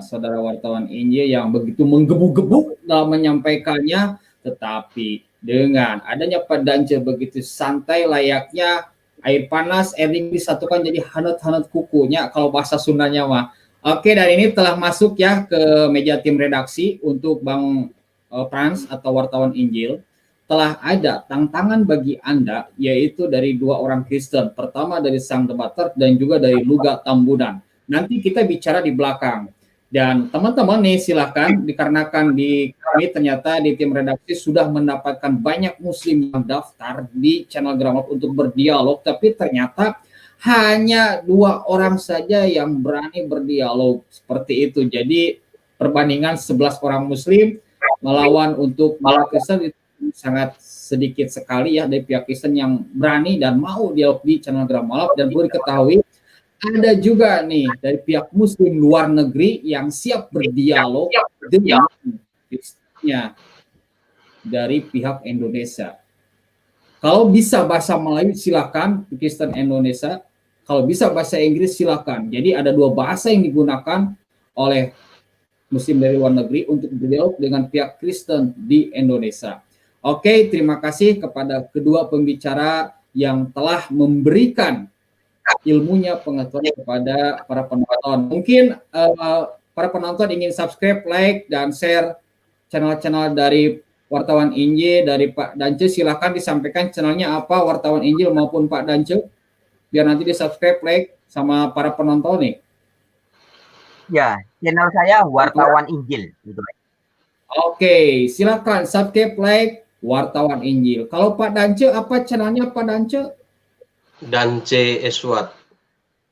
saudara wartawan Injil yang begitu menggebu-gebu dalam menyampaikannya, tetapi dengan adanya Pak Dance begitu santai layaknya air panas, air dingin disatukan jadi hangat-hangat kukunya kalau bahasa Sundanya mah. Oke, dan ini telah masuk ya ke meja tim redaksi untuk Bang Frans atau wartawan Injil. Telah ada tantangan bagi Anda, yaitu dari dua orang Kristen. Pertama dari Sang Debater dan juga dari Luga Tambunan. Nanti kita bicara di belakang. Dan teman-teman nih silakan, dikarenakan di kami ternyata di tim redaksi sudah mendapatkan banyak muslim yang daftar di channel Gramaf untuk berdialog, tapi ternyata hanya 2 orang saja yang berani berdialog seperti itu. Jadi perbandingan 11 orang muslim melawan untuk pihak Kristen itu sangat sedikit sekali ya dari pihak Kristen yang berani dan mau dialog di channel Gramaf. Dan perlu diketahui ada juga nih dari pihak muslim luar negeri yang siap berdialog dengan Kristennya dari pihak Indonesia. Kalau bisa bahasa Melayu silakan Kristen Indonesia. Kalau bisa bahasa Inggris silakan. Jadi ada 2 bahasa yang digunakan oleh muslim dari luar negeri untuk berdialog dengan pihak Kristen di Indonesia. Oke, terima kasih kepada kedua pembicara yang telah memberikan ilmunya, pengetahuan kepada para penonton. Mungkin para penonton ingin subscribe, like, dan share channel-channel dari Wartawan Injil, dari Pak Dance. Silakan disampaikan channelnya apa, Wartawan Injil maupun Pak Dance, biar nanti di subscribe, like sama para penonton nih. Ya, channel saya Wartawan Injil. Gitu. Oke, silakan subscribe, like Wartawan Injil. Kalau Pak Dance, apa channelnya Pak Dance? Dance Eswat.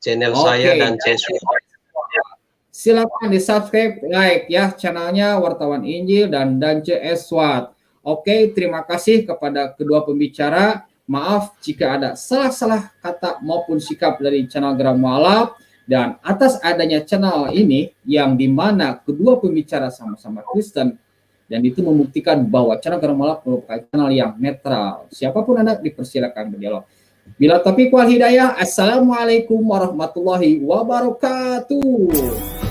Channel saya Dance Eswat. Silakan di subscribe, like ya channelnya Wartawan Injil dan Dance Eswat. Oke, terima kasih kepada kedua pembicara. Maaf jika ada salah-salah kata maupun sikap dari channel Gramaf, dan atas adanya channel ini yang dimana kedua pembicara sama-sama Kristen, dan itu membuktikan bahwa channel Gramaf merupakan channel yang netral. Siapapun Anda dipersilakan berdialog. Bila taufiq wal hidayah, assalamualaikum warahmatullahi wabarakatuh.